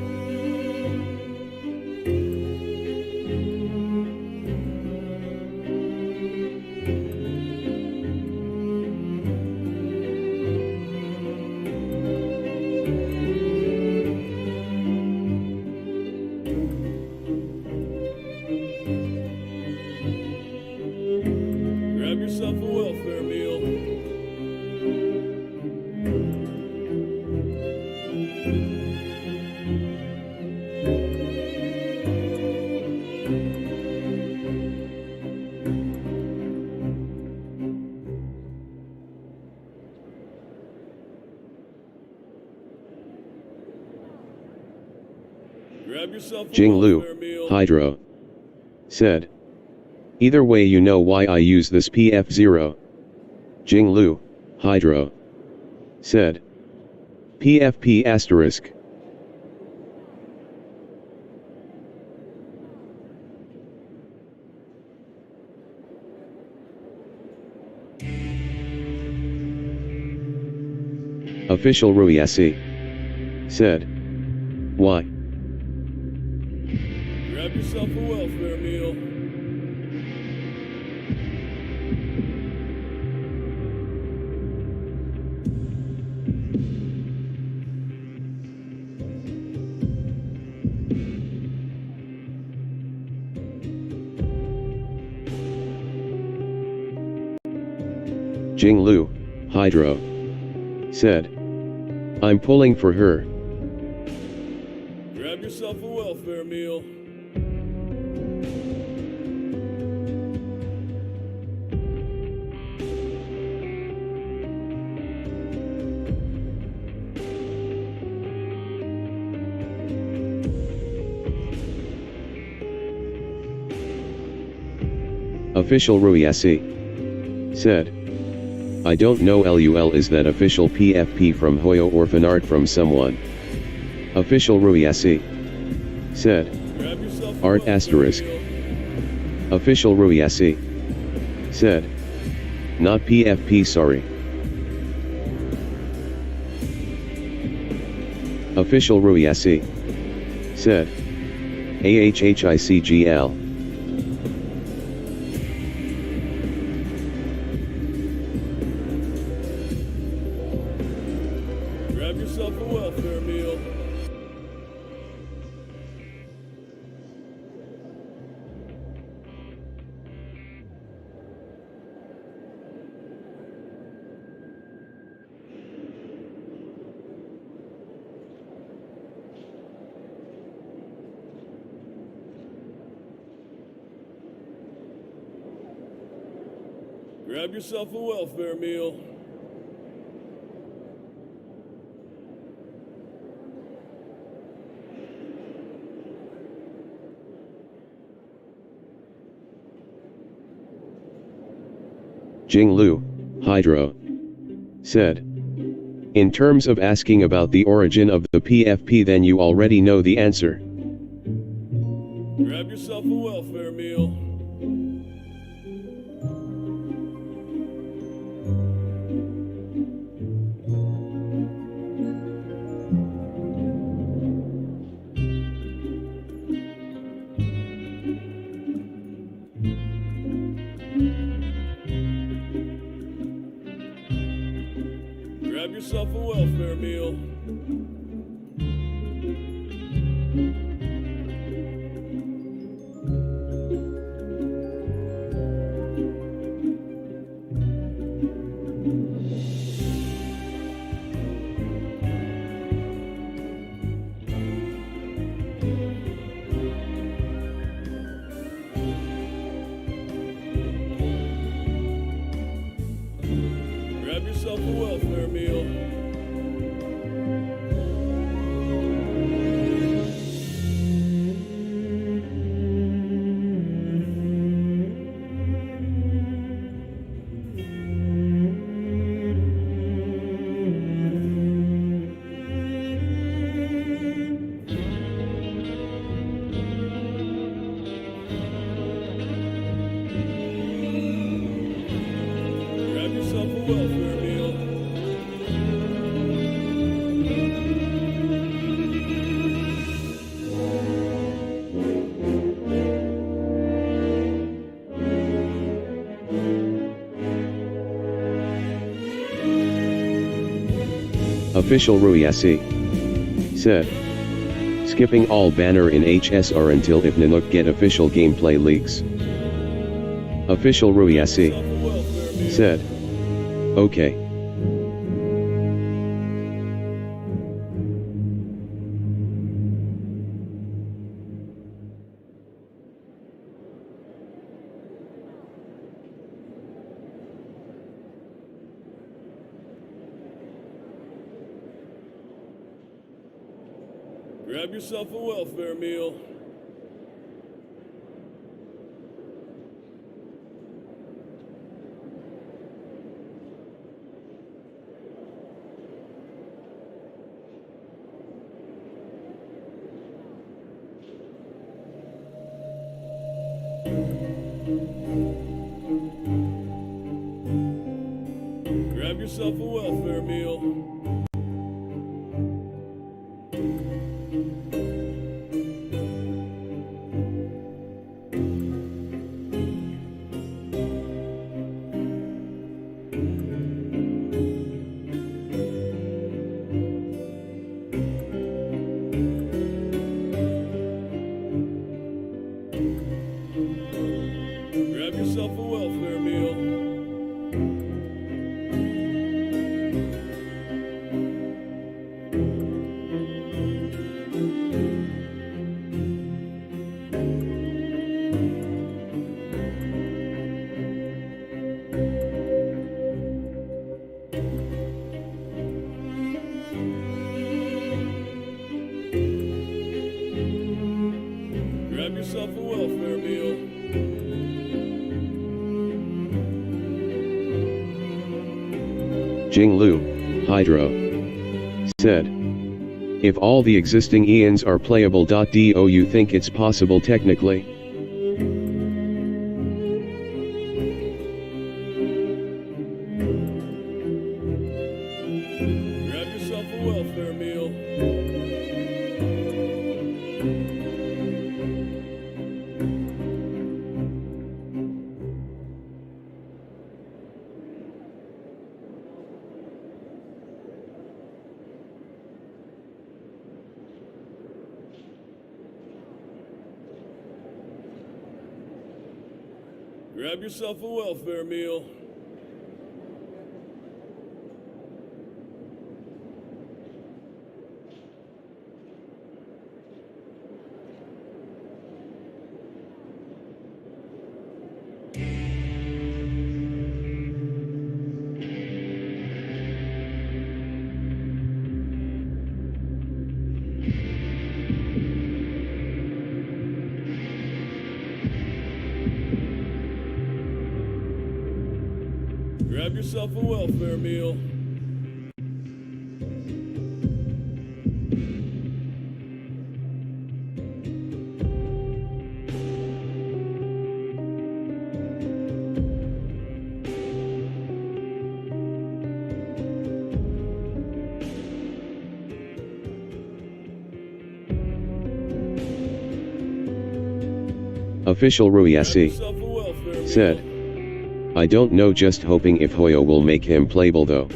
Grab yourself a welfare meal. Jinglu, Hydro. Said. Either way you know why I use this PF0. Jinglu, Hydro. Said. PFP asterisk. Official Ruiesi. Said. Why? Grab yourself a welfare meal. Jinglu, Hydro. Said. I'm pulling for her. Grab yourself a welfare meal. Official Ruiesi. Said. I don't know LUL is that official PFP from Hoyo Orphanart from someone. Official Ruiesi. Said. Art asterisk. Official Ruiesi. Said. Not PFP sorry. Official Ruiesi. Said. AHHICGL. Grab yourself a welfare meal. Grab yourself a welfare meal. Jinglu, Hydro. Said. In terms of asking about the origin of the PFP then you already know the answer. Grab yourself a welfare meal. Grab yourself a welfare meal. Grab yourself a welfare meal. Grab yourself a welfare meal. Official Ruiesi. Said. Skipping all banner in HSR until if Nanook get official gameplay leaks. Official Ruiesi. Said. Okay. Grab yourself a welfare meal. Grab yourself a welfare meal. Grab yourself a welfare meal. Grab yourself a welfare meal. Jinglu, Hydro, said. If all the existing Ians are playable. Do you think it's possible technically? Grab yourself a welfare meal. Grab yourself a welfare meal. Grab yourself a welfare meal. Official Ruiesi said. I don't know, just hoping if Hoyo will make him playable though.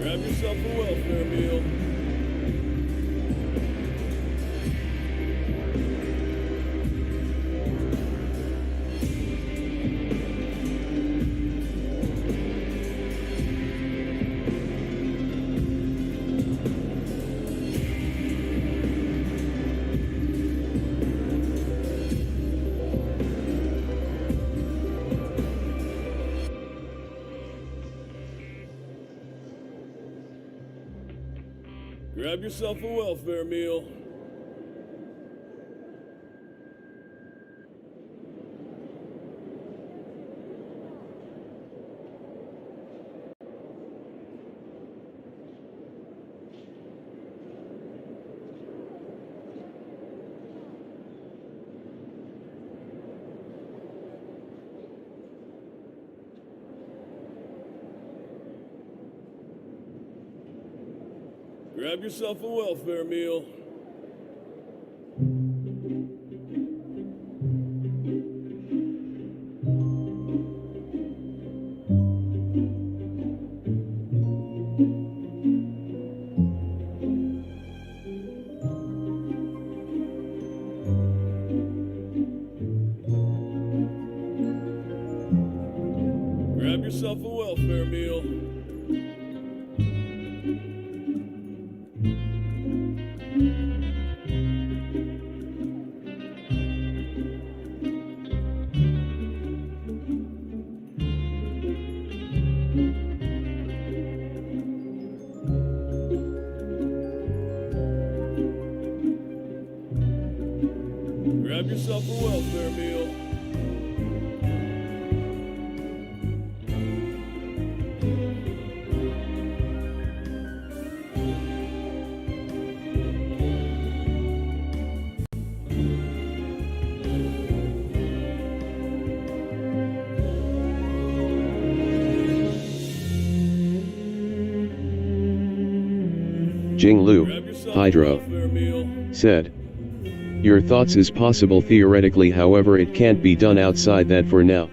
Grab yourself a welfare meal. Grab yourself a welfare meal. Grab yourself a welfare meal. Grab yourself a welfare meal. yourself a welfare meal. Jinglu, Hydro, said. Your thoughts is possible theoretically, however it can't be done outside that for now.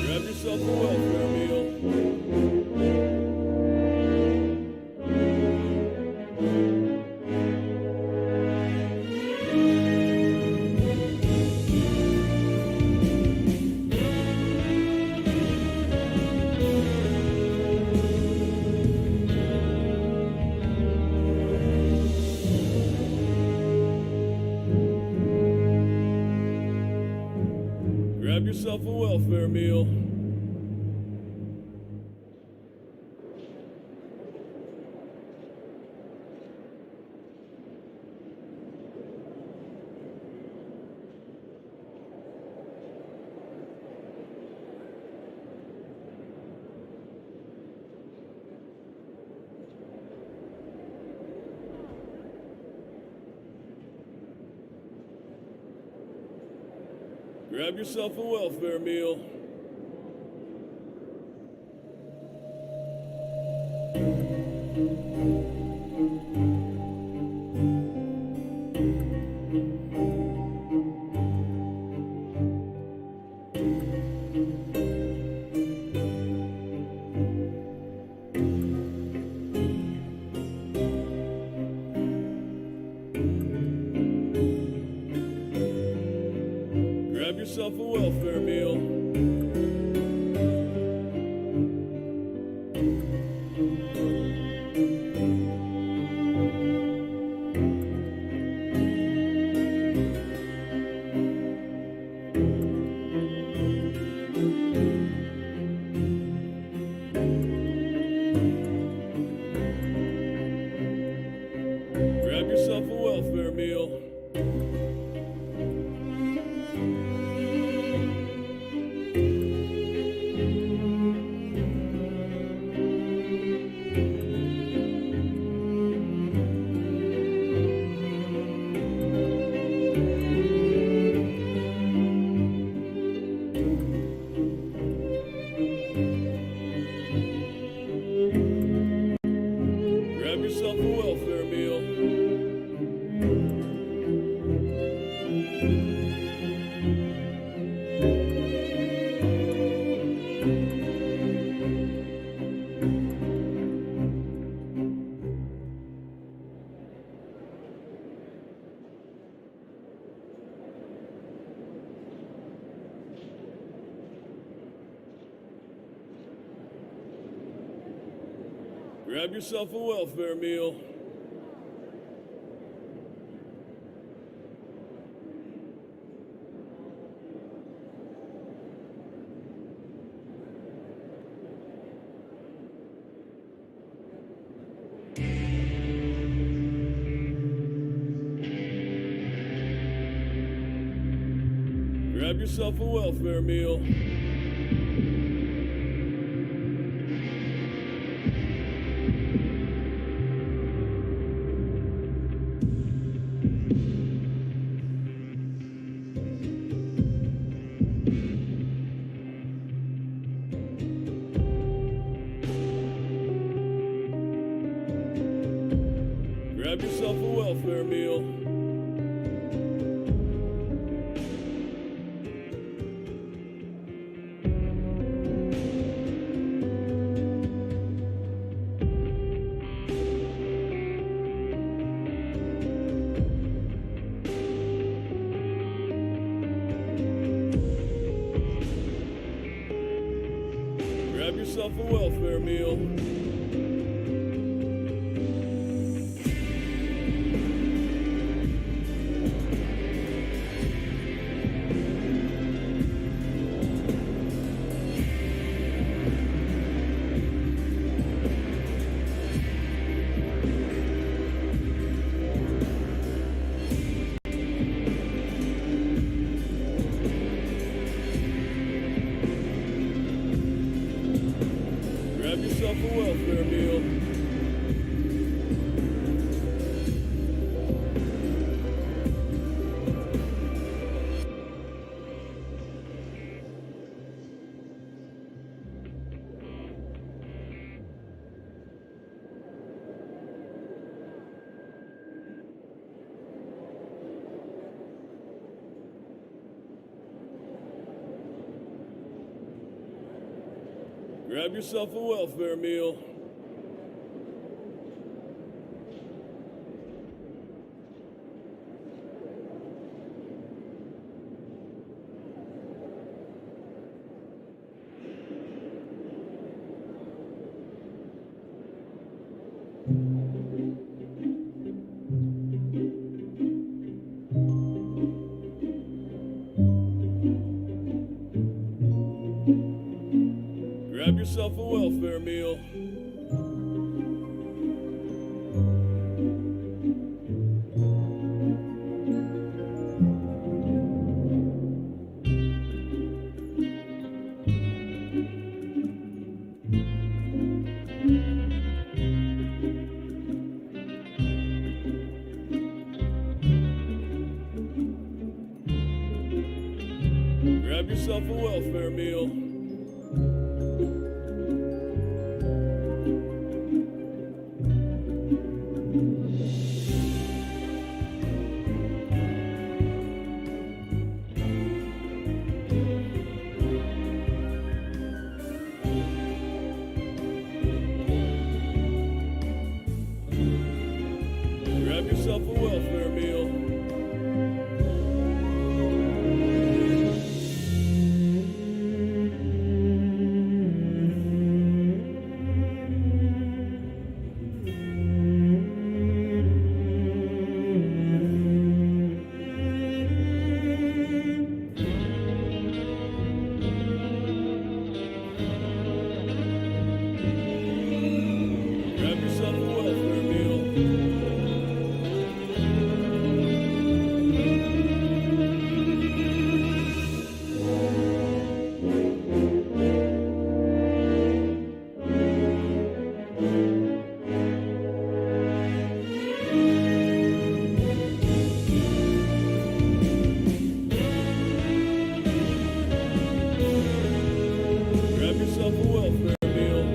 Grab yourself a welfare meal. Grab yourself a welfare meal. Grab yourself a welfare meal. Grab yourself a welfare meal. Grab yourself a welfare meal. Grab yourself a welfare meal. Grab yourself a welfare meal. Grab yourself a welfare meal. Grab yourself a welfare meal. Grab yourself a welfare meal. yourself a welfare meal. Grab yourself a welfare meal. Grab yourself a welfare meal. Grab yourself a welfare meal. Grab yourself a welfare meal. Grab yourself a welfare meal. Grab yourself a welfare meal.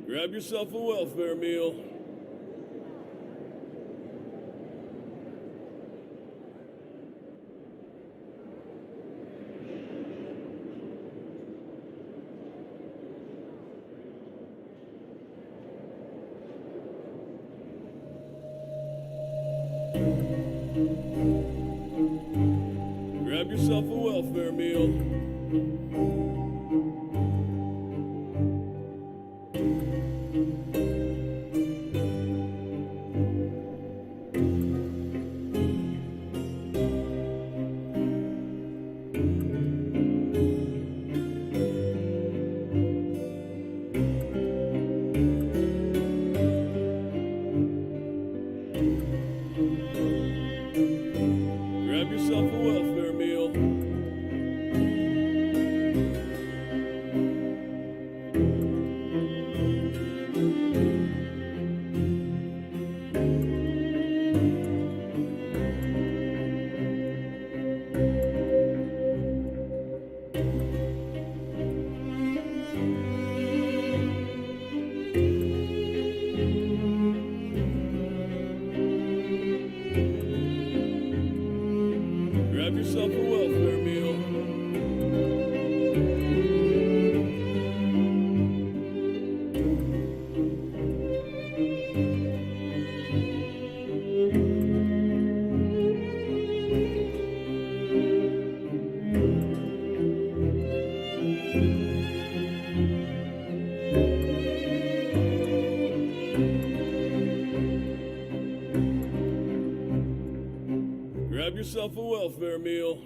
Grab yourself a welfare meal. Grab yourself a welfare meal. Grab yourself a welfare meal. Grab yourself a welfare meal. Grab yourself a welfare meal.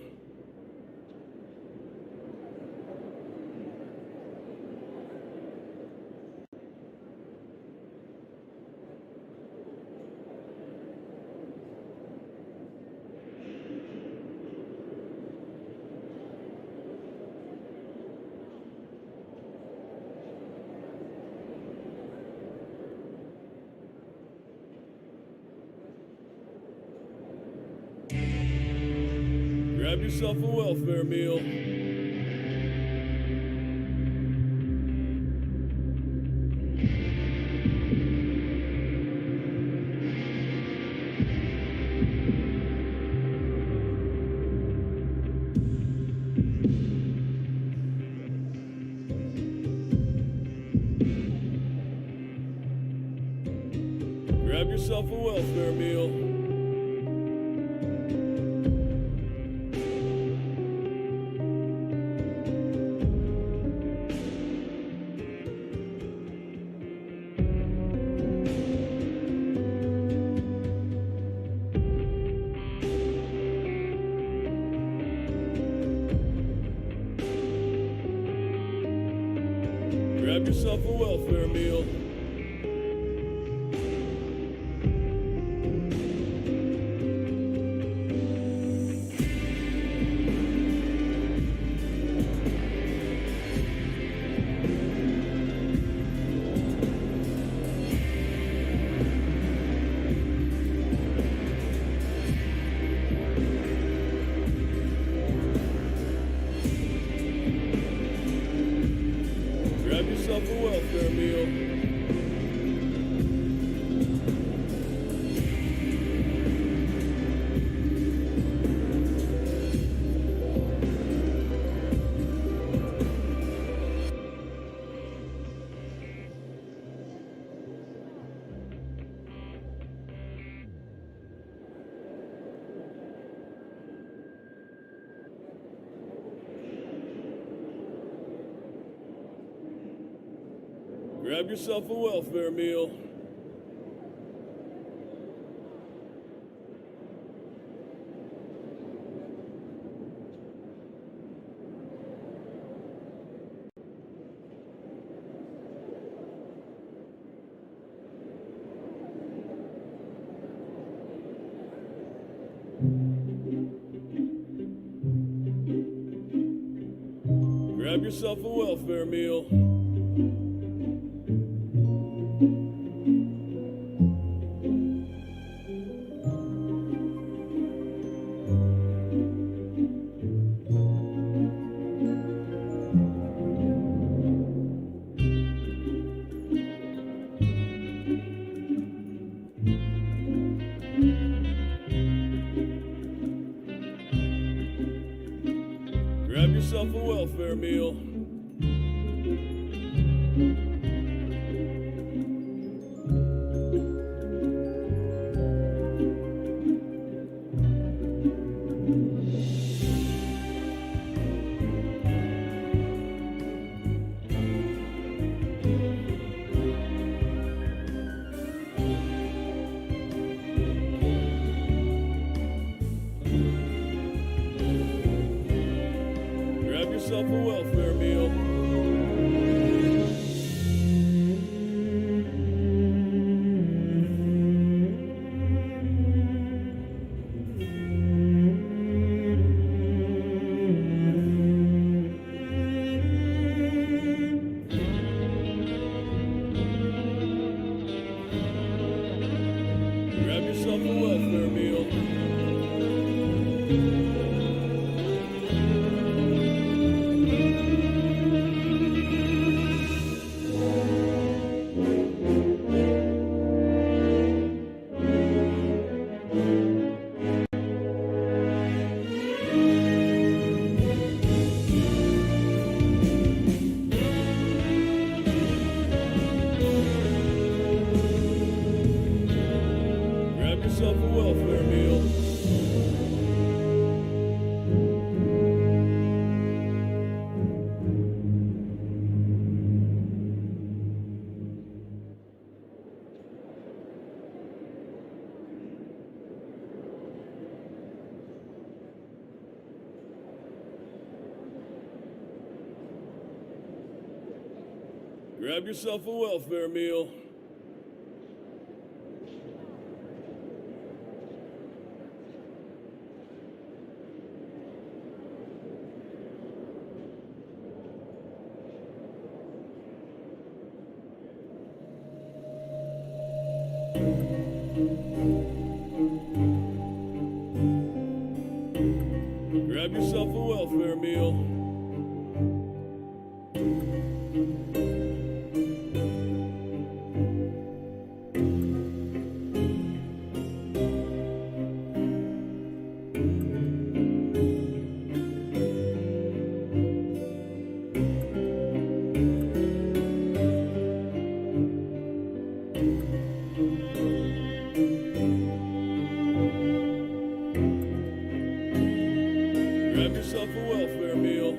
Grab yourself a welfare meal. Grab yourself a welfare meal. Grab yourself a welfare meal. Grab yourself a welfare meal. Grab yourself a welfare meal. Grab yourself a welfare meal. Grab yourself a welfare meal. Grab yourself a welfare meal. Grab yourself a welfare meal. Grab yourself a welfare meal. Grab yourself a welfare meal. Grab yourself a welfare meal. Grab yourself a welfare meal.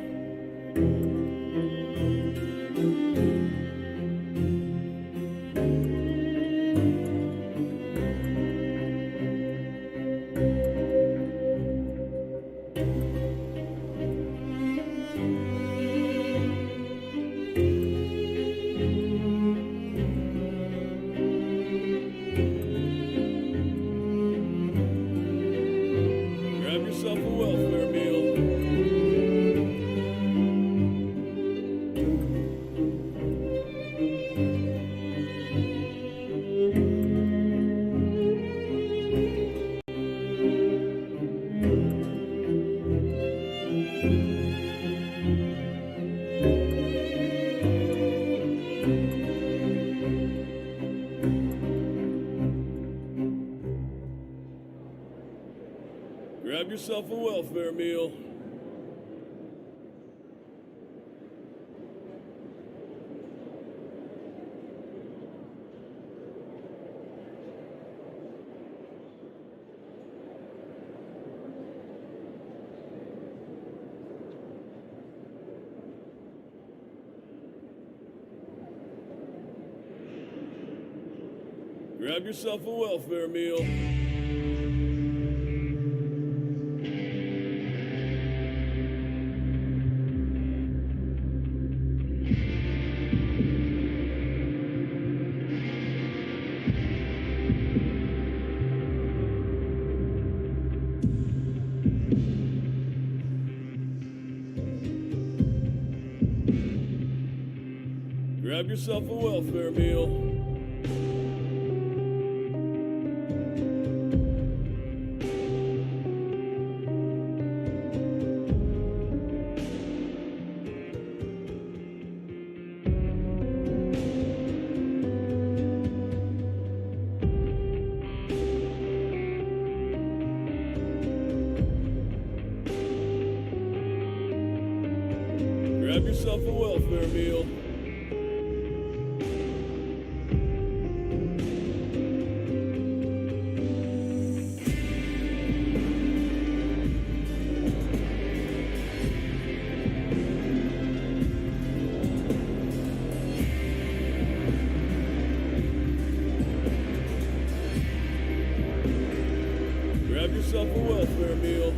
Grab yourself a welfare meal. Grab yourself a welfare meal. Grab yourself a welfare meal. Grab yourself a welfare meal. Grab yourself a welfare meal. Grab yourself a welfare meal.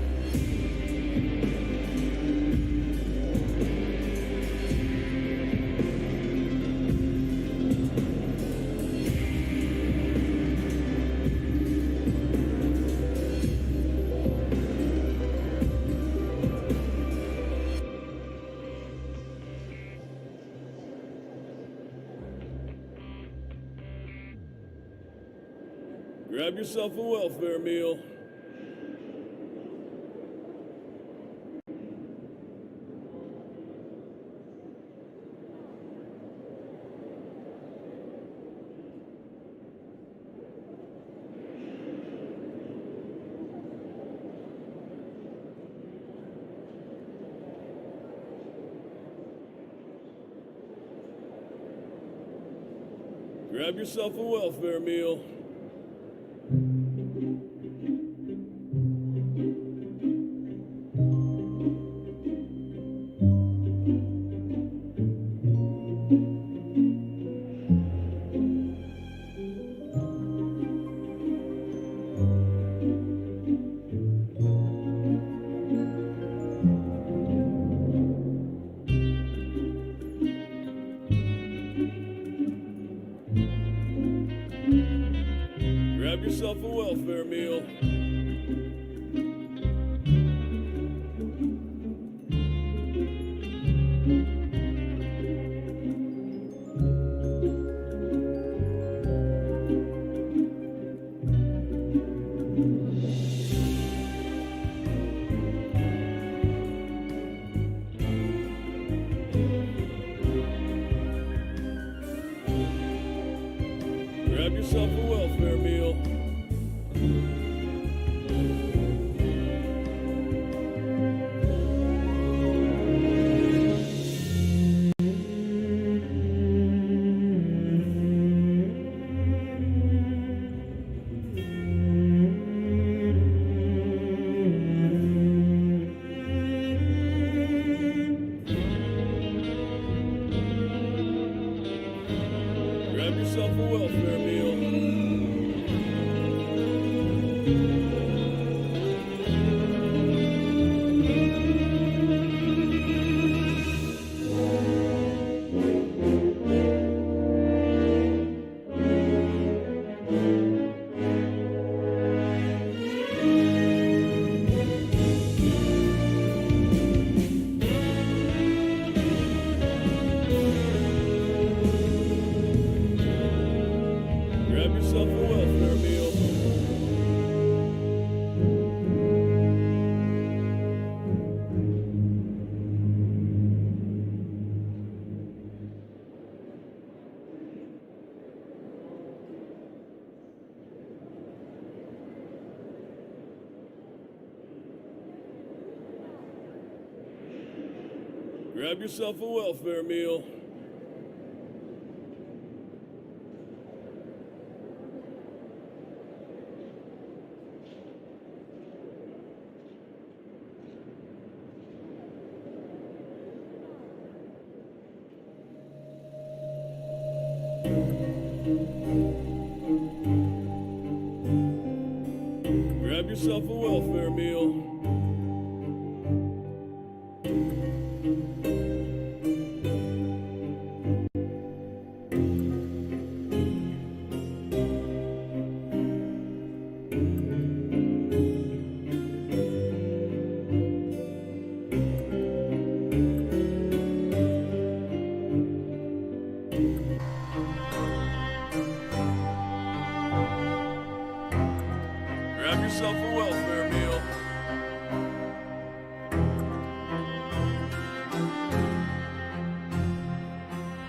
Grab yourself a welfare meal. Grab yourself a welfare meal. Grab yourself a welfare meal. Grab yourself a welfare meal. Grab yourself a welfare meal. Grab yourself a welfare meal. Grab yourself a welfare meal. Grab yourself a welfare meal. Grab yourself a welfare meal.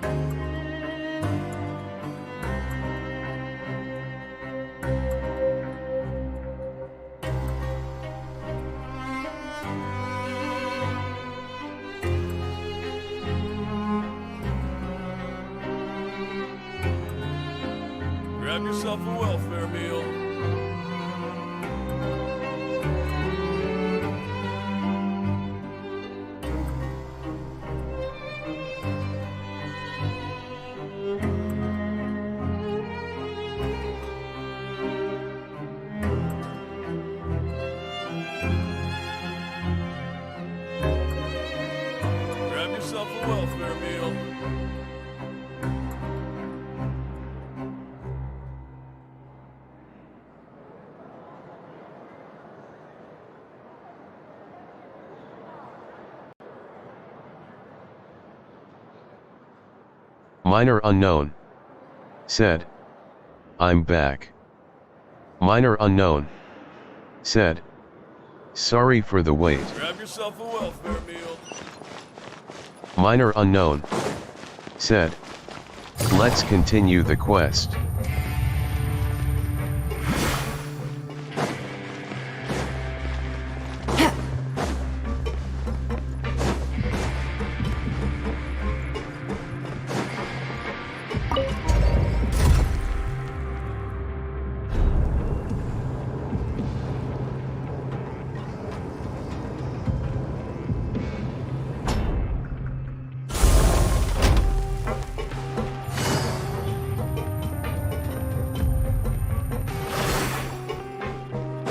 Grab yourself a welfare meal. Grab yourself a welfare meal. Minor unknown. Said. I'm back. Minor unknown. Said. Sorry for the wait. Grab yourself a welfare meal. Minor unknown. Said. Let's continue the quest.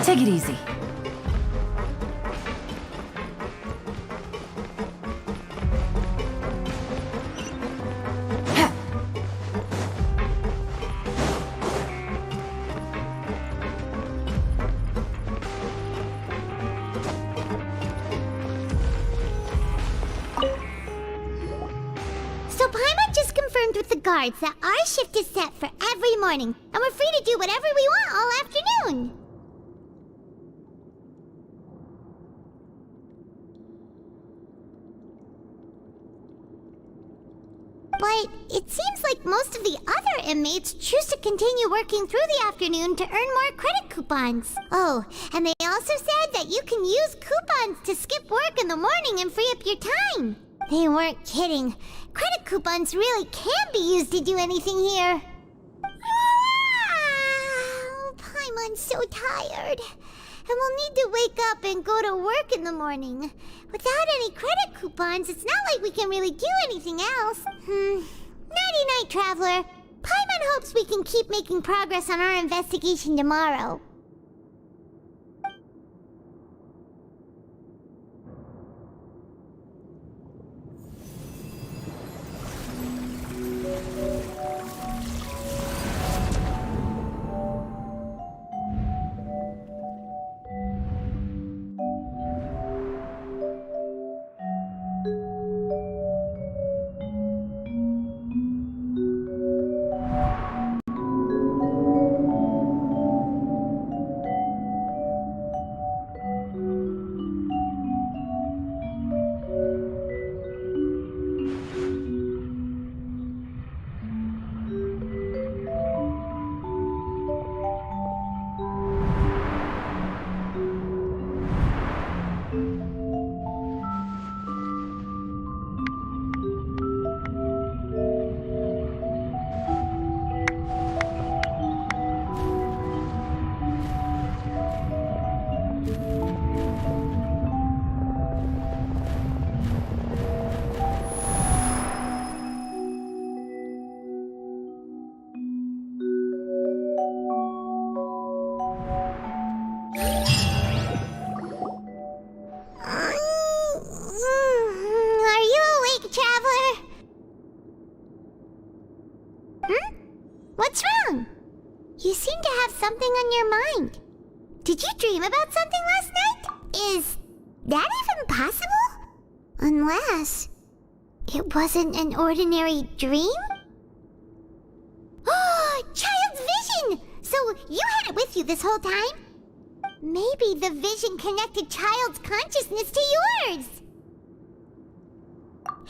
Take it easy. guards that our shift is set for every morning, and we're free to do whatever we want all afternoon. But it seems like most of the other inmates choose to continue working through the afternoon to earn more credit coupons. Oh, and they also said that you can use coupons to skip work in the morning and free up your time. They weren't kidding. Credit coupons really can be used to do anything here. Paimon's so tired. And we'll need to wake up and go to work in the morning. Without any credit coupons, it's not like we can really do anything else. Nighty-night, Traveler. Paimon hopes we can keep making progress on our investigation tomorrow. What's wrong? You seem to have something on your mind. Did you dream about something last night? Is that even possible? Unless it wasn't an ordinary dream? Oh, child's vision! So you had it with you this whole time? Maybe the vision connected child's consciousness to yours.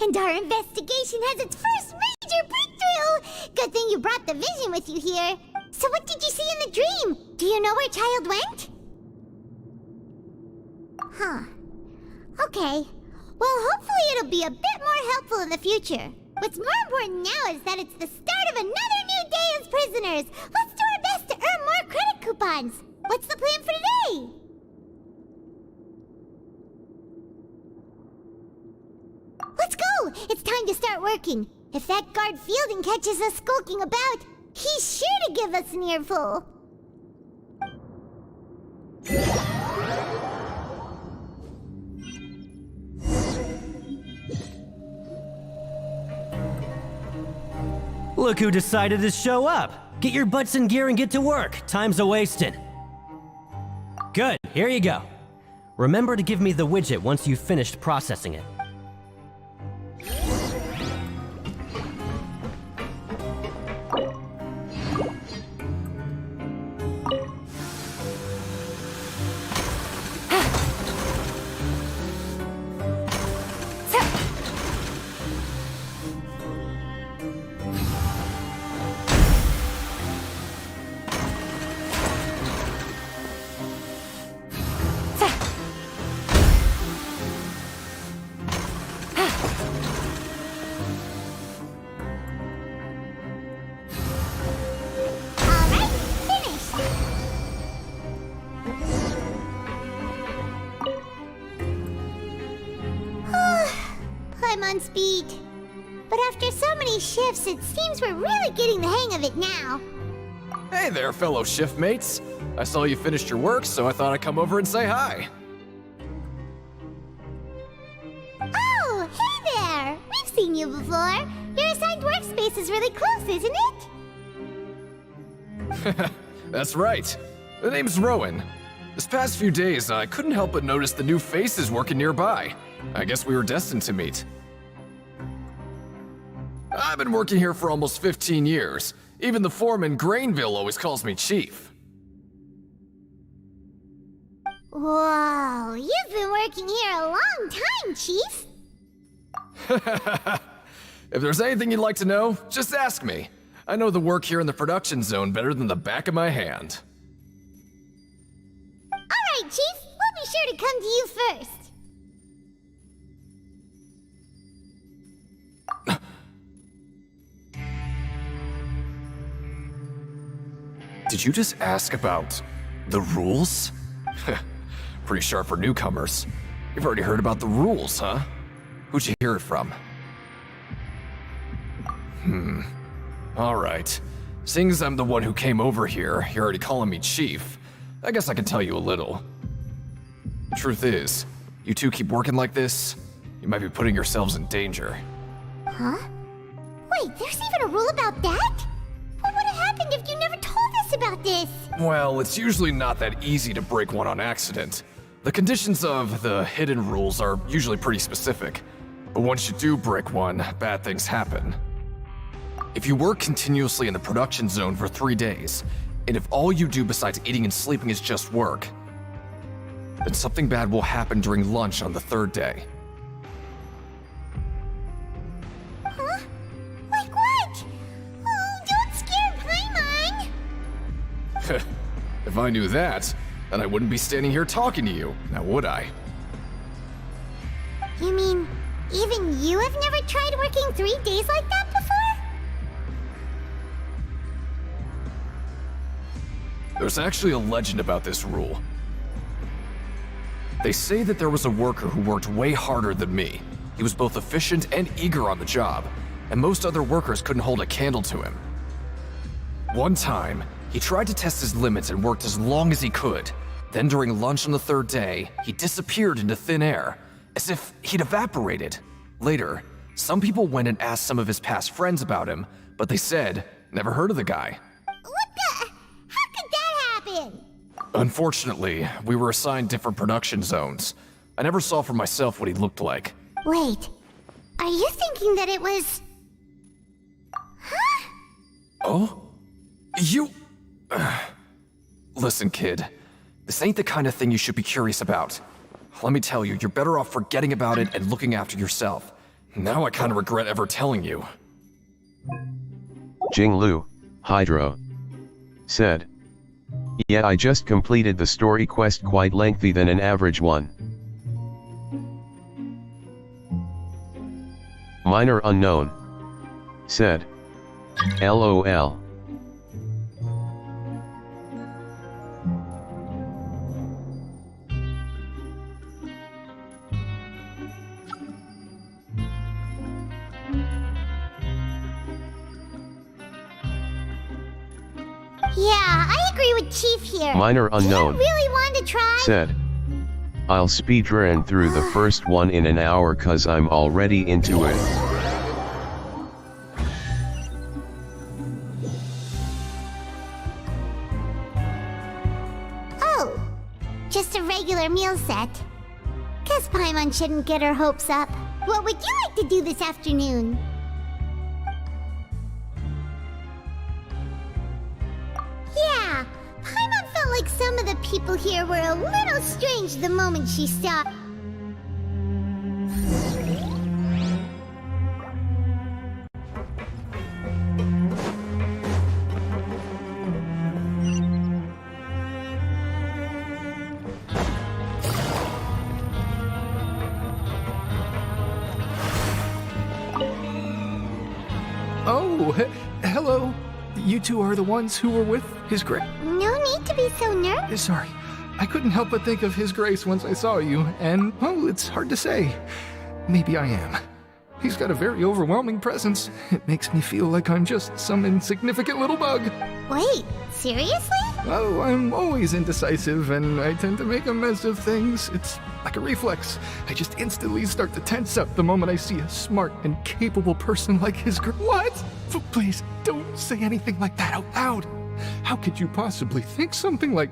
And our investigation has its first major breakthrough! Good thing you brought the vision with you here. So what did you see in the dream? Do you know where child went? Huh. Okay. Well, hopefully it'll be a bit more helpful in the future. What's more important now is that it's the start of another new day as prisoners. Let's do our best to earn more credit coupons. What's the plan for today? Let's go! It's time to start working. If that guard Fielding catches us skulking about, he's sure to give us an earful. Look who decided to show up! Get your butts in gear and get to work. Time's a-wasting. Good, here you go. Remember to give me the widget once you've finished processing it. I'm on speed. But after so many shifts, it seems we're really getting the hang of it now. Hey there, fellow shiftmates. I saw you finished your work, so I thought I'd come over and say hi. Oh, hey there! We've seen you before. Your assigned workspace is really close, isn't it? That's right. The name's Rowan. This past few days, I couldn't help but notice the new faces working nearby. I guess we were destined to meet. I've been working here for almost 15 years. Even the foreman, Grainville, always calls me Chief. Whoa, you've been working here a long time, Chief. If there's anything you'd like to know, just ask me. I know the work here in the production zone better than the back of my hand. Alright, Chief, we'll be sure to come to you first. Did you just ask about the rules? Pretty sharp for newcomers. You've already heard about the rules, huh? Who'd you hear it from? Alright. Seeing as I'm the one who came over here, you're already calling me Chief. I guess I can tell you a little. Truth is, you two keep working like this, you might be putting yourselves in danger. Huh? Wait, there's even a rule about that? What would have happened if you never told us about this? Well, it's usually not that easy to break one on accident. The conditions of the hidden rules are usually pretty specific. But once you do break one, bad things happen. If you work continuously in the production zone for 3 days, and if all you do besides eating and sleeping is just work, then something bad will happen during lunch on the 3rd day. Huh? Like what? Oh, don't scare Paimon! If I knew that, then I wouldn't be standing here talking to you, now would I? You mean, even you have never tried working 3 days like that before? There's actually a legend about this rule. They say that there was a worker who worked way harder than me. He was both efficient and eager on the job, and most other workers couldn't hold a candle to him. One time, he tried to test his limits and worked as long as he could. Then during lunch on the 3rd day, he disappeared into thin air, as if he'd evaporated. Later, some people went and asked some of his past friends about him, but they said, never heard of the guy. Unfortunately, we were assigned different production zones. I never saw for myself what he looked like. Wait, are you thinking that it was... Huh? Oh? You... Listen, kid. This ain't the kind of thing you should be curious about. Let me tell you, you're better off forgetting about it and looking after yourself. Now I kinda regret ever telling you. Jinglu, Hydro, said. Yeah, I just completed the story quest, quite lengthy than an average one. Minor Unknown said. LOL. Yeah, I agree with Chief here. Minor Unknown Do you really want to try? said. I'll speedrun through the first one in an hour cause I'm already into it. Oh, just a regular meal set. Guess Paimon shouldn't get her hopes up. What would you like to do this afternoon? Yeah, Paimon felt like some of the people here were a little strange the moment she stopped. Oh, hello. You two are the ones who were with His Grace? No need to be so nervous. Sorry. I couldn't help but think of His Grace once I saw you, and, well, it's hard to say. Maybe I am. He's got a very overwhelming presence. It makes me feel like I'm just some insignificant little bug. Wait, seriously? Oh, I'm always indecisive, and I tend to make a mess of things. It's like a reflex. I just instantly start to tense up the moment I see a smart and capable person like His Grace. What? Please, don't say anything like that out loud. How could you possibly think something like...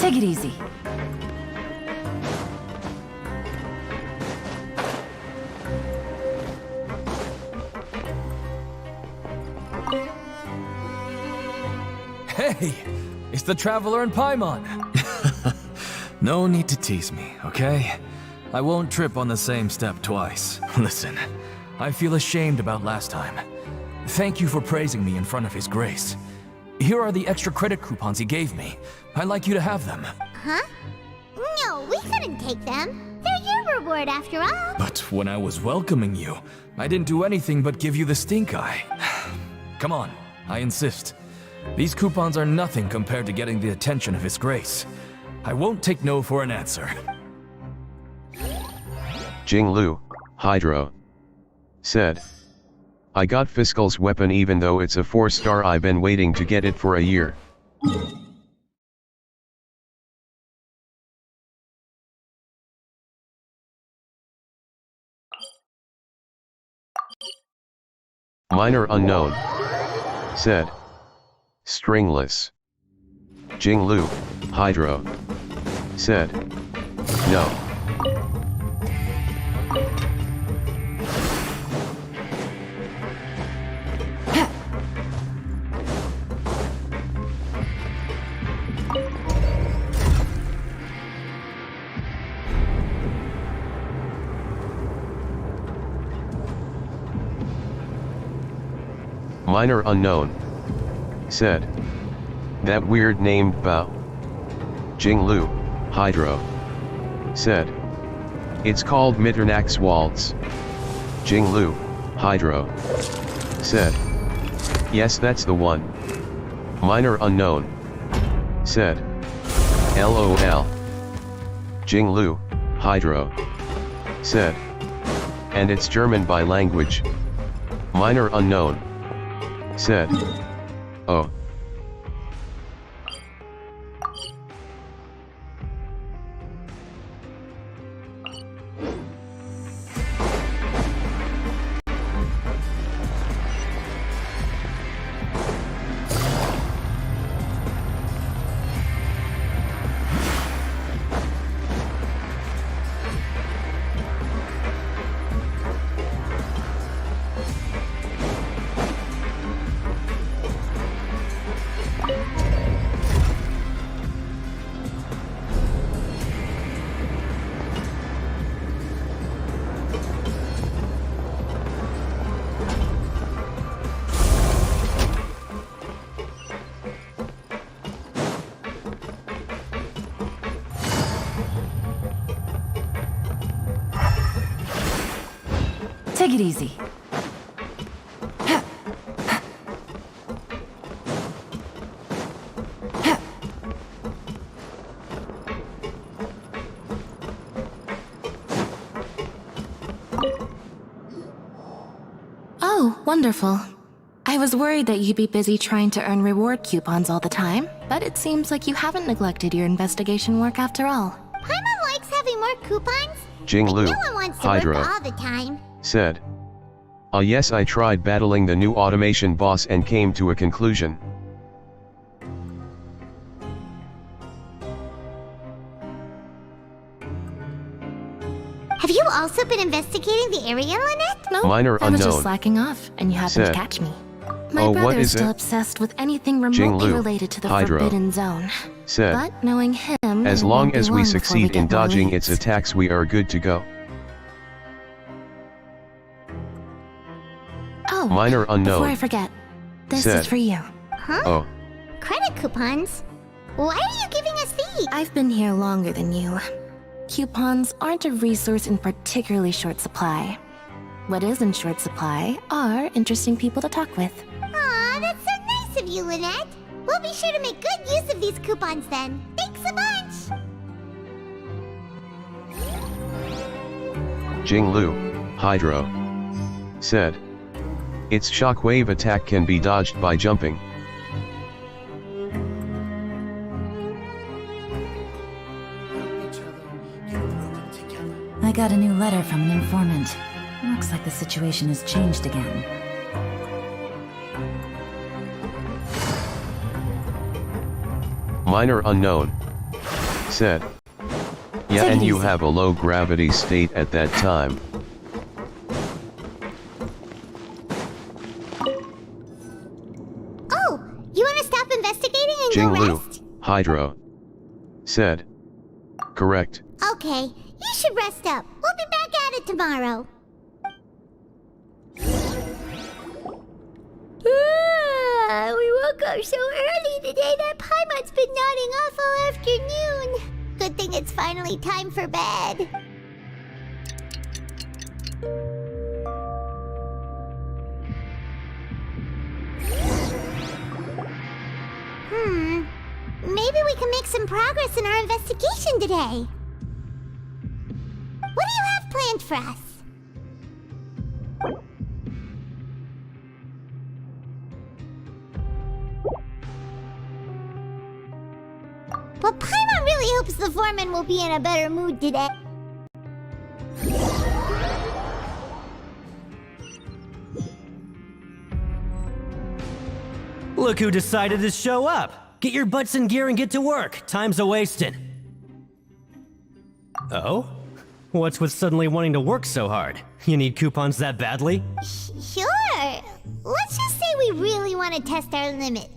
Take it easy. Hey! It's the Traveler and Paimon! No need to tease me, okay? I won't trip on the same step twice. Listen, I feel ashamed about last time. Thank you for praising me in front of His Grace. Here are the extra credit coupons he gave me. I'd like you to have them. Huh? No, we couldn't take them. They're your reward after all. But when I was welcoming you, I didn't do anything but give you the stink eye. Come on, I insist. These coupons are nothing compared to getting the attention of His Grace. I won't take no for an answer. Jinglu, Hydro, said. I got Fiscal's weapon even though it's a 4-star. I've been waiting to get it for a year. Minor unknown, said. Stringless. Jinglu, Hydro, said. No. Minor unknown, said. That weird named Bao. Jinglu, Hydro, said. It's called Mitternach's Waltz. Jinglu, Hydro, said. Yes, that's the one. Minor unknown, said. LOL. Jinglu, Hydro, said. And it's German by language. Minor unknown, said. Oh. Take it easy. Oh, wonderful. I was worried that you'd be busy trying to earn reward coupons all the time, but it seems like you haven't neglected your investigation work after all. Paimon likes having more coupons. Jinglu, No one wants to Hydro, work all the time. said. Yes, I tried battling the new automation boss and came to a conclusion. Have you also been investigating the area, Lynette? No, Minor I was just unknown, slacking off, and you happened to said. catch me. My Oh, what brother's is still it? obsessed with anything remotely Jinglu, related to the Hydro, Forbidden Zone. said. But knowing him, As it long won't be as we long before succeed get in more dodging leads. its attacks, we are good to go. Oh, Minor unknown, before I forget, this said. is for you. Huh? Oh. Credit coupons? Why are you giving us these? I've been here longer than you. Coupons aren't a resource in particularly short supply. What is in short supply are interesting people to talk with. Aw, that's so nice of you, Lynette. We'll be sure to make good use of these coupons then. Thanks a bunch! Jinglu, Hydro, said. Its shockwave attack can be dodged by jumping. I got a new letter from an informant. Looks like the situation has changed again. Minor unknown, said. Yeah, and you have a low gravity state at that time. Oh, you want to stop investigating and go Jinglu, rest? Hydro, said. Correct. Okay, you should rest up. We'll be back at it tomorrow. We woke up so early today that Paimon's been nodding off all afternoon. Good thing it's finally time for bed. Maybe we can make some progress in our investigation today. What do you have planned for us? Well, Paimon really hopes the foreman will be in a better mood today. Look who decided to show up! Get your butts in gear and get to work. Time's a-wasting. Oh? What's with suddenly wanting to work so hard? You need coupons that badly? Sure. Let's just say we really want to test our limits.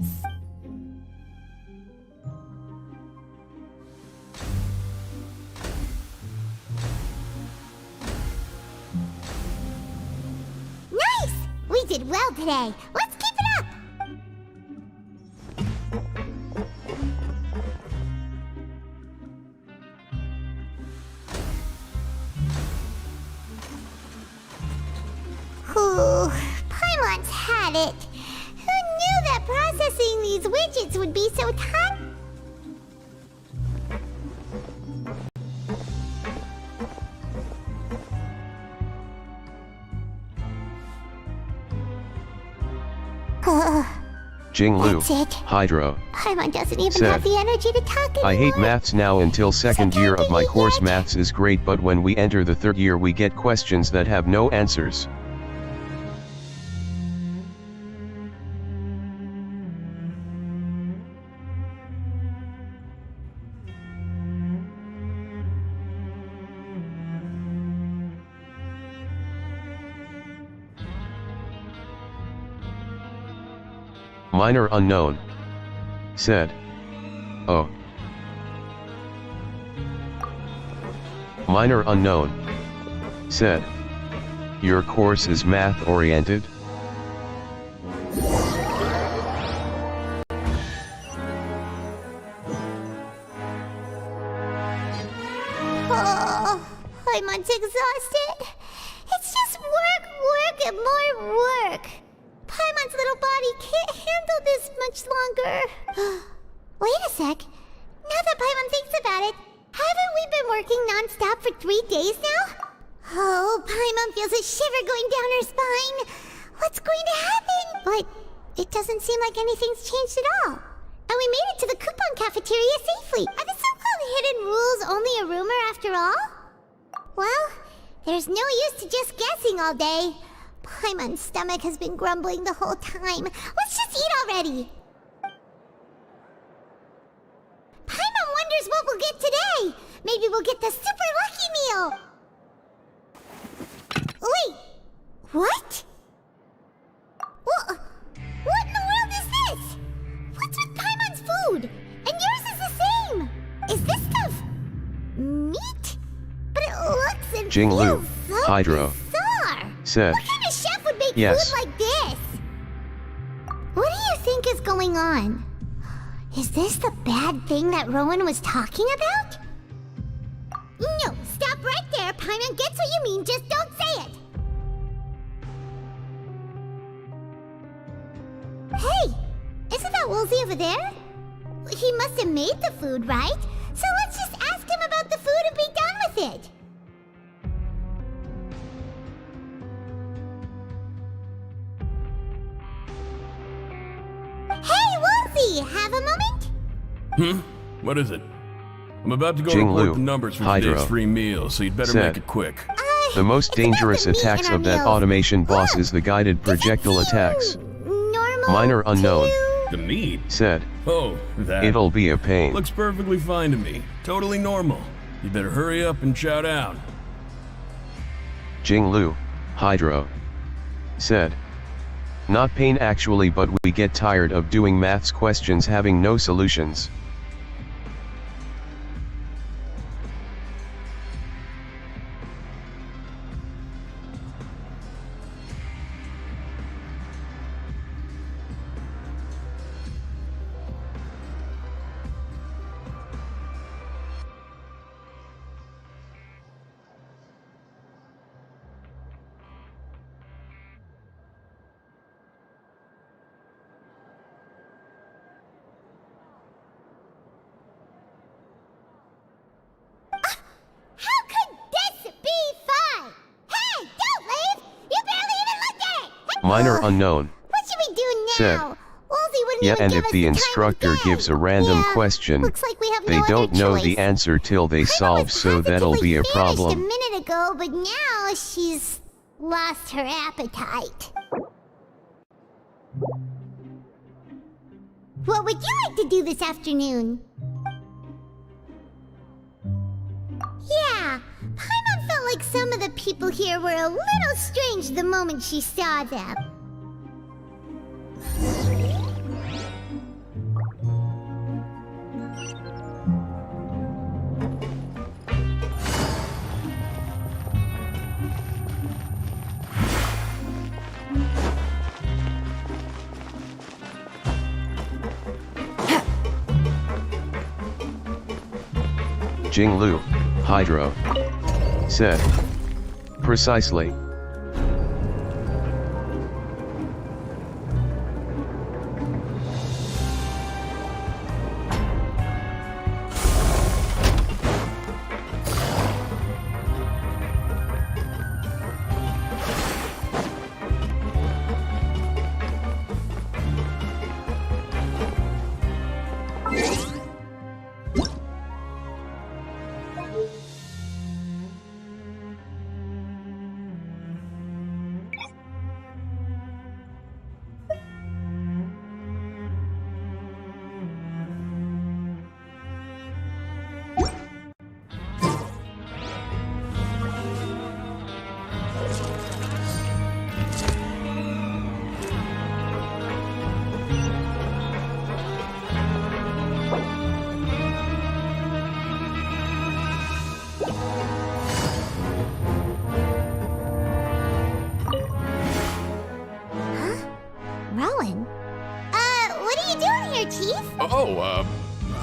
Nice! We did well today. Let's keep it up! Ooh, Paimon's had it. Who knew that processing these widgets would be so time? Jinglu, That's it. Hydro, Paimon doesn't even said. have the energy to talk anymore. I hate maths now until second year of my course. Maths is great, but when we enter the third year we get questions that have no answers. Minor unknown, said. Oh. Minor unknown, said. Your course is math-oriented? Oh, Paimon's exhausted. It's just work, and more work. Paimon's little body can't handle this much longer. Wait a sec. Now that Paimon thinks about it, haven't we been working non-stop for 3 days now? Oh, Paimon feels a shiver going down her spine. What's going to happen? But it doesn't seem like anything's changed at all. And we made it to the coupon cafeteria safely. Are the so-called hidden rules only a rumor after all? Well, there's no use to just guessing all day. Paimon's stomach has been grumbling the whole time. Let's just eat already! Paimon wonders what we'll get today! Maybe we'll get the super lucky meal! Wait! What? What in the world is this? What's with Paimon's food? And yours is the same! Is this stuff... meat? But it looks and Jinglu, feels so Hydro, bizarre! said. What kind of chef would make Yes. food like this? What do you think is going on? Is this the bad thing that Rowan was talking about? No, stop right there. Paimon gets what you mean, just don't say it. Hey, isn't that Woolsey over there? He must have made the food, right? So let's just ask him about the food and be done with it. Hey, Woolsey, have a moment? What is it? I'm about to go Jinglu, report the numbers for Hydro, today's free meal, so you'd better said. make it quick. The most dangerous attacks of that automation boss is the guided projectile attacks. Minor unknown, The meat? Said. Oh, that. It'll be a pain. Looks perfectly fine to me. Totally normal. You better hurry up and chow down. Jinglu, Hydro. Said. Not pain actually, but we get tired of doing maths questions having no solutions. Minor unknown. What should we do Said. now? Wolsey wouldn't Yeah, even and give if us the time of instructor day. gives a random question, looks like we have they no don't other know choice. the answer till they solve, so that'll be a Finished a problem. minute ago, but now she's lost her appetite. What would you like to do this afternoon? Yeah, Paimon felt like some of the people here were a little strange the moment she saw them. Jinglu, Hydro. Said. Precisely. Rowan? What are you doing here, Chief?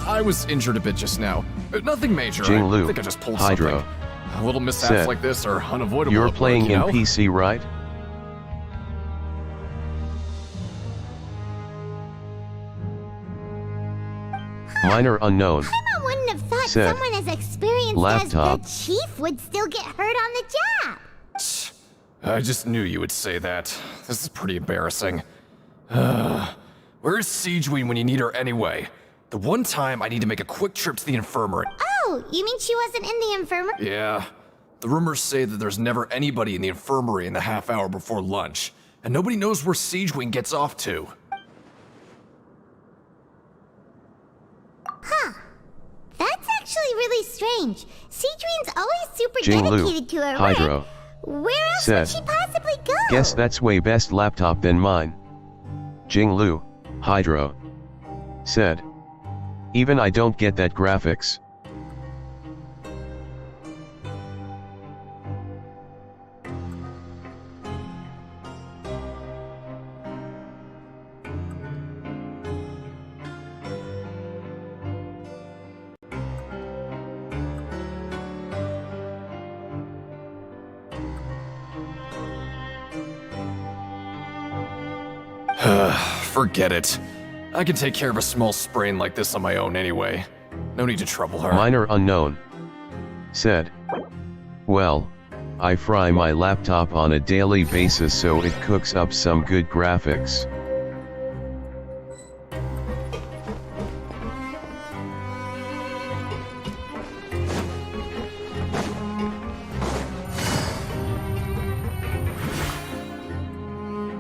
I was injured a bit just now. Nothing major. Jinglu, I think I just pulled Hydro. something. Little mishaps Said. like this are unavoidable. You're at work, playing you in know? PC, right? Minor unknown. Paimon wouldn't have thought Said. someone as experienced Laptop. as the Chief would still get hurt on the job. I just knew you would say that. This is pretty embarrassing. Where's Siegeween when you need her anyway? The one time I need to make a quick trip to the infirmary. Oh, you mean she wasn't in the infirmary? Yeah. The rumors say that there's never anybody in the infirmary in the half hour before lunch, and nobody knows where Siegeween gets off to. Huh. That's actually really strange. Siegeween's always super Jinglu, dedicated to her, Hydro. right? Where else Said. would she possibly go? Guess that's way best laptop than mine. Jinglu, Hydro. Said. Even I don't get that graphics. Forget it. I can take care of a small sprain like this on my own anyway. No need to trouble her. Minor unknown. Said. Well, I fry my laptop on a daily basis so it cooks up some good graphics.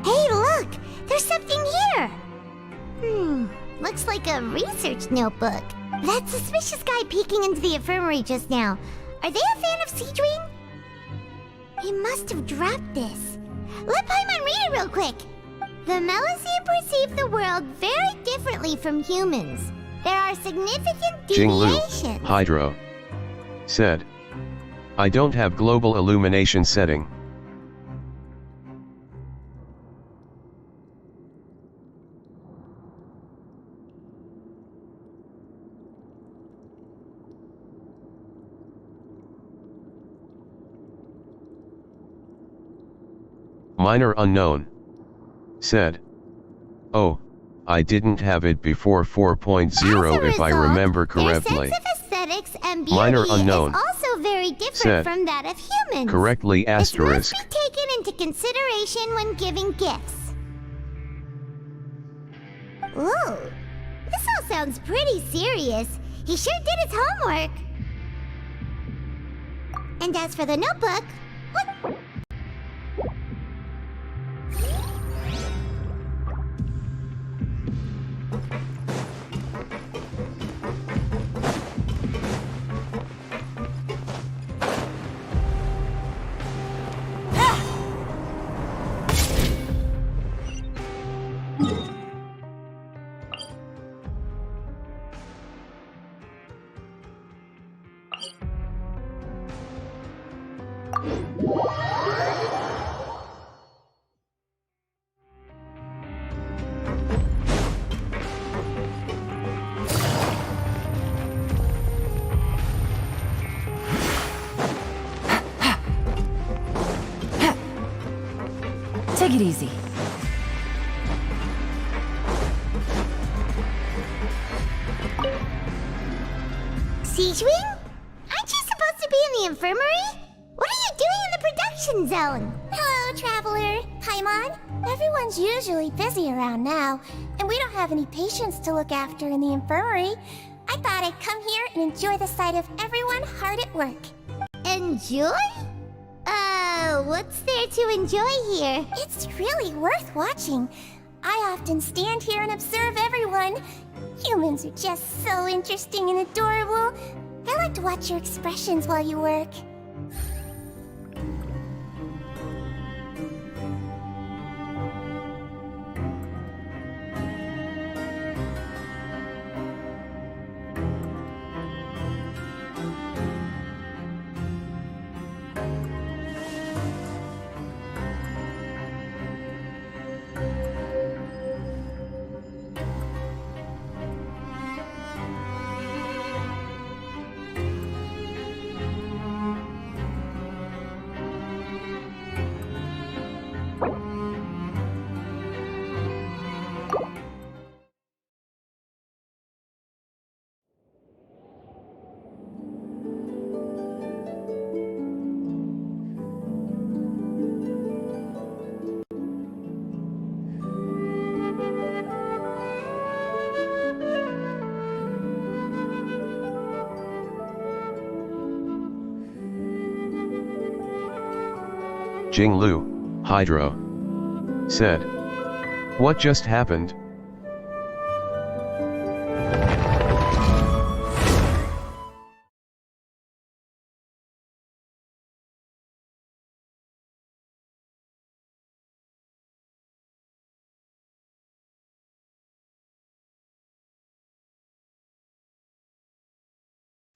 Hey, look! There's something here! looks like a research notebook. That suspicious guy peeking into the infirmary just now. Are they a fan of Siege Ring? He must have dropped this. Let Paimon read it real quick. The Melusine perceive the world very differently from humans. There are significant deviations. Jinglu, Hydro, said. I don't have global illumination setting. Minor unknown, said. Oh, I didn't have it before 4.0 if I remember correctly. Their sense of aesthetics and beauty Minor unknown, is also very different said. from that of humans. Correctly asterisk. It must be taken into consideration when giving gifts. Ooh, this all sounds pretty serious. He sure did his homework. And as for the notebook, what? Take it easy. Siege Ring? Aren't you supposed to be in the infirmary? What are you doing in the production zone? Hello, Traveler. Paimon. Everyone's usually busy around now, and we don't have any patients to look after in the infirmary. I thought I'd come here and enjoy the sight of everyone hard at work. Enjoy? What's there to enjoy here? It's really worth watching. I often stand here and observe everyone. Humans are just so interesting and adorable. I like to watch your expressions while you work. Jinglu, Hydro, said. What just happened?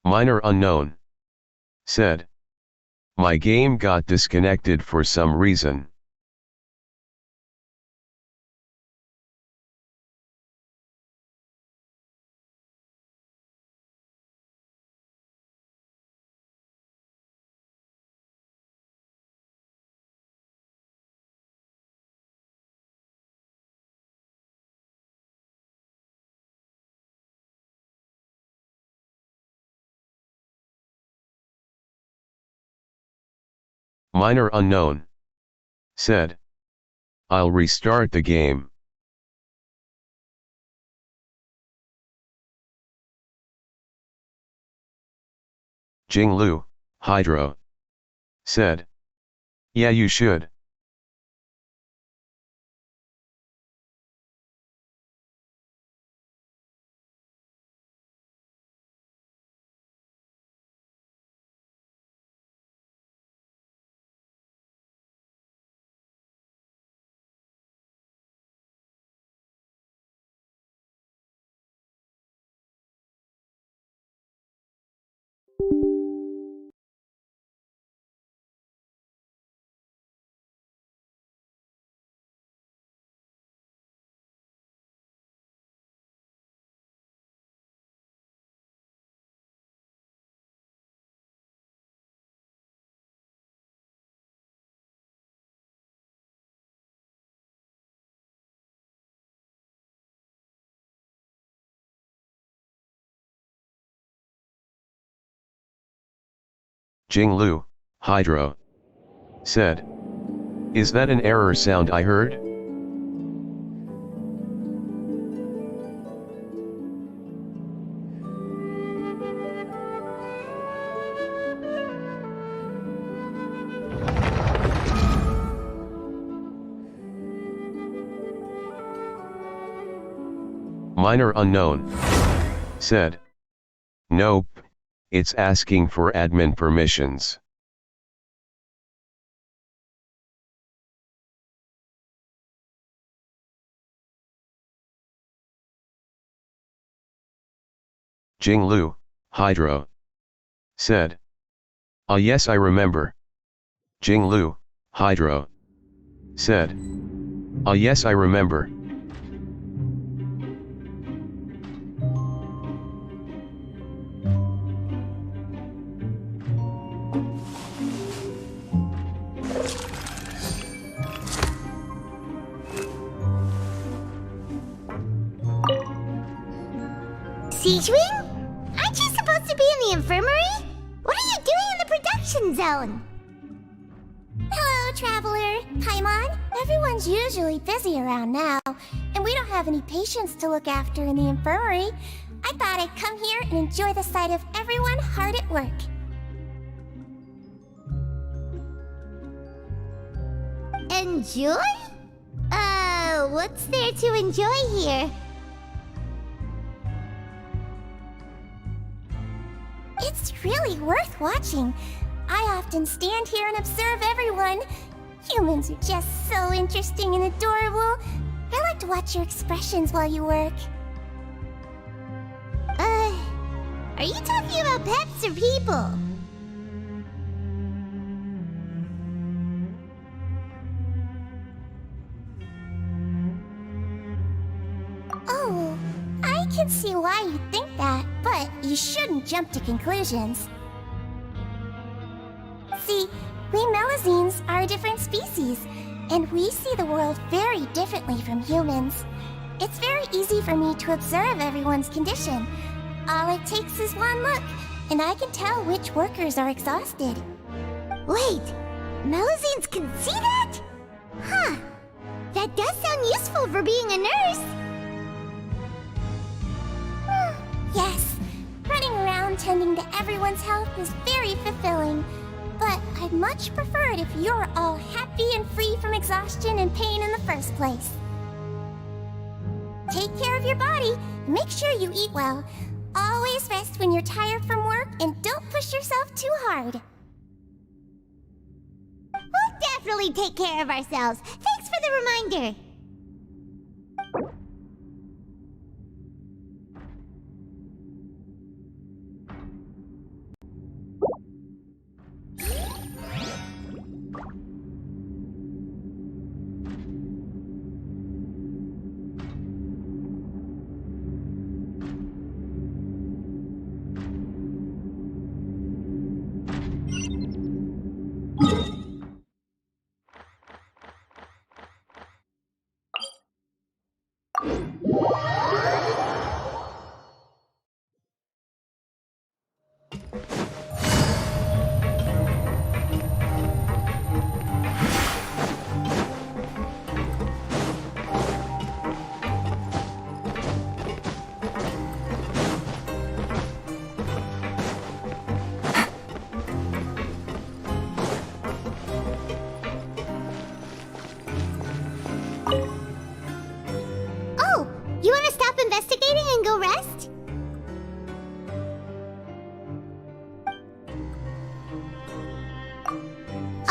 Minor unknown, said. My game got disconnected for some reason. Minor unknown, said. I'll restart the game. Jinglu, Hydro, said. Yeah, you should. Jinglu, Hydro. Said. Is that an error sound I heard? Minor unknown. Said. Nope, it's asking for admin permissions. Jinglu, Hydro. Said. Ah yes, I remember. Jinglu, Hydro. Said. Ah yes, I remember. Siegewing? Aren't you supposed to be in the infirmary? What are you doing in the production zone? Hello, Traveler. Paimon. Everyone's usually busy around now, and we don't have any patients to look after in the infirmary. I thought I'd come here and enjoy the sight of everyone hard at work. Enjoy? What's there to enjoy here? It's really worth watching. I often stand here and observe everyone. Humans are just so interesting and adorable. I like to watch your expressions while you work. Are you talking about pets or people? Oh, I can see why you think that, but you shouldn't jump to conclusions. See, we Melazines are a different species, and we see the world very differently from humans. It's very easy for me to observe everyone's condition. All it takes is one look, and I can tell which workers are exhausted. Wait, Melazines can see that? Huh, that does sound useful for being a nurse. Yes, running around tending to everyone's health is very fulfilling. But I'd much prefer it if you're all happy and free from exhaustion and pain in the first place. Take care of your body, and make sure you eat well. Always rest when you're tired from work, and don't push yourself too hard. We'll definitely take care of ourselves. Thanks for the reminder.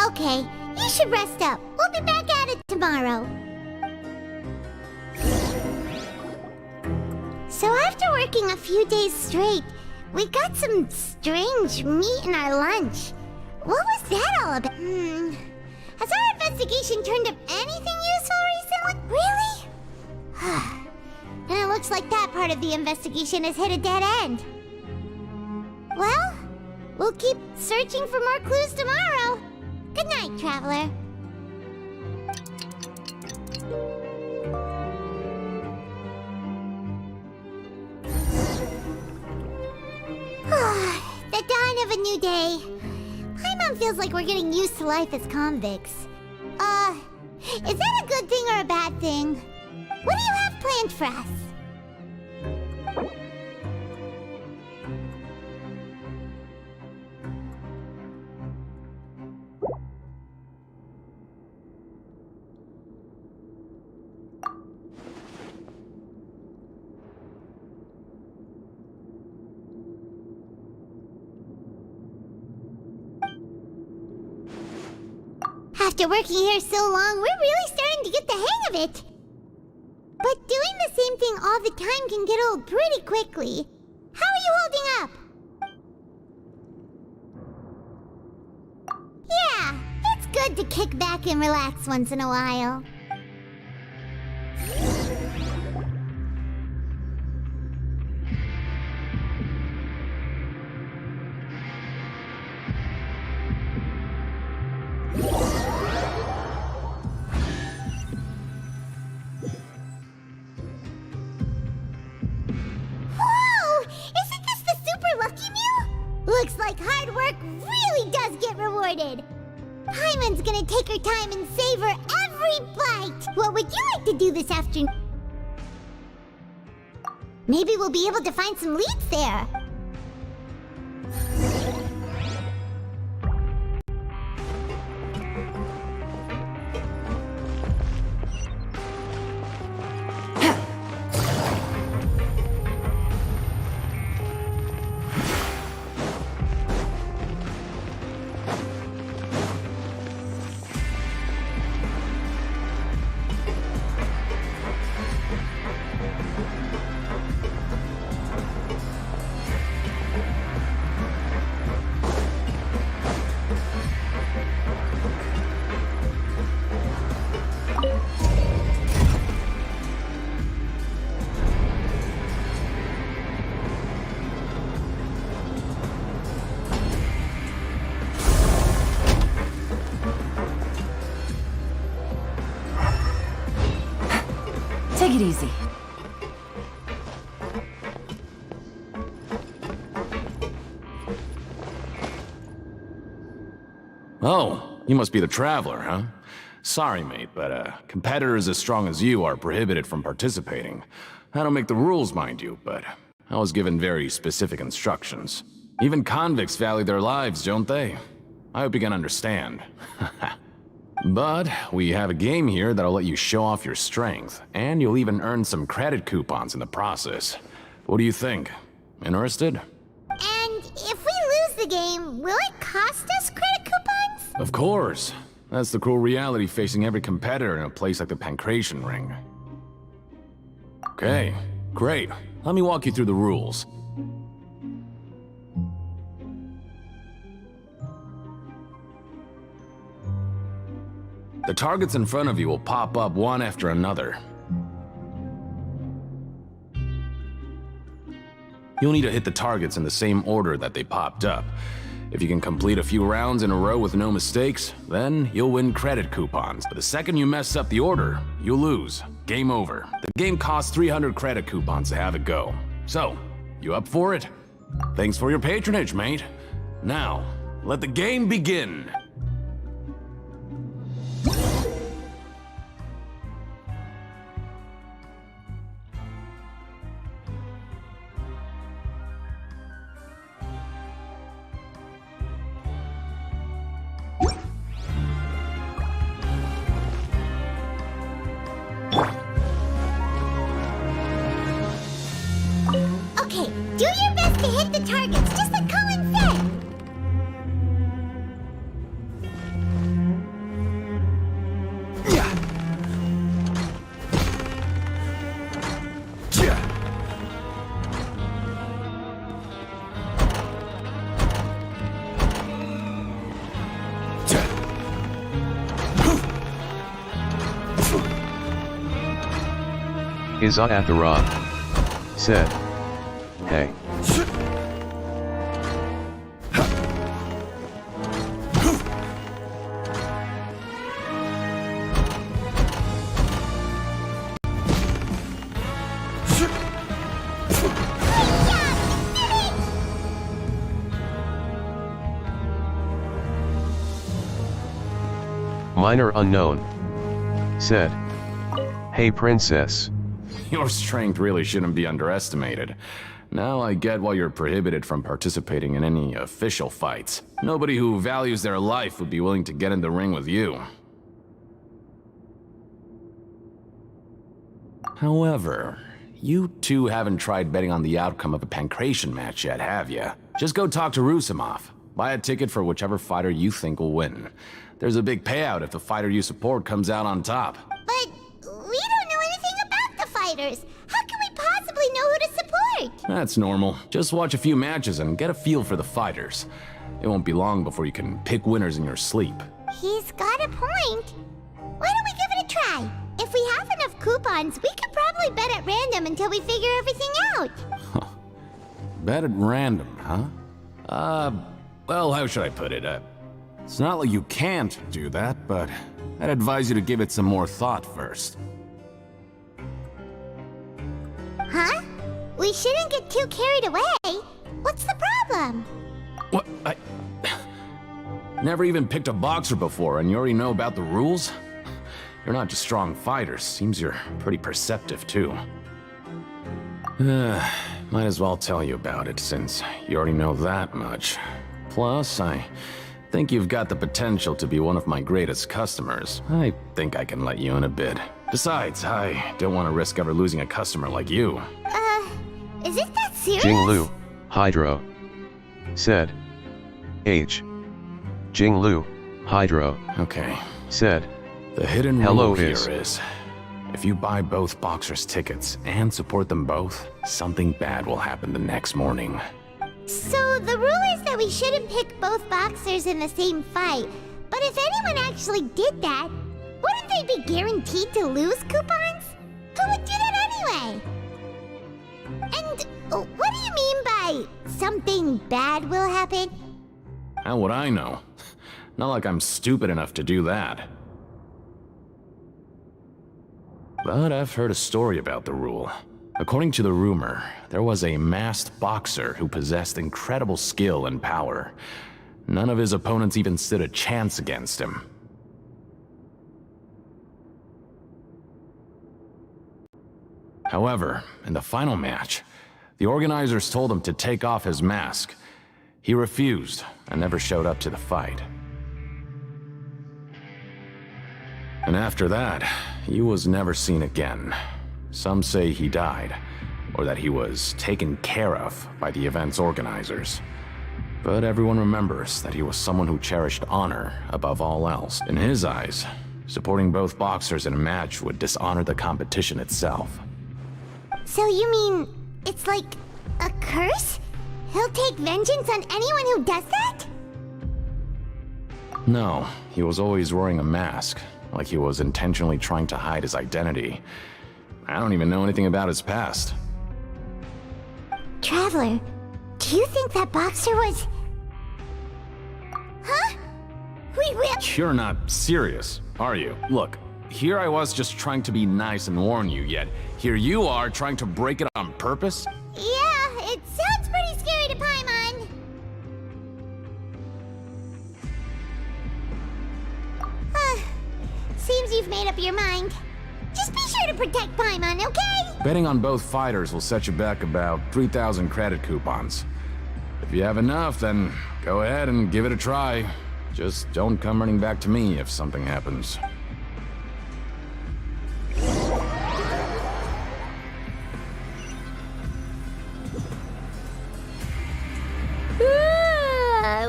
Okay, you should rest up. We'll be back at it tomorrow. So after working a few days straight, We got some strange meat in our lunch. What was that all about? Has our investigation turned up anything useful recently? Really? And it looks like that part of the investigation has hit a dead end. Well, we'll keep searching for more clues tomorrow. Good night, Traveler. The dawn of a new day. Paimon feels like we're getting used to life as convicts. Is that a good thing or a bad thing? What do you have planned for us? After working here so long, we're really starting to get the hang of it. But doing the same thing all the time can get old pretty quickly. How are you holding up? Yeah, it's good to kick back and relax once in a while. Looks like hard work really does get rewarded. Paimon's gonna take her time and savor every bite. What would you like to do this afternoon? Maybe we'll be able to find some leads there. Take it easy. Oh, you must be the Traveler, huh? Sorry, mate, but competitors as strong as you are prohibited from participating. I don't make the rules, mind you, but I was given very specific instructions. Even convicts value their lives, don't they? I hope you can understand. But we have a game here that'll let you show off your strength, and you'll even earn some credit coupons in the process. What do you think? Interested? And if we lose the game, will it cost us credit coupons? Of course. That's the cruel reality facing every competitor in a place like the Pancration Ring. Okay, great. Let me walk you through the rules. The targets in front of you will pop up one after another. You'll need to hit the targets in the same order that they popped up. If you can complete a few rounds in a row with no mistakes, then you'll win credit coupons. But the second you mess up the order, you'll lose. Game over. The game costs 300 credit coupons to have it go. So, you up for it? Thanks for your patronage, mate. Now, let the game begin. Okay, do your best to hit the targets, just like Colin said. Izathara said, "Hey." Minor unknown said, "Hey princess." Your strength really shouldn't be underestimated. Now I get why you're prohibited from participating in any official fights. Nobody who values their life would be willing to get in the ring with you. However, you two haven't tried betting on the outcome of a pancration match yet, have you? Just go talk to Rusimov. Buy a ticket for whichever fighter you think will win. There's a big payout if the fighter you support comes out on top. But we don't know anything about the fighters. How can we possibly know who to support? That's normal. Just watch a few matches and get a feel for the fighters. It won't be long before you can pick winners in your sleep. He's got a point. Why don't we give it a try? If we have enough coupons, we could probably bet at random until we figure everything out. Bet at random, huh? Well, how should I put it? It's not like you can't do that, but I'd advise you to give it some more thought first. Huh? We shouldn't get too carried away. What's the problem? What? I never even picked a boxer before, and you already know about the rules? You're not just strong fighters. Seems you're pretty perceptive, too. Might as well tell you about it, since you already know that much. Plus, I think you've got the potential to be one of my greatest customers. I think I can let you in a bit. Besides, I don't want to risk ever losing a customer like you. Is it that serious? Jinglu, Hydro said. Jinglu, Hydro okay. said. The hidden Hello rule here is, if you buy both boxers' tickets and support them both, something bad will happen the next morning. So the rule is that we shouldn't pick both boxers in the same fight. But if anyone actually did that, wouldn't they be guaranteed to lose coupons? Who would do that anyway? And what do you mean by something bad will happen? How would I know? Not like I'm stupid enough to do that. But I've heard a story about the rule. According to the rumor, there was a masked boxer who possessed incredible skill and power. None of his opponents even stood a chance against him. However, in the final match, the organizers told him to take off his mask. He refused and never showed up to the fight. And after that, he was never seen again. Some say he died, or that he was taken care of by the event's organizers. But everyone remembers that he was someone who cherished honor above all else. In his eyes, supporting both boxers in a match would dishonor the competition itself. So you mean it's like a curse? He'll take vengeance on anyone who does that? No, he was always wearing a mask, like he was intentionally trying to hide his identity. I don't even know anything about his past. Traveler, do you think that boxer was... Huh? We will... You're not serious, are you? Look, here I was just trying to be nice and warn you, yet here you are trying to break it on purpose? Yeah, it sounds pretty scary to Paimon. Seems you've made up your mind. Just be sure to protect Paimon, okay? Betting on both fighters will set you back about 3,000 credit coupons. If you have enough, then go ahead and give it a try. Just don't come running back to me if something happens.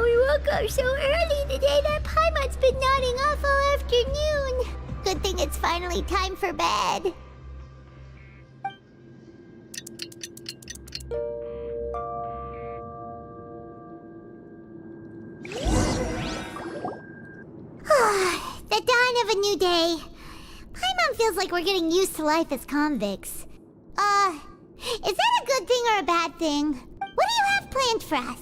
We woke up so early today that Paimon's been nodding off all afternoon. Good thing it's finally time for bed. The dawn of a new day. Paimon feels like we're getting used to life as convicts. something. What do you have planned for us?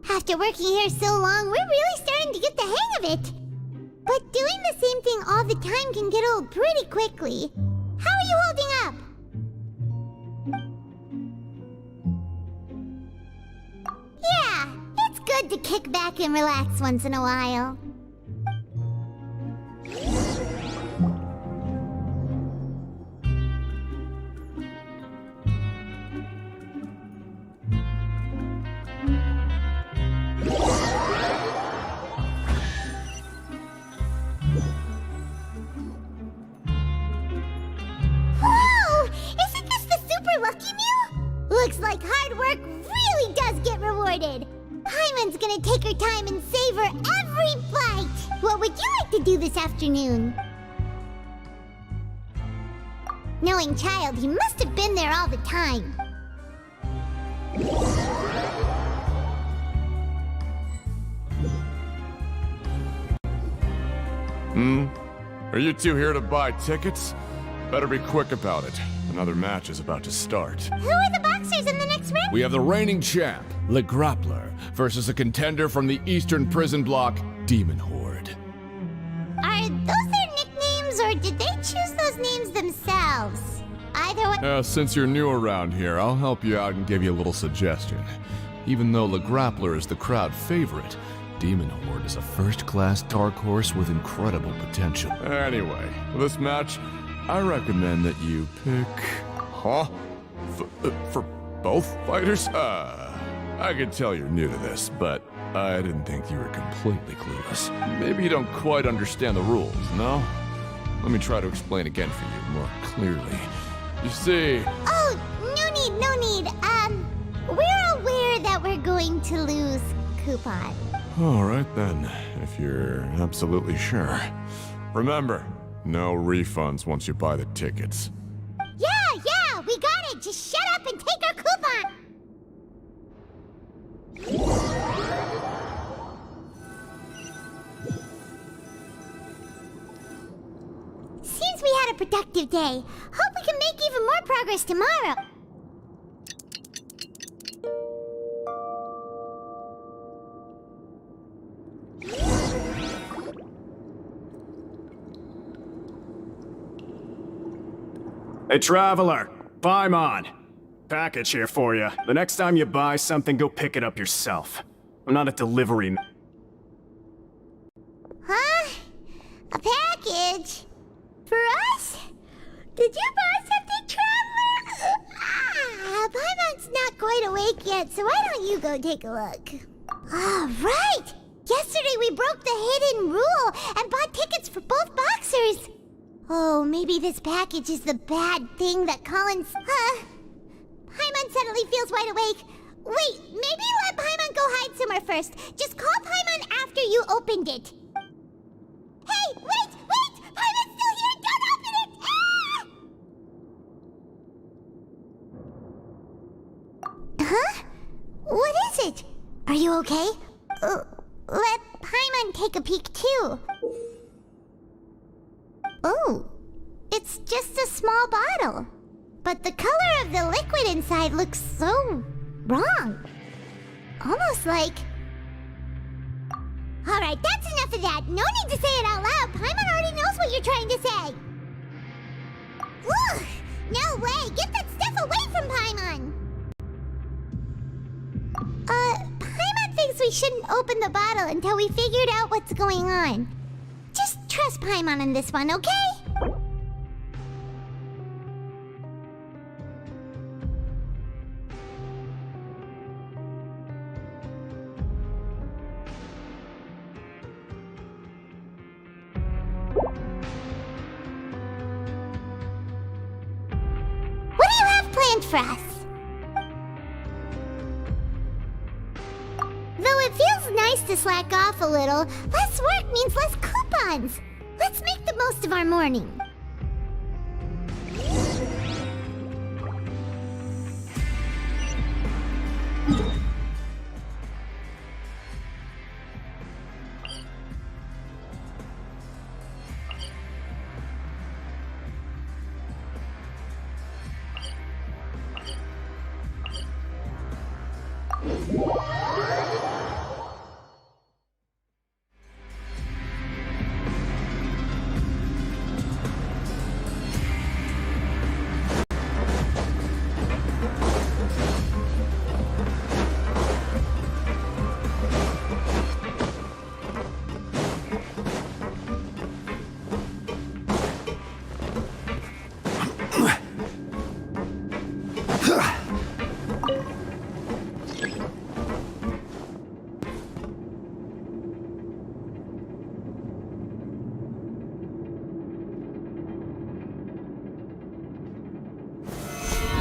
After working here so long, we're really starting to get the hang of it. But doing the same thing all the time can get old pretty quickly. How are you holding up? Yeah, it's good to kick back and relax once in a while. Looks like hard work really does get rewarded. Paimon's gonna take her time and savor every bite. What would you like to do this afternoon? Knowing Child, he must have been there all the time. Are you two here to buy tickets? Better be quick about it. Another match is about to start. Who are the boxers in the next round? We have the reigning champ, Le Grappler, versus a contender from the Eastern Prison Block, Demon Horde. Are those their nicknames, or did they choose those names themselves? Either way. Since you're new around here, I'll help you out and give you a little suggestion. Even though Le Grappler is the crowd favorite, Demon Horde is a first-class dark horse with incredible potential. Anyway, for this match, I recommend that you pick... Huh? For both fighters? I can tell you're new to this, but I didn't think you were completely clueless. Maybe you don't quite understand the rules, no? Let me try to explain again for you more clearly. You see... Oh, no need. We're aware that we're going to lose Coupon. Alright then, if you're absolutely sure. Remember, no refunds once you buy the tickets. Yeah, we got it! Just shut up and take our coupon! Seems we had a productive day. Hope we can make even more progress tomorrow. Hey, Traveler! Paimon! Package here for you. The next time you buy something, go pick it up yourself. I'm not a delivery... Huh? A package? For us? Did you buy something, Traveler? Paimon's not quite awake yet, so why don't you go take a look? Right! Yesterday we broke the hidden rule and bought tickets for both boxers. Oh, maybe this package is the bad thing that Colin's... Paimon suddenly feels wide awake. Wait, maybe let Paimon go hide somewhere first. Just call Paimon after you opened it. Hey, wait! Paimon's still here! Don't open it! Huh? What is it? Are you okay? Let Paimon take a peek too. Oh, it's just a small bottle. But the color of the liquid inside looks so wrong. Almost like... Alright, that's enough of that. No need to say it out loud. Paimon already knows what you're trying to say. Ugh, no way. Get that stuff away from Paimon. Paimon thinks we shouldn't open the bottle until we figured out what's going on. Just trust Paimon on this one, okay? What do you have planned for us? Though it feels nice to slack off a little, less work means less coupons. Let's make the most of our morning.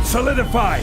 Solidify!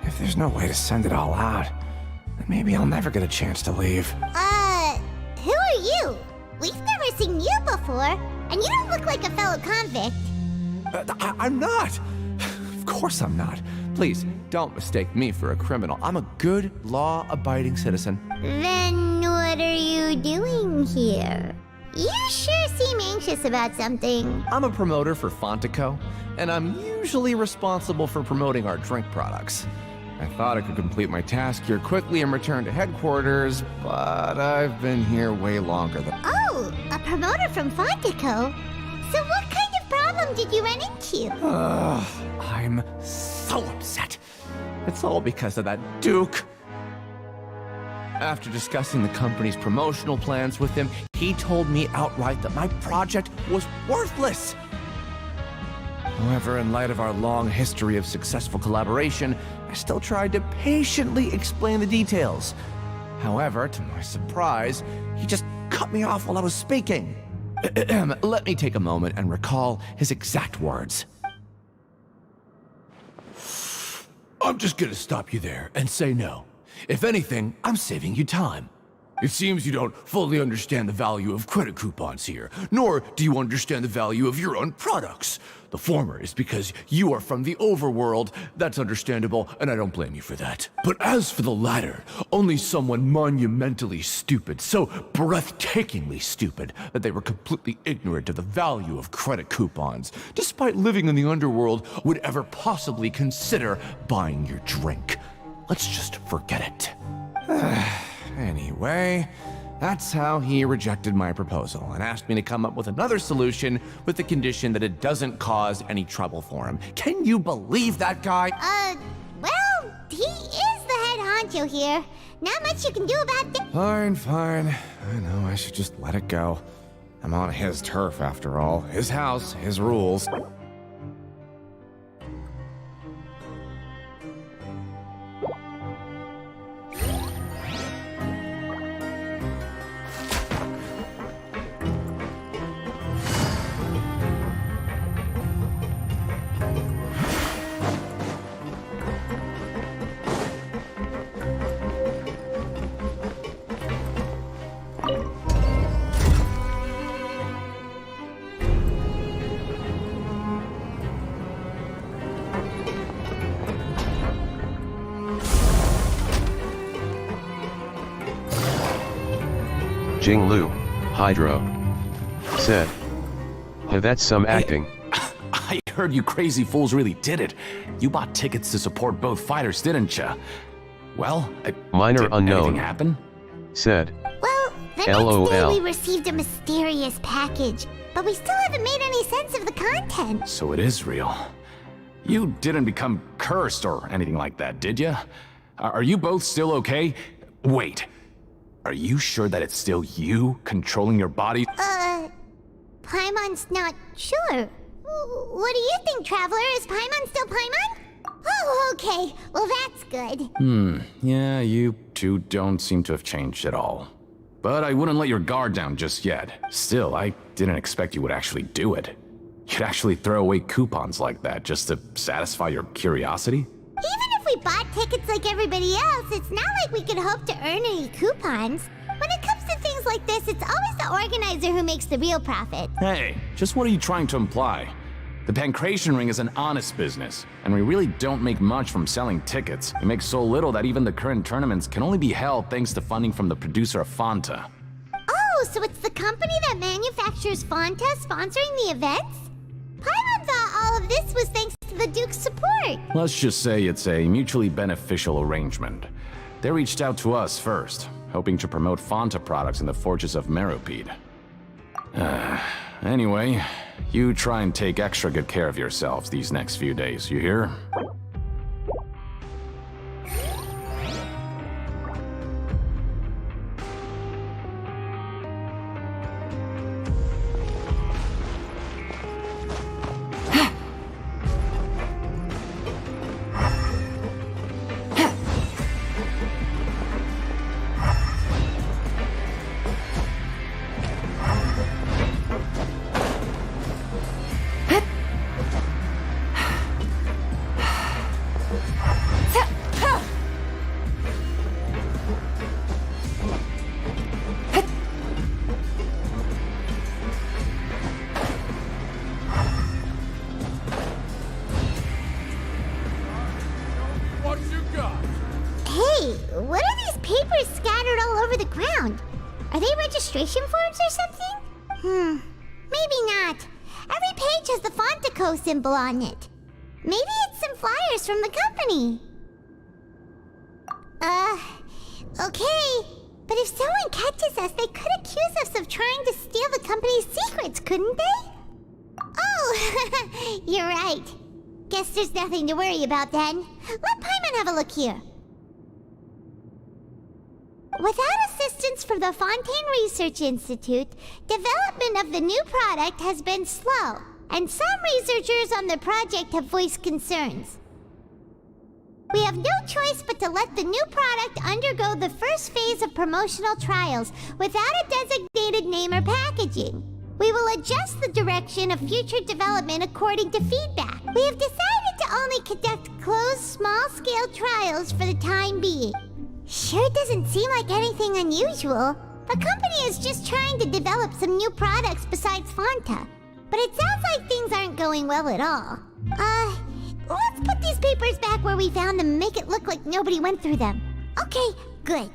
If there's no way to send it all out, then maybe I'll never get a chance to leave. Who are you? We've never seen you before, and you don't look like a fellow convict. I'm not! Of course I'm not. Please, don't mistake me for a criminal. I'm a good, law-abiding citizen. Then what are you doing here? You sure seem anxious about something. I'm a promoter for Fontico, and I'm usually responsible for promoting our drink products. I thought I could complete my task here quickly and return to headquarters, but I've been here way longer than— Oh, a promoter from Fontico? So what kind of problem did you run into? I'm so upset. It's all because of that Duke. After discussing the company's promotional plans with him, he told me outright that my project was worthless. However, in light of our long history of successful collaboration, I still tried to patiently explain the details. However, to my surprise, he just cut me off while I was speaking. Let me take a moment and recall his exact words. I'm just gonna stop you there and say no. If anything, I'm saving you time. It seems you don't fully understand the value of credit coupons here, nor do you understand the value of your own products. The former is because you are from the overworld. That's understandable, and I don't blame you for that. But as for the latter, only someone monumentally stupid, so breathtakingly stupid, that they were completely ignorant of the value of credit coupons, despite living in the underworld, would ever possibly consider buying your drink. Let's just forget it. Anyway, that's how he rejected my proposal and asked me to come up with another solution with the condition that it doesn't cause any trouble for him. Can you believe that guy? Well, he is the head honcho here. Not much you can do about this. Fine. I know I should just let it go. I'm on his turf after all. His house, his rules. Jinglu, Hydro, said. Hey, that's some acting. I heard you crazy fools really did it. You bought tickets to support both fighters, didn't ya? Well, Minor did unknown. anything happen? Said. Well, The next day LOL. we received a mysterious package, but we still haven't made any sense of the content. So it is real. You didn't become cursed or anything like that, did you? Are you both still okay? Wait. Are you sure that it's still you controlling your body? Paimon's not sure. What do you think, Traveler? Is Paimon still Paimon? Oh, okay. Well, that's good. Yeah, you two don't seem to have changed at all. But I wouldn't let your guard down just yet. Still, I didn't expect you would actually do it. You'd actually throw away coupons like that just to satisfy your curiosity? Even if we bought tickets like everybody else, it's not like we could hope to earn any coupons. When it comes to things like this, it's always the organizer who makes the real profit. Hey, just what are you trying to imply? The Pancration Ring is an honest business, and we really don't make much from selling tickets. We make so little that even the current tournaments can only be held thanks to funding from the producer of Fanta. Oh, so it's the company that manufactures Fanta sponsoring the events? Paimon thought all of this was thanks to the Duke's support. Let's just say it's a mutually beneficial arrangement. They reached out to us first, hoping to promote Fanta products in the Fortress of Meropide. Anyway, you try and take extra good care of yourselves these next few days, you hear? What are these papers scattered all over the ground? Are they registration forms or something? Maybe not. Every page has the Fontaco symbol on it. Maybe it's some flyers from the company. Okay. But if someone catches us, they could accuse us of trying to steal the company's secrets, couldn't they? Oh, you're right. Guess there's nothing to worry about then. Let Paimon have a look here. Without assistance from the Fontaine Research Institute, development of the new product has been slow, and some researchers on the project have voiced concerns. We have no choice but to let the new product undergo the first phase of promotional trials without a designated name or packaging. We will adjust the direction of future development according to feedback. We have decided to only conduct closed, small-scale trials for the time being. Sure doesn't seem like anything unusual. The company is just trying to develop some new products besides Fanta. But it sounds like things aren't going well at all. Let's put these papers back where we found them and make it look like nobody went through them. Okay, good.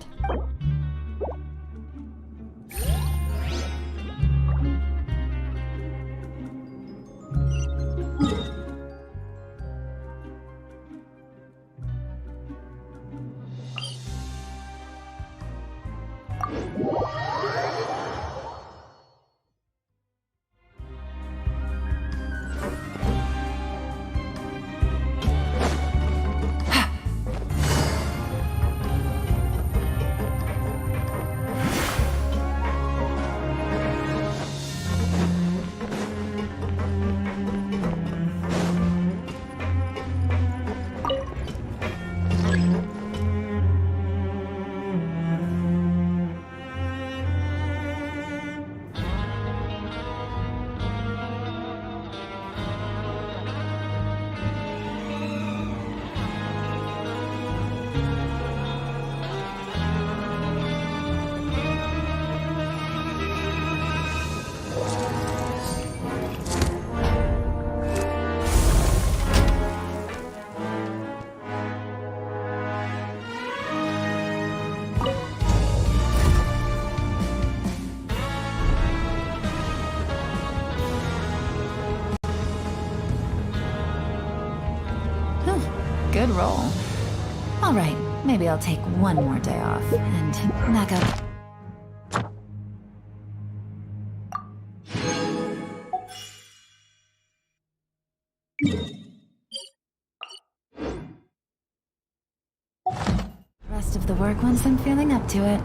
Good roll. All right, maybe I'll take one more day off and knock out... rest of the work once I'm feeling up to it.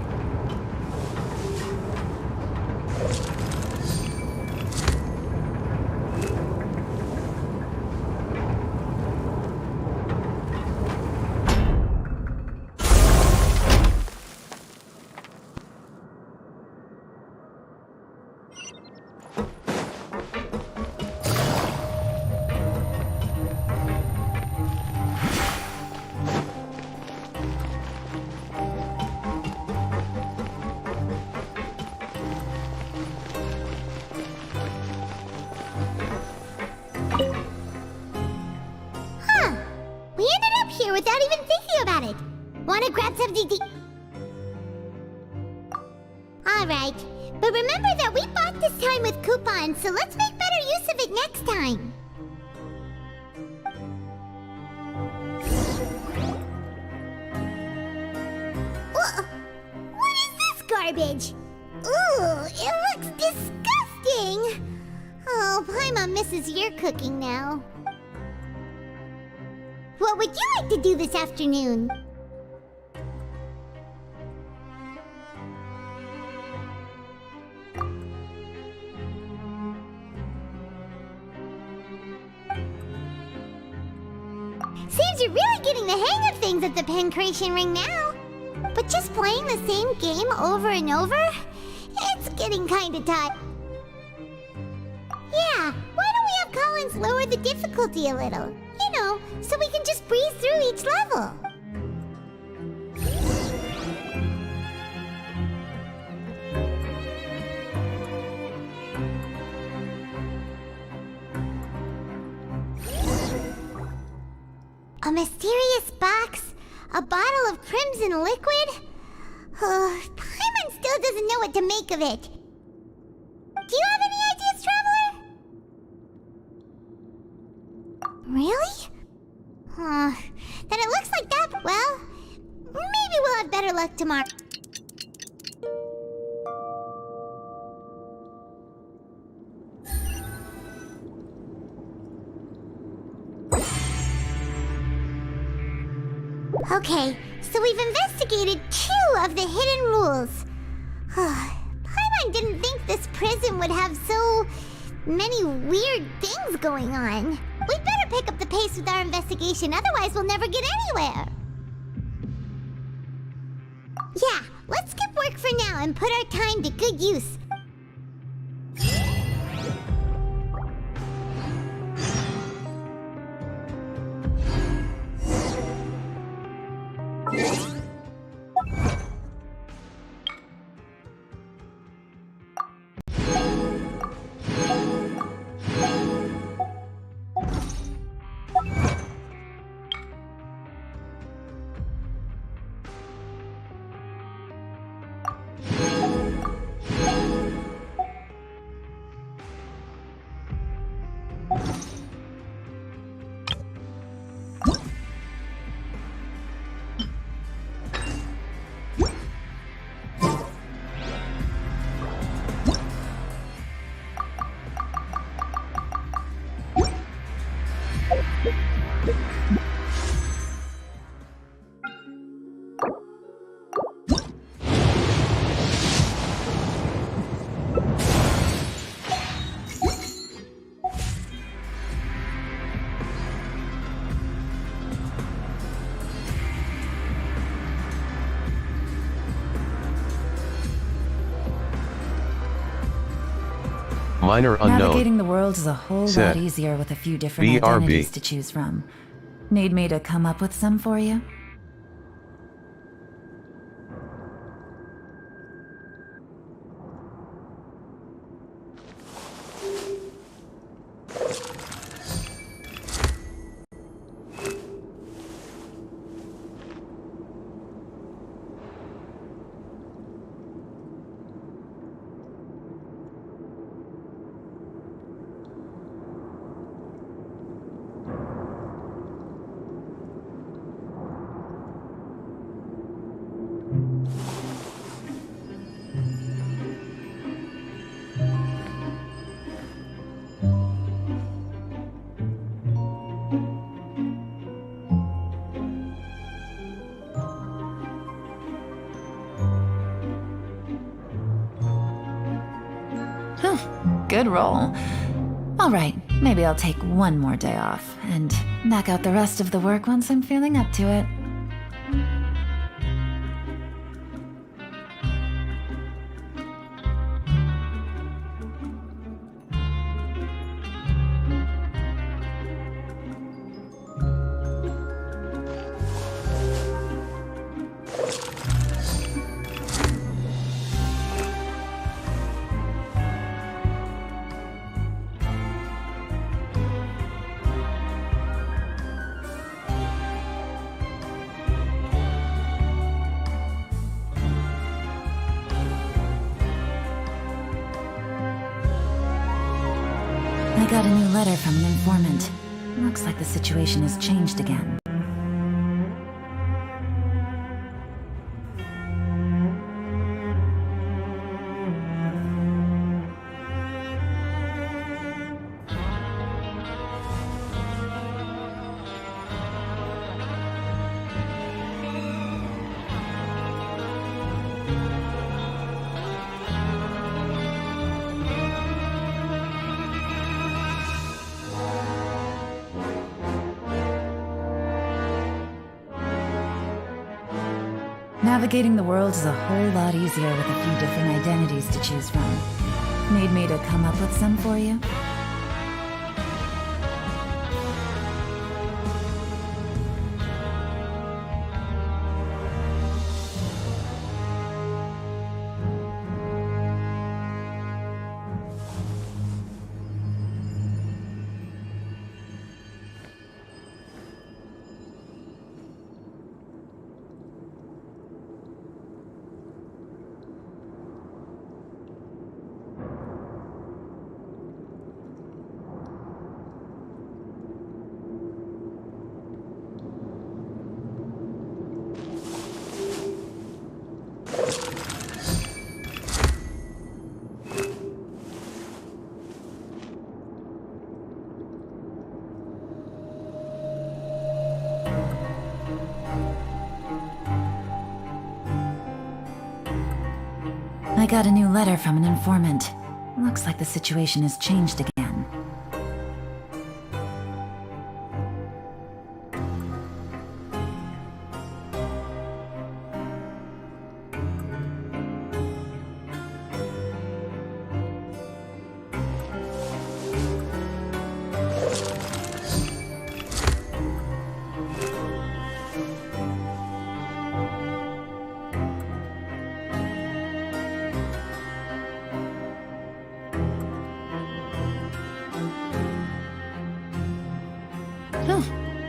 We ended up here without even thinking about it. Wanna grab something to... Alright, but remember that we bought this time with coupons, so let's make better use of it next time. What is this garbage? Ooh, it looks disgusting! Oh, Paimon misses your cooking now. What would you like to do this afternoon? Seems you're really getting the hang of things at the Pancration Ring now. But just playing the same game over and over? It's getting kinda tight. Yeah, why don't we have Collins lower the difficulty a little? You know, so we can just breeze through each level. A mysterious box? A bottle of crimson liquid? Paimon still doesn't know what to make of it. Do you have any ideas, Traveler? Really? Then it looks like that, well, maybe we'll have better luck tomorrow. Okay, so we've investigated 2 of the hidden rules. Paimon didn't think this prison would have so many weird things going on. We'd better pick up the pace with our investigation, otherwise we'll never get anywhere. Yeah, let's skip work for now and put our time to good use. Minor unknown. Navigating the world is a whole lot easier with a few different identities to choose from. Need me to come up with some for you? Whew, good roll. Alright, maybe I'll take one more day off, and knock out the rest of the work once I'm feeling up to it. I got a new letter from an informant. Looks like the situation has changed again. Navigating the world is a whole lot easier with a few different identities to choose from. Need me to come up with some for you? I got a new letter from an informant. Looks like the situation has changed again.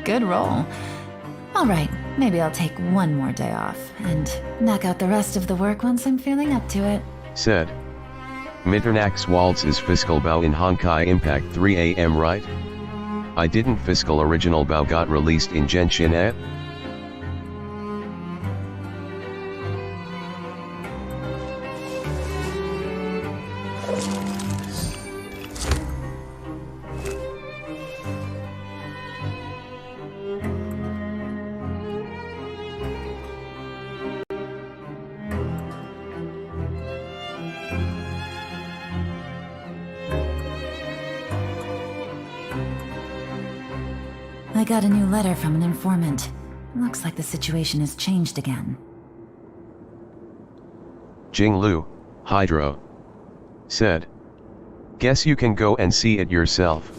Good roll. Alright, maybe I'll take one more day off, and knock out the rest of the work once I'm feeling up to it. Said. Mitternacht's Waltz is Fiscal Bao in Honkai Impact 3 AM, right? I didn't Fiscal Original Bao got released in Genshin at? I got a new letter from an informant. Looks like the situation has changed again. Jinglu, Hydro. Said. Guess you can go and see it yourself.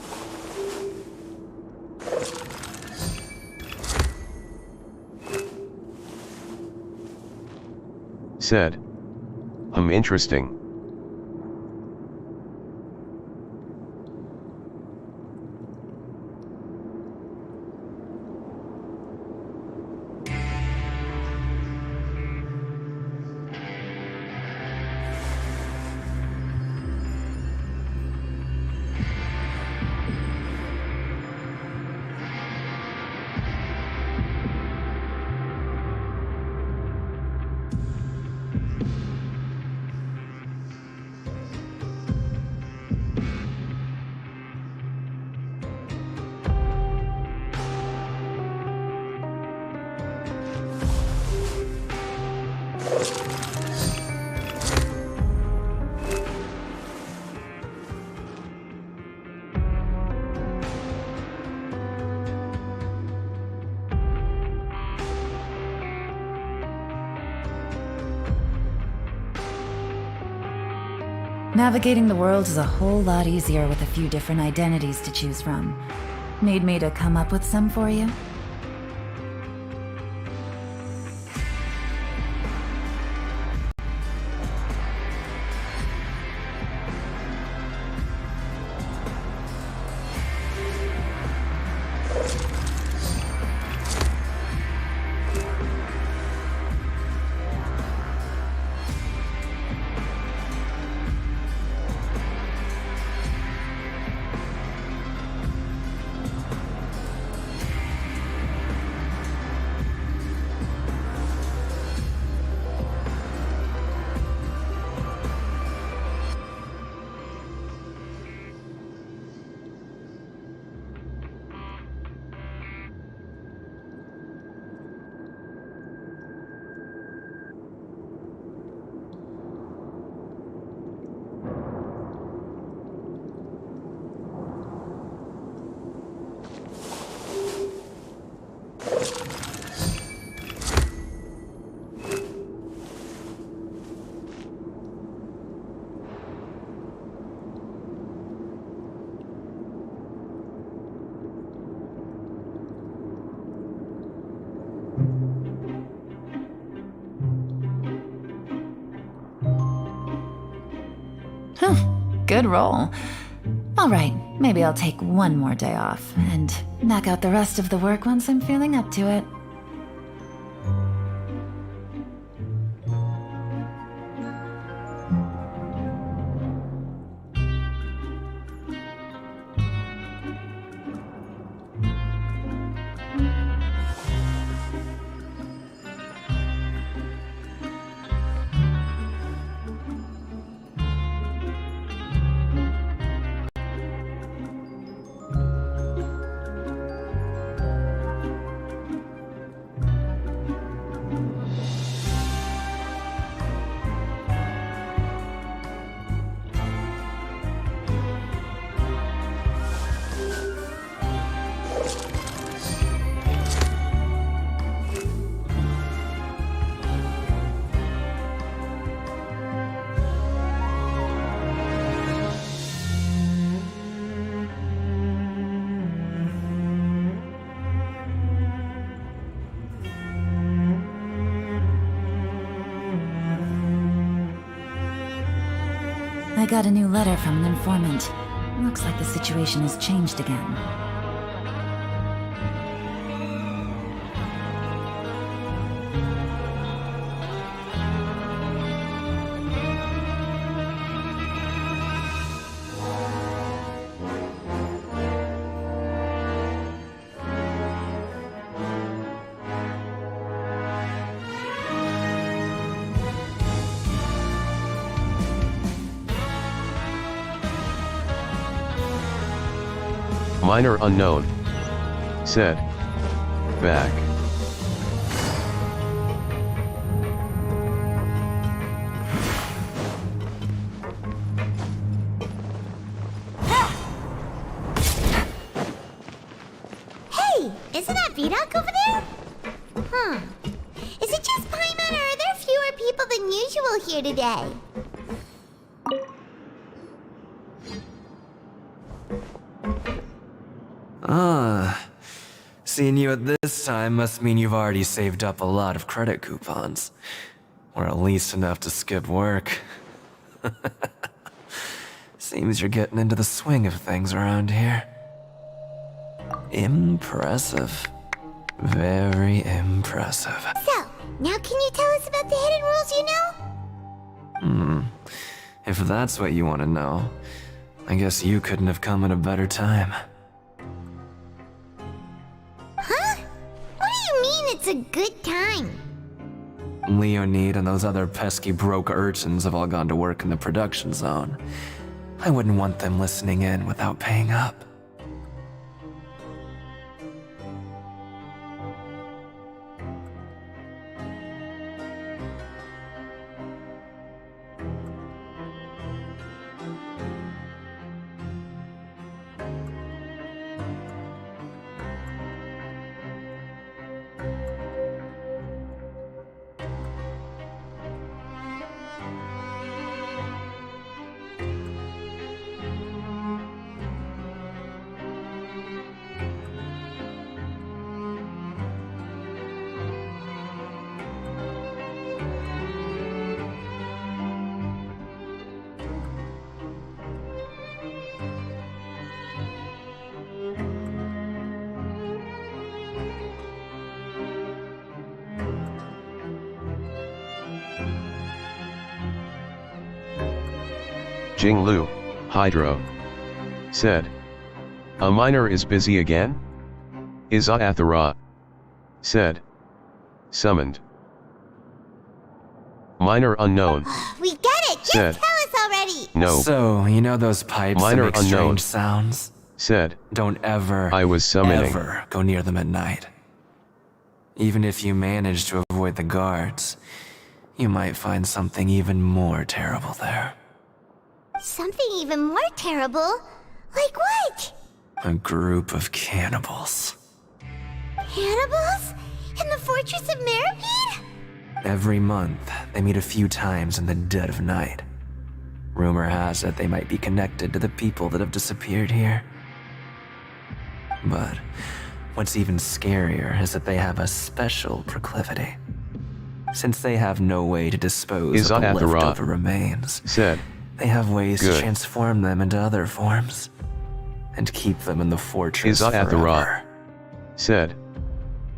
Said. Interesting. Navigating the world is a whole lot easier with a few different identities to choose from. Need me to come up with some for you? Good roll. Alright, maybe I'll take one more day off, and knock out the rest of the work once I'm feeling up to it. I got a new letter from an informant. Looks like the situation has changed again. Minor unknown. Said. Back. Hey, isn't that Vidoc over there? Huh. Is it just Paimon, or are there fewer people than usual here today? Seeing you at this time must mean you've already saved up a lot of credit coupons. Or at least enough to skip work. Seems you're getting into the swing of things around here. Impressive. Very impressive. So, now can you tell us about the hidden rules you know? If that's what you want to know, I guess you couldn't have come at a better time. Huh? What do you mean it's a good time? Leonid and those other pesky broke urchins have all gone to work in the production zone. I wouldn't want them listening in without paying up. Jinglu, Hydro. Said. A miner is busy again? Iza-Athara. Said. Summoned. Miner unknown. We get it! Said. Just tell us already! No. So, you know those pipes Miner that make unknown. strange sounds? Said. Don't ever, I was summoning. ever go near them at night. Even if you manage to avoid the guards, you might find something even more terrible there. Something even more terrible? Like what? A group of cannibals. Cannibals? In the Fortress of Meripede? Every month, they meet a few times in the dead of night. Rumor has it they might be connected to the people that have disappeared here. But what's even scarier is that they have a special proclivity. Since they have no way to dispose of the leftover remains, said. They have ways Good. to transform them into other forms and keep them in the fortress Iza-Athara. forever. Said.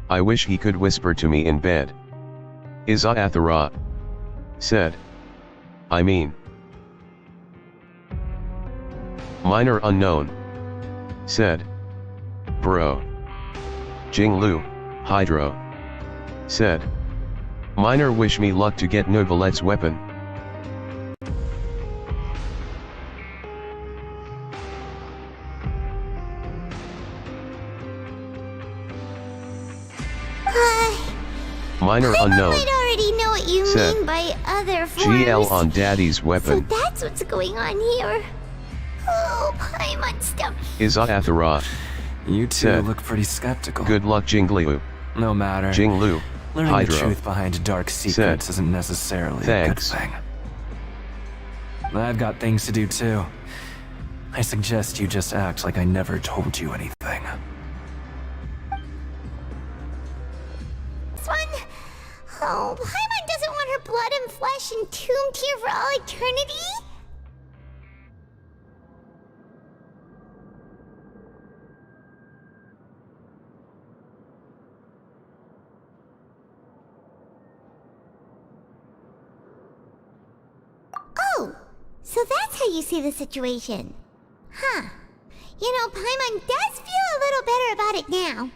I wish he could whisper to me in bed. Iza-Athara. Said. I mean. Miner unknown. Said. Bro. Jinglu, Hydro. Said. Miner wish me luck to get Neuvillette's weapon. Miner unknown. I already know what you Said. mean by other forms. GL on daddy's So weapon. that's what's going on here. Oh, Paimon stuff. Iza-Athara. You two Said. look pretty skeptical. Good luck Jinglu. No matter. Jinglu, Learning Hydro. the truth behind dark secrets isn't necessarily Thanks. a good thing. I've got things to do too. I suggest you just act like I never told you anything. This one. Oh, Paimon doesn't want her blood and flesh entombed here for all eternity? Oh, so that's how you see the situation. Huh. You know, Paimon does feel a little better about it now.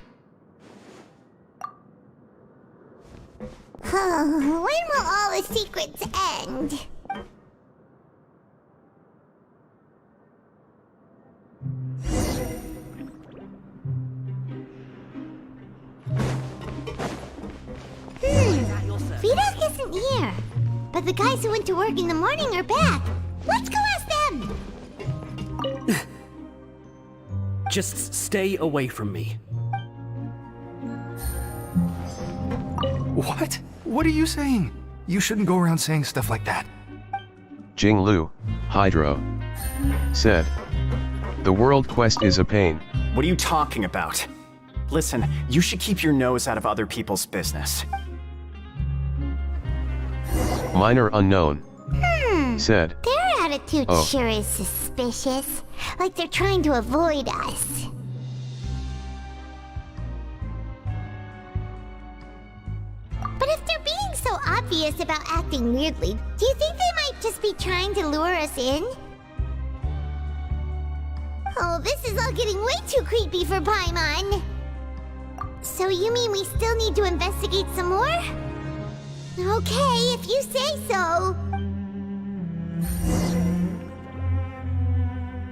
When will all the secrets end? Vidok isn't here. But the guys who went to work in the morning are back. Let's go ask them! Just stay away from me. What? What are you saying? You shouldn't go around saying stuff like that. Jinglu, Hydro. Said. The world quest is a pain. What are you talking about? Listen, you should keep your nose out of other people's business. Miner unknown. Said. Their attitude Oh. sure is suspicious. Like they're trying to avoid us. But if they're being so obvious about acting weirdly, do you think they might just be trying to lure us in? Oh, this is all getting way too creepy for Paimon. So you mean we still need to investigate some more? Okay, if you say so.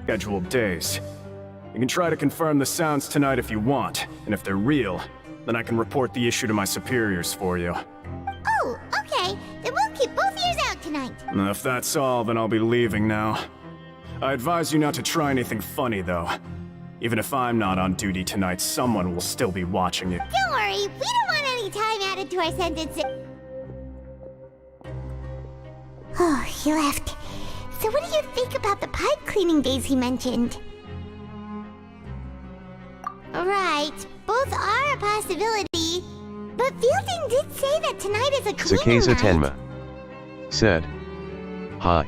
Scheduled days. You can try to confirm the sounds tonight if you want, and if they're real, then I can report the issue to my superiors for you. Oh, okay. Then we'll keep both ears out tonight. And if that's all, then I'll be leaving now. I advise you not to try anything funny, though. Even if I'm not on duty tonight, someone will still be watching you. Don't worry, we don't want any time added to our sentences. Oh, he left. So what do you think about the pipe cleaning days he mentioned? Right, both are a possibility. But Fielding did say that tonight is a cleaning Sakeza night. Tenma. Said. Hi.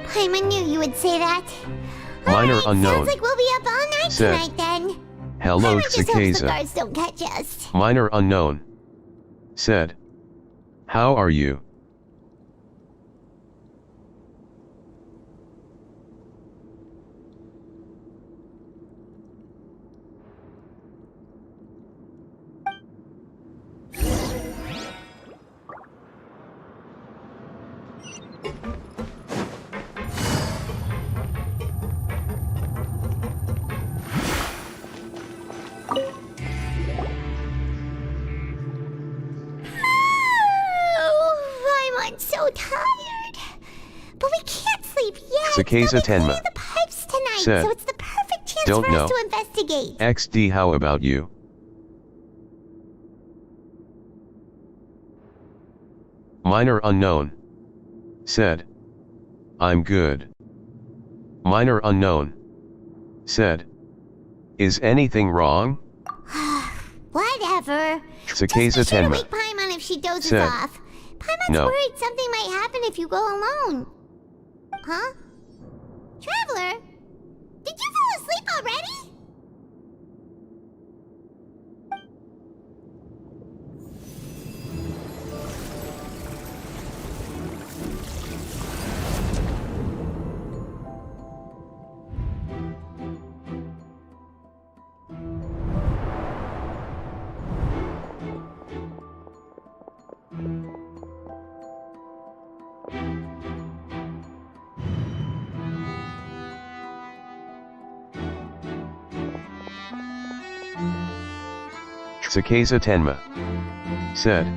Paimon knew you would say that. Minor Alright, unknown. sounds like we'll be up all night Said. tonight then. Hello, Paimon just hopes the Cicasa. guards don't catch us. Minor unknown. Said. How are you? I'm so tired. But we can't sleep yet. Cicasa Tenma. The pipes tonight, Said. so it's the perfect chance Don't for know. us to investigate. XD, how about you? Minor unknown. Said. I'm good. Minor unknown. Said. Is anything wrong? Whatever. Cicasa Just be sure to Tenma. wake Paimon if she dozes Said. off. Paimon's No. worried something might happen if you go alone. Huh? Traveler? Did you fall asleep already? Cicasa Tenma. Said.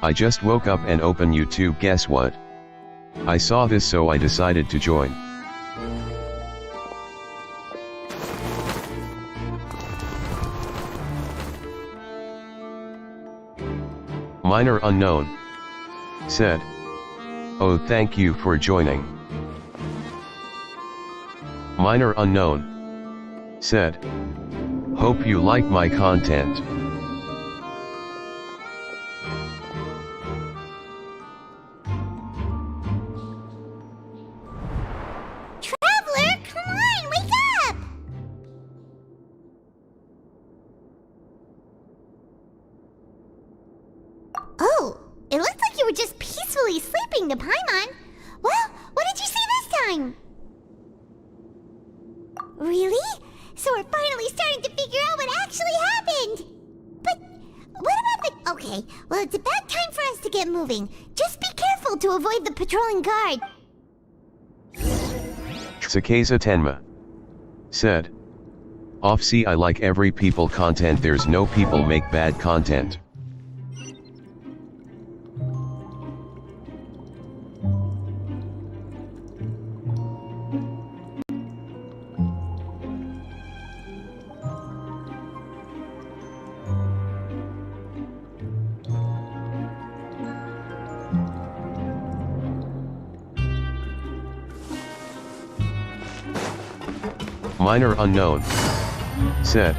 I just woke up and opened YouTube, guess what? I saw this, so I decided to join. Minor unknown. Said. Oh, thank you for joining. Minor unknown. Said. Hope you like my content. Traveler, come on, wake up! Oh, it looks like you were just peacefully sleeping to Paimon. Well, what did you see this time? Really? So we're finally starting to figure out what actually happened! But what about the... Okay, well, it's about time for us to get moving. Just be careful to avoid the patrolling guard. Cicasa Tenma. Said. Offsee, I like every people content, there's no people make bad content. Minor unknown. Said.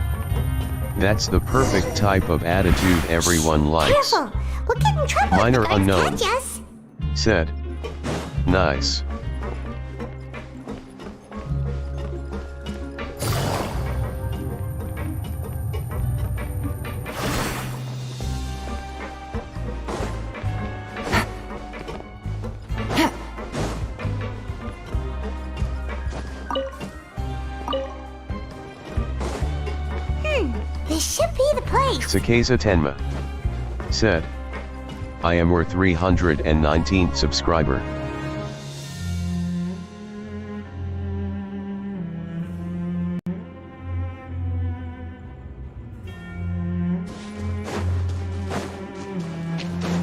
That's the perfect type of attitude everyone likes. Careful! We'll get in trouble Minor if the guards unknown. catch us. Said. Nice. This should be the place. Cicasa Tenma. Said. I am your 319th subscriber.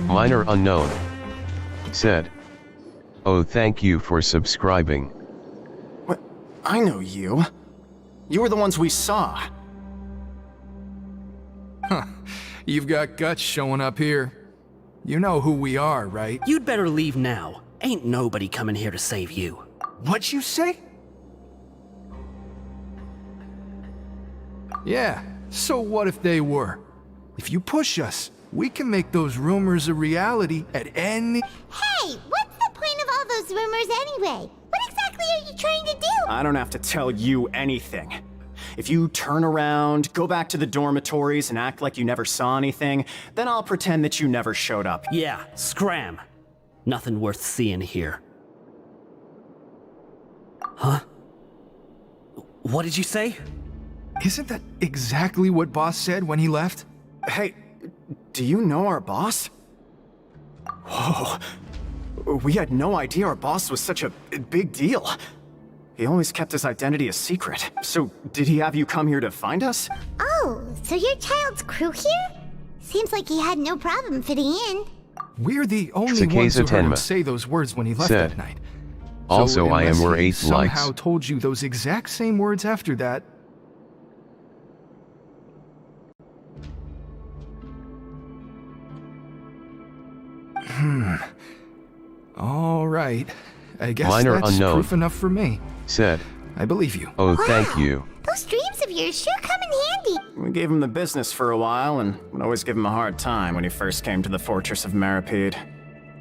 Minor unknown. Said. Oh, thank you for subscribing. What? I know you. You were the ones we saw. Huh. You've got guts showing up here. You know who we are, right? You'd better leave now. Ain't nobody coming here to save you. What'd you say? Yeah, so what if they were? If you push us, we can make those rumors a reality at any... Hey, what's the point of all those rumors anyway? What exactly are you trying to do? I don't have to tell you anything. If you turn around, go back to the dormitories and act like you never saw anything, then I'll pretend that you never showed up. Yeah, scram. Nothing worth seeing here. Huh? What did you say? Isn't that exactly what Boss said when he left? Hey, do you know our boss? Whoa. We had no idea our boss was such a big deal. He always kept his identity a secret. So, did he have you come here to find us? Oh, so your child's crew here? Seems like he had no problem fitting in. We're the only ones who heard him say those words when he left that night. Also, I am where 8 likes. Somehow told you those exact same words after that. All right. I guess Minor that's unknown. proof enough for me. Said. I believe you. Oh, thank you. Those dreams of yours sure come in handy. We gave him the business for a while and would always give him a hard time when he first came to the fortress of Maripede.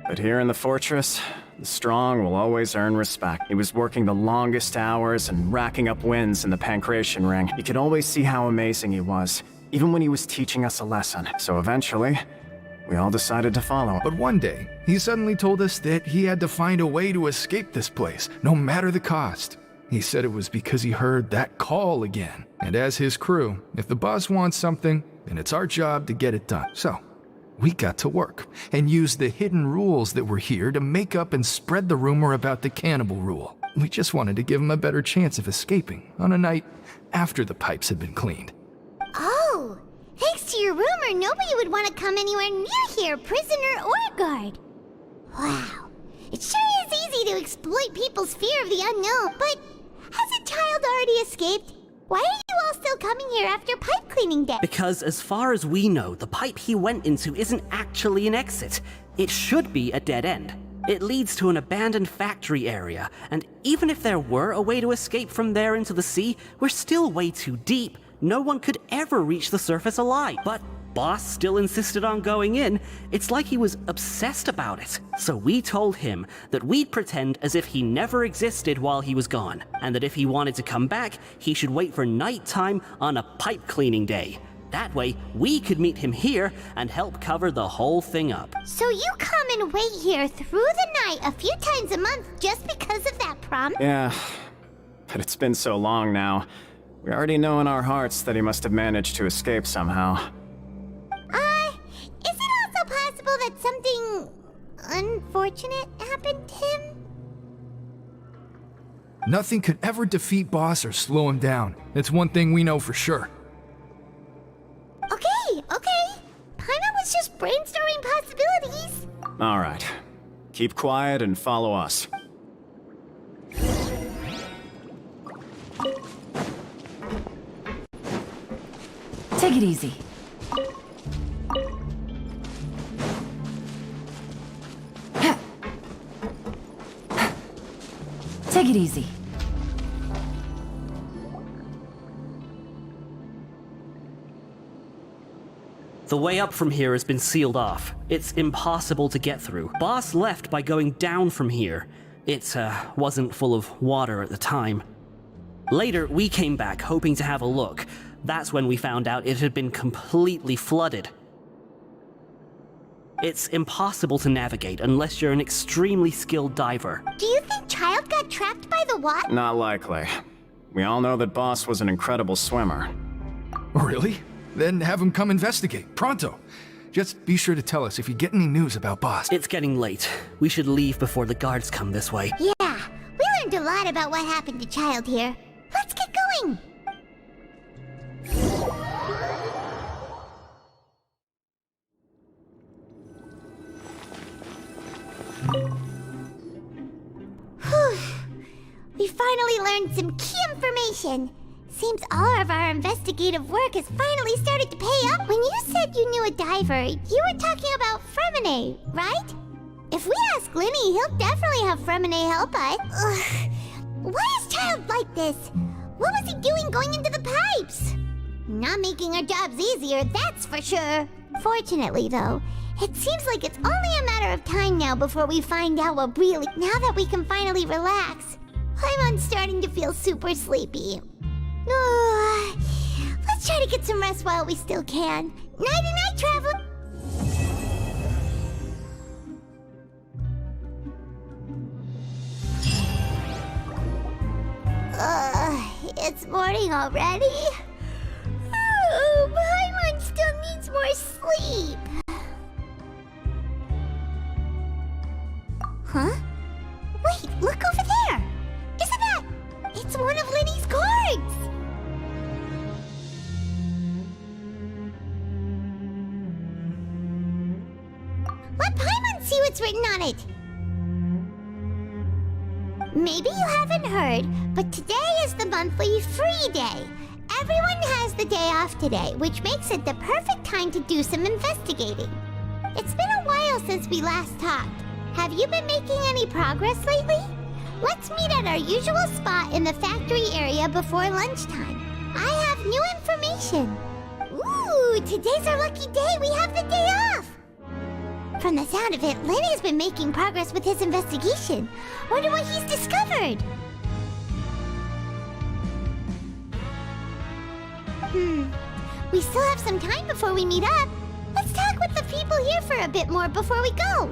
But here in the fortress, the strong will always earn respect. He was working the longest hours and racking up wins in the Pancration Ring. You could always see how amazing he was, even when he was teaching us a lesson. So eventually, we all decided to follow him. But one day, he suddenly told us that he had to find a way to escape this place, no matter the cost. He said it was because he heard that call again. And as his crew, if the boss wants something, then it's our job to get it done. So, we got to work and used the hidden rules that were here to make up and spread the rumor about the cannibal rule. We just wanted to give him a better chance of escaping on a night after the pipes had been cleaned. Oh, thanks to your rumor, nobody would want to come anywhere near here, prisoner or guard. Wow, it sure is easy to exploit people's fear of the unknown, but has a child already escaped? Why are you all still coming here after pipe cleaning day? Because as far as we know, the pipe he went into isn't actually an exit. It should be a dead end. It leads to an abandoned factory area, and even if there were a way to escape from there into the sea, we're still way too deep. No one could ever reach the surface alive. But Boss still insisted on going in. It's like he was obsessed about it. So we told him that we'd pretend as if he never existed while he was gone, and that if he wanted to come back, he should wait for nighttime on a pipe cleaning day. That way, we could meet him here and help cover the whole thing up. So you come and wait here through the night a few times a month just because of that promise? Yeah, but it's been so long now. We already know in our hearts that he must have managed to escape somehow. Is it also possible that something unfortunate happened to him? Nothing could ever defeat Boss or slow him down. It's one thing we know for sure. Okay. Paimon was just brainstorming possibilities. All right. Keep quiet and follow us. Take it easy. Take it easy. The way up from here has been sealed off. It's impossible to get through. Boss left by going down from here. It wasn't full of water at the time. Later, we came back hoping to have a look. That's when we found out it had been completely flooded. It's impossible to navigate unless you're an extremely skilled diver. Do you think Child got trapped by the water? Not likely. We all know that Boss was an incredible swimmer. Really? Then have him come investigate, pronto. Just be sure to tell us if you get any news about Boss. It's getting late. We should leave before the guards come this way. Yeah, we learned a lot about what happened to Child here. Let's get going! Whew. We finally learned some key information. Seems all of our investigative work has finally started to pay up. When you said you knew a diver, you were talking about Fremine, right? If we ask Linny, he'll definitely have Fremine help us. Ugh. Why is Child like this? What was he doing going into the pipes? Not making our jobs easier, that's for sure. Fortunately, though, it seems like it's only a matter of time now before we find out what really... Now that we can finally relax. Paimon's starting to feel super sleepy. Let's try to get some rest while we still can. Nighty-night, traveler! It's morning already? Oh, Paimon still needs more sleep. Huh? Wait, look over there! Isn't that... It's one of Linny's cards! Let Paimon see what's written on it! Maybe you haven't heard, but today is the monthly free day. Everyone has the day off today, which makes it the perfect time to do some investigating. It's been a while since we last talked. Have you been making any progress lately? Let's meet at our usual spot in the factory area before lunchtime. I have new information. Ooh, today's our lucky day. We have the day off. From the sound of it, Lenny's been making progress with his investigation. Wonder what he's discovered. We still have some time before we meet up. Let's talk with the people here for a bit more before we go.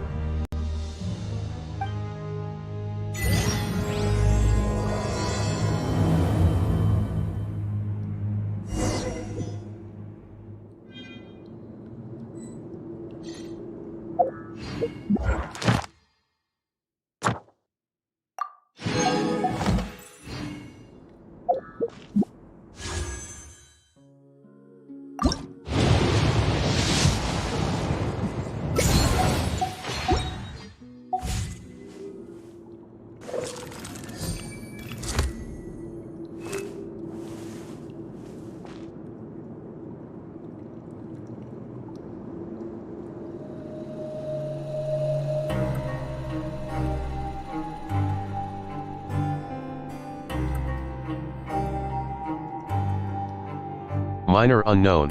Minor unknown.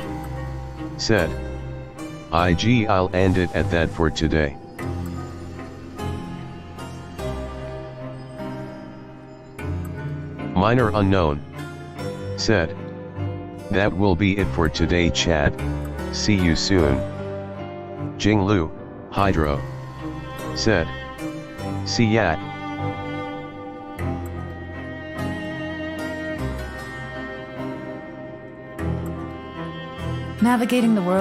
Said. I'll end it at that for today. Minor unknown. Said. That will be it for today, Chad. See you soon. Jinglu, Hydro. Said. See ya. Navigating the world